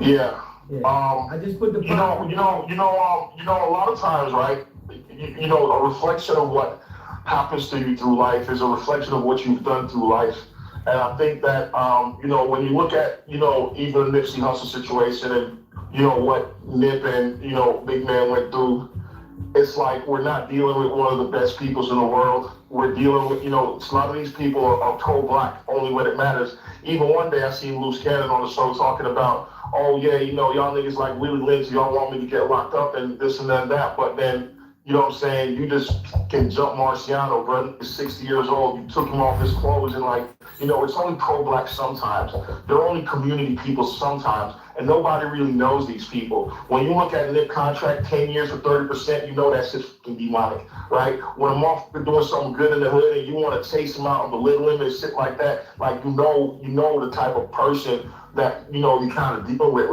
V: Yeah.
C: I just put the
V: a lot of times, right? A reflection of what happens to you through life is a reflection of what you've done through life. And I think that, when you look at, even the Nipsey Hussle situation and, what Nip and, Big Man went through, it's like we're not dealing with one of the best peoples in the world. We're dealing with, a lot of these people are pro-black only when it matters. Even one day I seen Loose Cannon on the show talking about, oh yeah, y'all niggas like Willie Lynch, y'all want me to get locked up and this and that, but then, you know what I'm saying, you just can jump Marciano, bro. He's 60 years old, you took him off his clothes and it's only pro-black sometimes. They're only community people sometimes, and nobody really knows these people. When you look at Nip contract, 10 years for 30%, you know that shit's fucking demonic, right? When a motherfucker doing something good in the hood and you want to chase him out and belittle him and shit like that, you know the type of person that, you kind of deal with,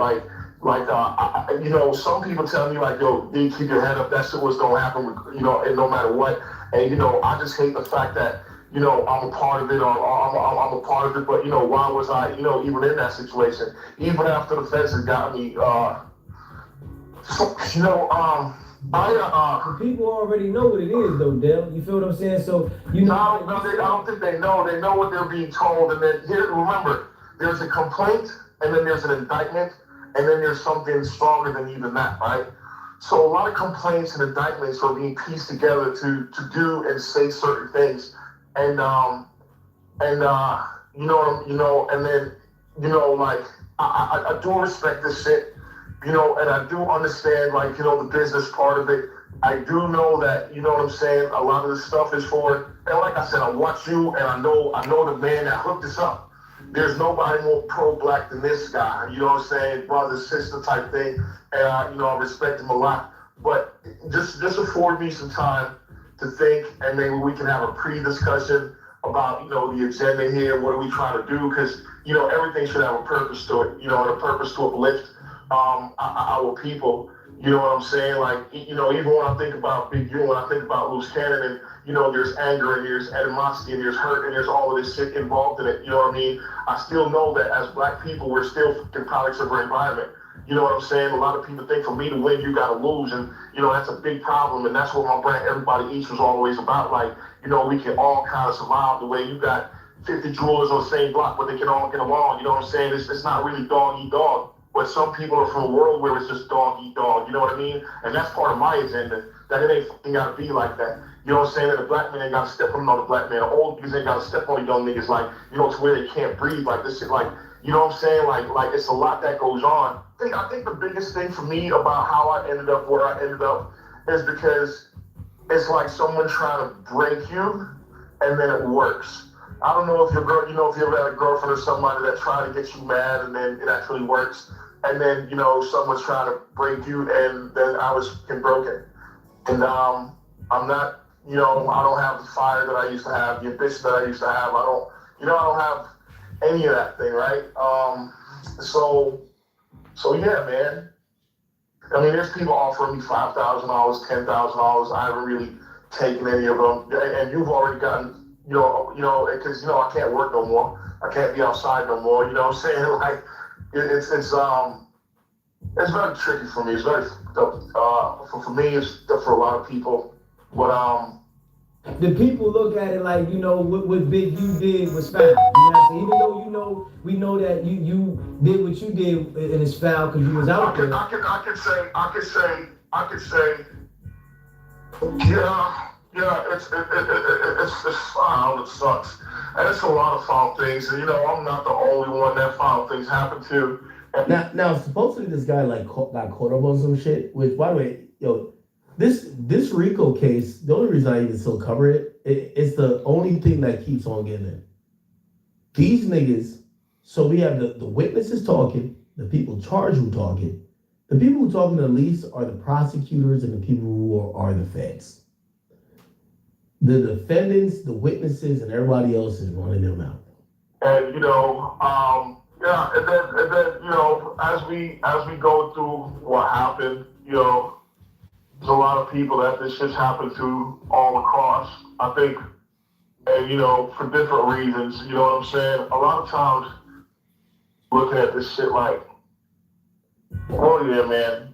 V: some people tell me yo, D, keep your head up, that shit was gonna happen, and no matter what. And, I just hate the fact that, I'm a part of it, or I'm a part of it, but, why was I, even in that situation? Even after the feds had got me,
C: people already know what it is, though, Dale. You feel what I'm saying? So,
V: No, I don't think they know. They know what they're being told, and then, remember, there's a complaint, and then there's an indictment, and then there's something stronger than even that, right? So a lot of complaints and indictments are being pieced together to do and say certain things. And I do respect this shit, and I do understand, the business part of it. I do know that, a lot of this stuff is for, and like I said, I watch you, and I know the man that hooked us up. There's nobody more pro-black than this guy, brother, sister type thing, and I respect him a lot. But just afford me some time to think, and maybe we can have a pre-discussion about, the agenda here, what are we trying to do, because, everything should have a purpose to it, and a purpose to uplift our people. You know what I'm saying? Even when I think about Big U, when I think about Loose Cannon, and, there's anger, and there's animosity, and there's hurt, and there's all of this shit involved in it, you know what I mean? I still know that as black people, we're still fucking products of our environment. You know what I'm saying? A lot of people think for me to win, you gotta lose, and, that's a big problem, and that's what my brand, Everybody Eats, was always about. We can all kind of survive the way you got 50 jewelers on the same block, but they can all get along, you know what I'm saying? It's not really dog eat dog. But some people are from a world where it's just dog eat dog, you know what I mean? And that's part of my agenda, that it ain't fucking gotta be like that. You know what I'm saying? That a black man ain't gotta step on another black man. Old niggas ain't gotta step on young niggas, to where they can't breathe, this shit, you know what I'm saying? It's a lot that goes on. I think the biggest thing for me about how I ended up where I ended up is because it's like someone trying to break you, and then it works. I don't know if your girl, if you ever had a girlfriend or somebody that tried to get you mad, and then it actually works. And then, someone's trying to break you, and then I was fucking broken. And I'm not, I don't have the fire that I used to have, the ambition that I used to have. I don't have any of that thing, right? So yeah, man. I mean, there's people offering me $5,000, $10,000. I haven't really taken any of them. And you've already gotten, because, I can't work no more. I can't be outside no more. You know what I'm saying? it's very tricky for me. It's very for me. It's for a lot of people. But
C: The people look at it like, what Big U did was foul. You know what I'm saying? Even though we know that you did what you did and it's foul because you was out there.
V: I could say, yeah, it's foul. It sucks, and it's a lot of foul things. And I'm not the only one that foul things happen to.
S: Now, supposedly this guy got caught up on some shit. Which, by the way, this RICO case, the only reason I even still cover it's the only thing that keeps on getting in. These niggas. So we have the witnesses talking, the people charged who talking. The people who talking the least are the prosecutors and the people who are the feds. The defendants, the witnesses, and everybody else is running them out.
V: And and then as we go through what happened, there's a lot of people that this shit's happened to all across. I think, and for different reasons. You know what I'm saying? A lot of times, looking at this shit like, oh yeah, man.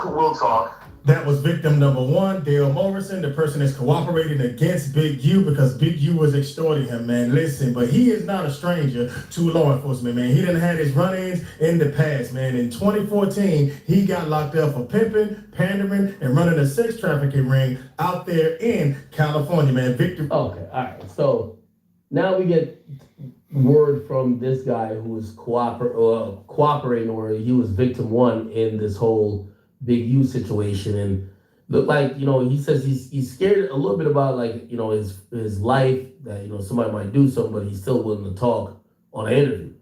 V: We'll talk.
B: That was victim number one, Dale Morrison, the person that's cooperating against Big U because Big U was extorting him, man. Listen, but he is not a stranger to law enforcement, man. He done had his run-ins in the past, man. In 2014, he got locked up for pimping, pandering, and running a sex trafficking ring out there in California, man. Victor.
S: Okay, all right. So now we get word from this guy who was cooperating, or he was victim one in this whole Big U situation, and look like he says he's scared a little bit about his life, that somebody might do something, but he's still willing to talk on an interview.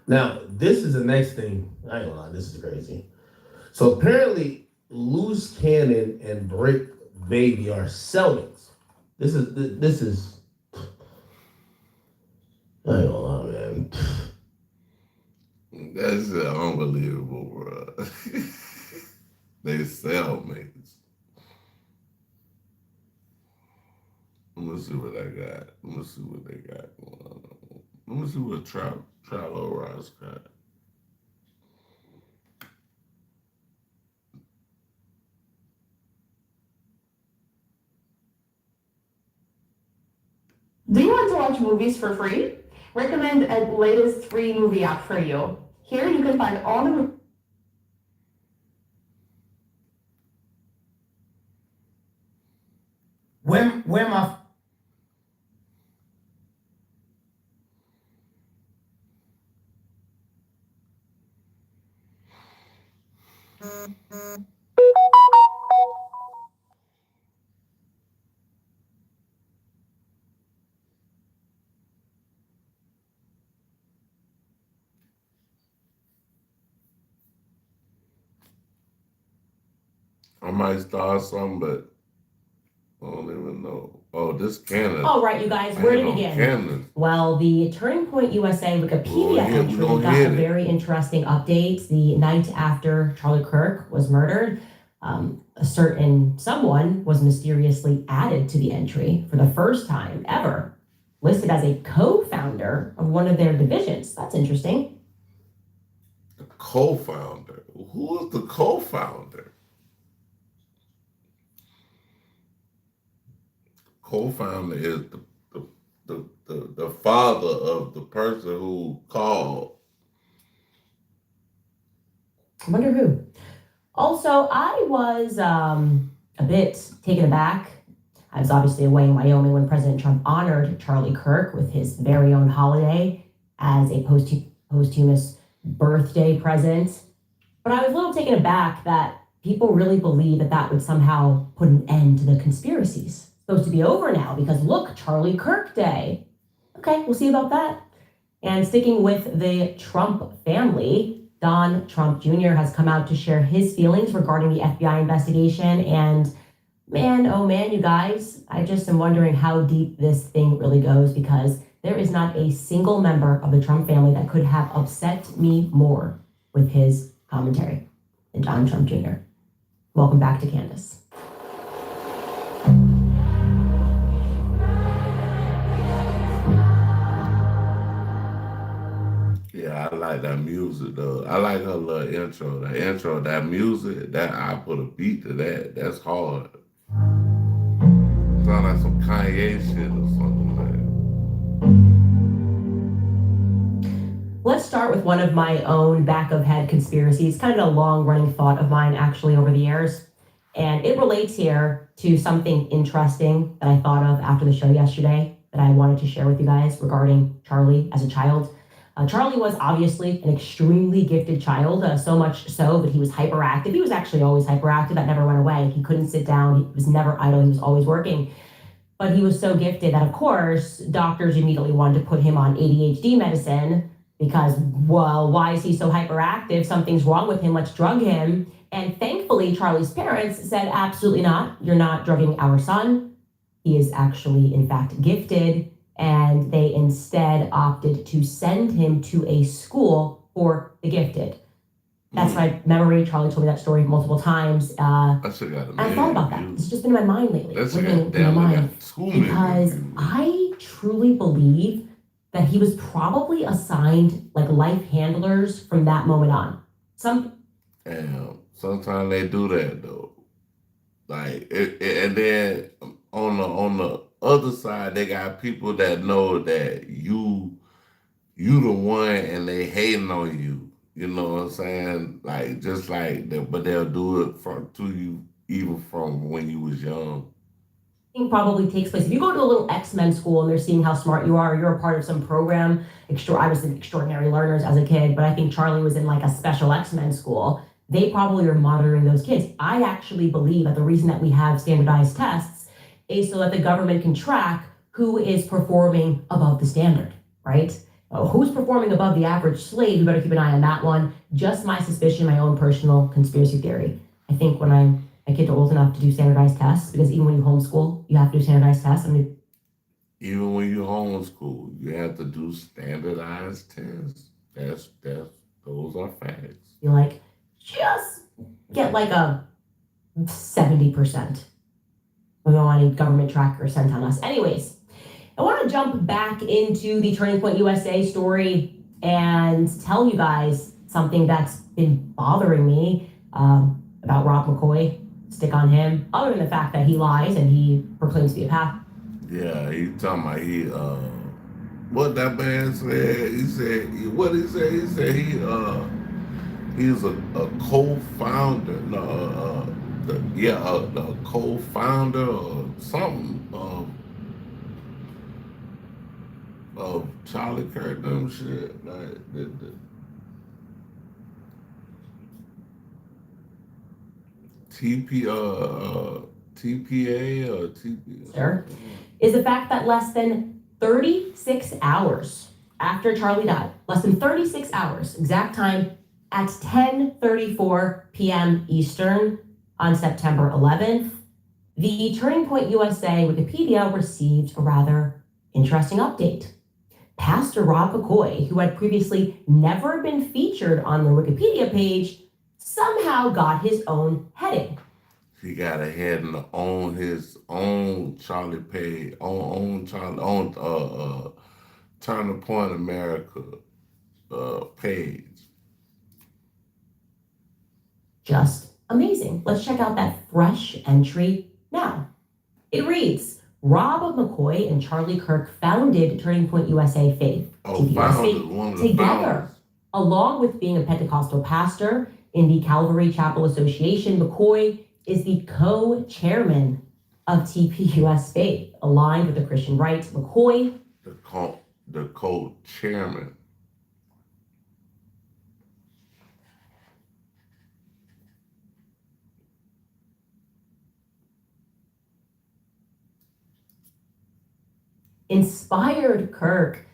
S: Now this is the next thing. I ain't gonna lie, this is crazy. So apparently Loose Cannon and Brick Baby are cellmates. This is I ain't gonna lie, man.
A: That's unbelievable, bro. They cellmates. Let me see what I got. Let me see what they got going on. Let me see what Trilo Ross got.
G: Do you want to watch movies for free? Recommend a latest free movie app for you. Here you can find all the
C: Where my
A: I might start something, but I don't even know. Oh, this Canada.
H: All right, you guys, where to begin?
A: Canada.
H: Well, the Turning Point USA Wikipedia entry got a very interesting update. The night after Charlie Kirk was murdered, a certain someone was mysteriously added to the entry for the first time ever, listed as a co-founder of one of their divisions. That's interesting.
A: The co-founder? Who is the co-founder? Co-founder is the father of the person who called.
H: I wonder who. Also, I was a bit taken aback. I was obviously away in Wyoming when President Trump honored Charlie Kirk with his very own holiday as a posthumous birthday present. But I was a little taken aback that people really believe that would somehow put an end to the conspiracies. Supposed to be over now because look, Charlie Kirk Day. Okay, we'll see about that. And sticking with the Trump family, Don Trump Jr. has come out to share his feelings regarding the FBI investigation. And man, oh man, you guys, I just am wondering how deep this thing really goes, because there is not a single member of the Trump family that could have upset me more with his commentary than Don Trump Jr. Welcome back to Candace.
A: Yeah, Yeah, I like that music though. I like her little intro. The intro, that music, that I put a beat to that. That's hard. Sound like some Kanye shit or something like.
H: Let's start with one of my own back of head conspiracies, kind of a long running thought of mine actually over the years. And it relates here to something interesting that I thought of after the show yesterday that I wanted to share with you guys regarding Charlie as a child. Charlie was obviously an extremely gifted child, so much so that he was hyperactive. He was actually always hyperactive. That never went away. He couldn't sit down. He was never idle. He was always working. But he was so gifted that, of course, doctors immediately wanted to put him on ADHD medicine because, well, why is he so hyperactive? Something's wrong with him. Let's drug him. And thankfully, Charlie's parents said, absolutely not. You're not drugging our son. He is actually, in fact, gifted. And they instead opted to send him to a school for the gifted. That's my memory. Charlie told me that story multiple times. I thought about that. It's just been in my mind lately. Because I truly believe that he was probably assigned like life handlers from that moment on.
A: Sometimes they do that though. Like, and then on the other side, they got people that know that you the one and they hating on you. You know what I'm saying? Like, just like that, but they'll do it to you even from when you was young.
H: Probably takes place. If you go to a little X-Men school and they're seeing how smart you are, you're a part of some program. I was in Extraordinary Learners as a kid, but I think Charlie was in like a special X-Men school. They probably are monitoring those kids. I actually believe that the reason that we have standardized tests is so that the government can track who is performing above the standard, right? Who's performing above the average slave? You better keep an eye on that one. Just my suspicion, my own personal conspiracy theory. I think when my kids are old enough to do standardized tests, because even when you homeschool, you have to do standardized tests.
A: Even when you homeschool, you have to do standardized tests. Those are facts.
H: You like just get like a 70%. We don't want any government tracker sent on us. Anyways, I want to jump back into the Turning Point USA story and tell you guys something that's been bothering me about Rob McCoy. Stick on him, other than the fact that he lies and he proclaims to be a path.
A: Yeah, he talking about what that man said. He said he's a co-founder. The co-founder or something of Charlie Kirk them shit. Like TPA or TP.
H: Sure. Is the fact that less than 36 hours after Charlie died, less than 36 hours, exact time at 10:34 p.m. Eastern on September 11th, the Turning Point USA Wikipedia received a rather interesting update. Pastor Rob McCoy, who had previously never been featured on the Wikipedia page, somehow got his own heading.
A: He got a heading on his own Charlie page, on Turning Point America page.
H: Just amazing. Let's check out that fresh entry now. It reads, Rob McCoy and Charlie Kirk founded Turning Point USA Faith together, along with being a Pentecostal pastor in the Calvary Chapel Association. McCoy is the co-chairman of TPUS Faith, aligned with the Christian right. McCoy,
A: the co-chairman.
H: inspired Kirk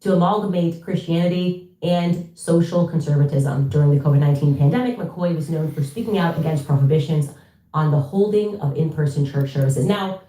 H: to amalgamate Christianity and social conservatism. During the COVID-19 pandemic, McCoy was known for speaking out against prohibitions on the holding of in-person church services. Now,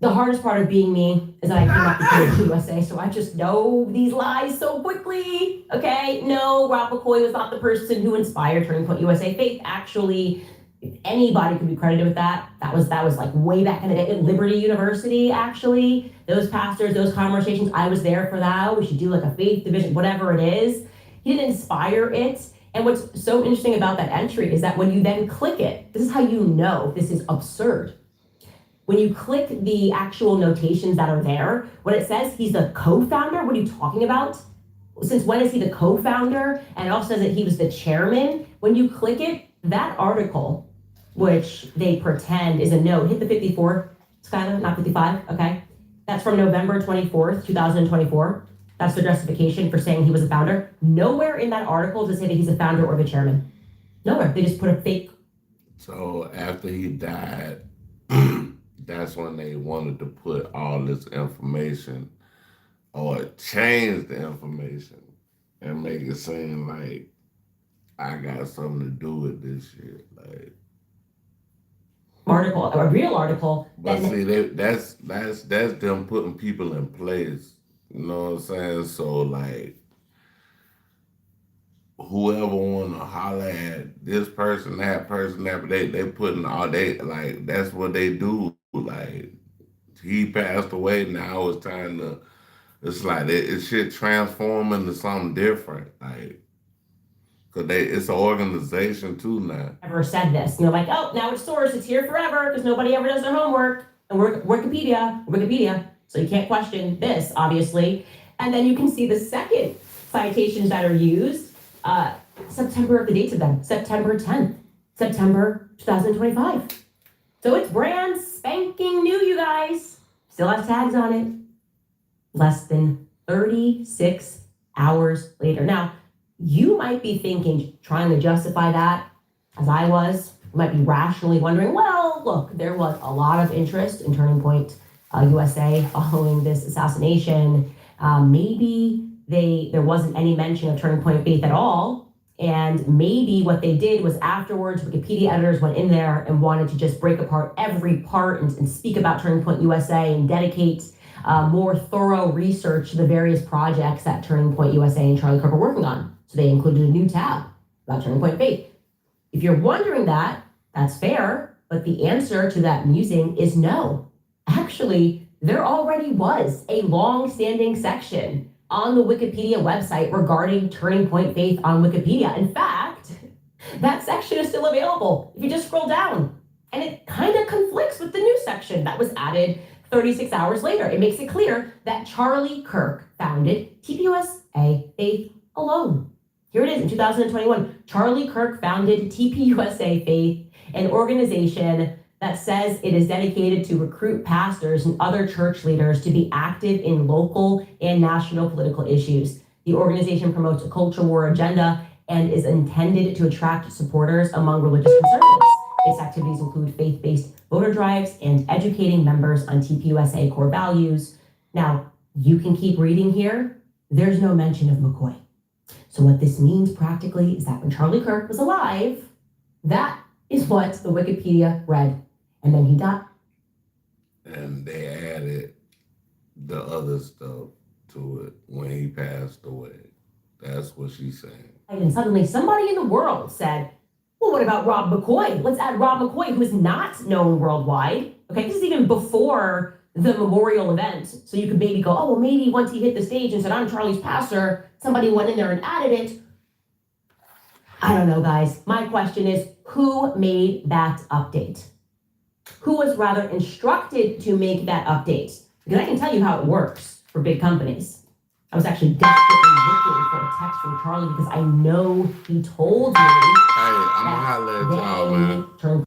H: The hardest part of being me is that I came up to USA, so I just know these lies so quickly. Okay, no, Rob McCoy was not the person who inspired Turning Point USA Faith. Actually, if anybody could be credited with that, that was like way back in the day at Liberty University. Actually, those pastors, those conversations, I was there for that. We should do like a faith division, whatever it is. He didn't inspire it. And what's so interesting about that entry is that when you then click it, this is how you know this is absurd. When you click the actual notations that are there, when it says he's the co-founder, what are you talking about? Since when is he the co-founder? And it also says that he was the chairman. When you click it, that article, which they pretend is a note, hit the 54, Skylar, not 55, okay? That's from November 24th, 2024. That's the justification for saying he was a founder. Nowhere in that article does it say that he's a founder or the chairman. Nowhere. They just put a fake.
A: So after he died, that's when they wanted to put all this information or change the information and make it seem like I got something to do with this shit. Like
H: article, a real article.
A: But see, that's them putting people in place. You know what I'm saying? So like whoever wanna holler at this person, that person, that, but they putting all like that's what they do. Like he passed away, now it's time to. It's like it should transform into something different. Like, cause it's an organization too now.
H: Ever said this? And they're like, oh, now it's source. It's here forever because nobody ever does their homework. And Wikipedia. So you can't question this, obviously. And then you can see the second citations that are used. September, the dates of them, September 10th, September 2025. So it's brand spanking new, you guys. Still has tags on it. Less than 36 hours later. Now, you might be thinking, trying to justify that, as I was, you might be rationally wondering, well, look, there was a lot of interest in Turning Point USA following this assassination. Maybe there wasn't any mention of Turning Point Faith at all. And maybe what they did was afterwards, Wikipedia editors went in there and wanted to just break apart every part and speak about Turning Point USA and dedicate more thorough research to the various projects that Turning Point USA and Charlie Kirk are working on. So they included a new tab about Turning Point Faith. If you're wondering that, that's fair, but the answer to that musing is no. Actually, there already was a long-standing section on the Wikipedia website regarding Turning Point Faith on Wikipedia. In fact, that section is still available if you just scroll down. And it kind of conflicts with the new section that was added 36 hours later. It makes it clear that Charlie Kirk founded TPUSA Faith alone. Here it is in 2021. Charlie Kirk founded TPUSA Faith, an organization that says it is dedicated to recruit pastors and other church leaders to be active in local and national political issues. The organization promotes a culture war agenda and is intended to attract supporters among religious conservatives. Its activities include faith-based voter drives and educating members on TPUSA core values. Now, you can keep reading here. There's no mention of McCoy. So what this means practically is that when Charlie Kirk was alive, that is what the Wikipedia read. And then he died.
A: And they added the other stuff to it when he passed away. That's what she's saying.
H: And suddenly somebody in the world said, well, what about Rob McCoy? Let's add Rob McCoy, who is not known worldwide. Okay, this is even before the memorial event. So you could maybe go, oh, well, maybe once he hit the stage and said, I'm Charlie's pastor, somebody went in there and added it. I don't know, guys. My question is, who made that update? Who was rather instructed to make that update? Because I can tell you how it works for big companies. I was actually desperately looking for a text from Charlie because I know he told me
A: Hey, I'm gonna holler at y'all, man.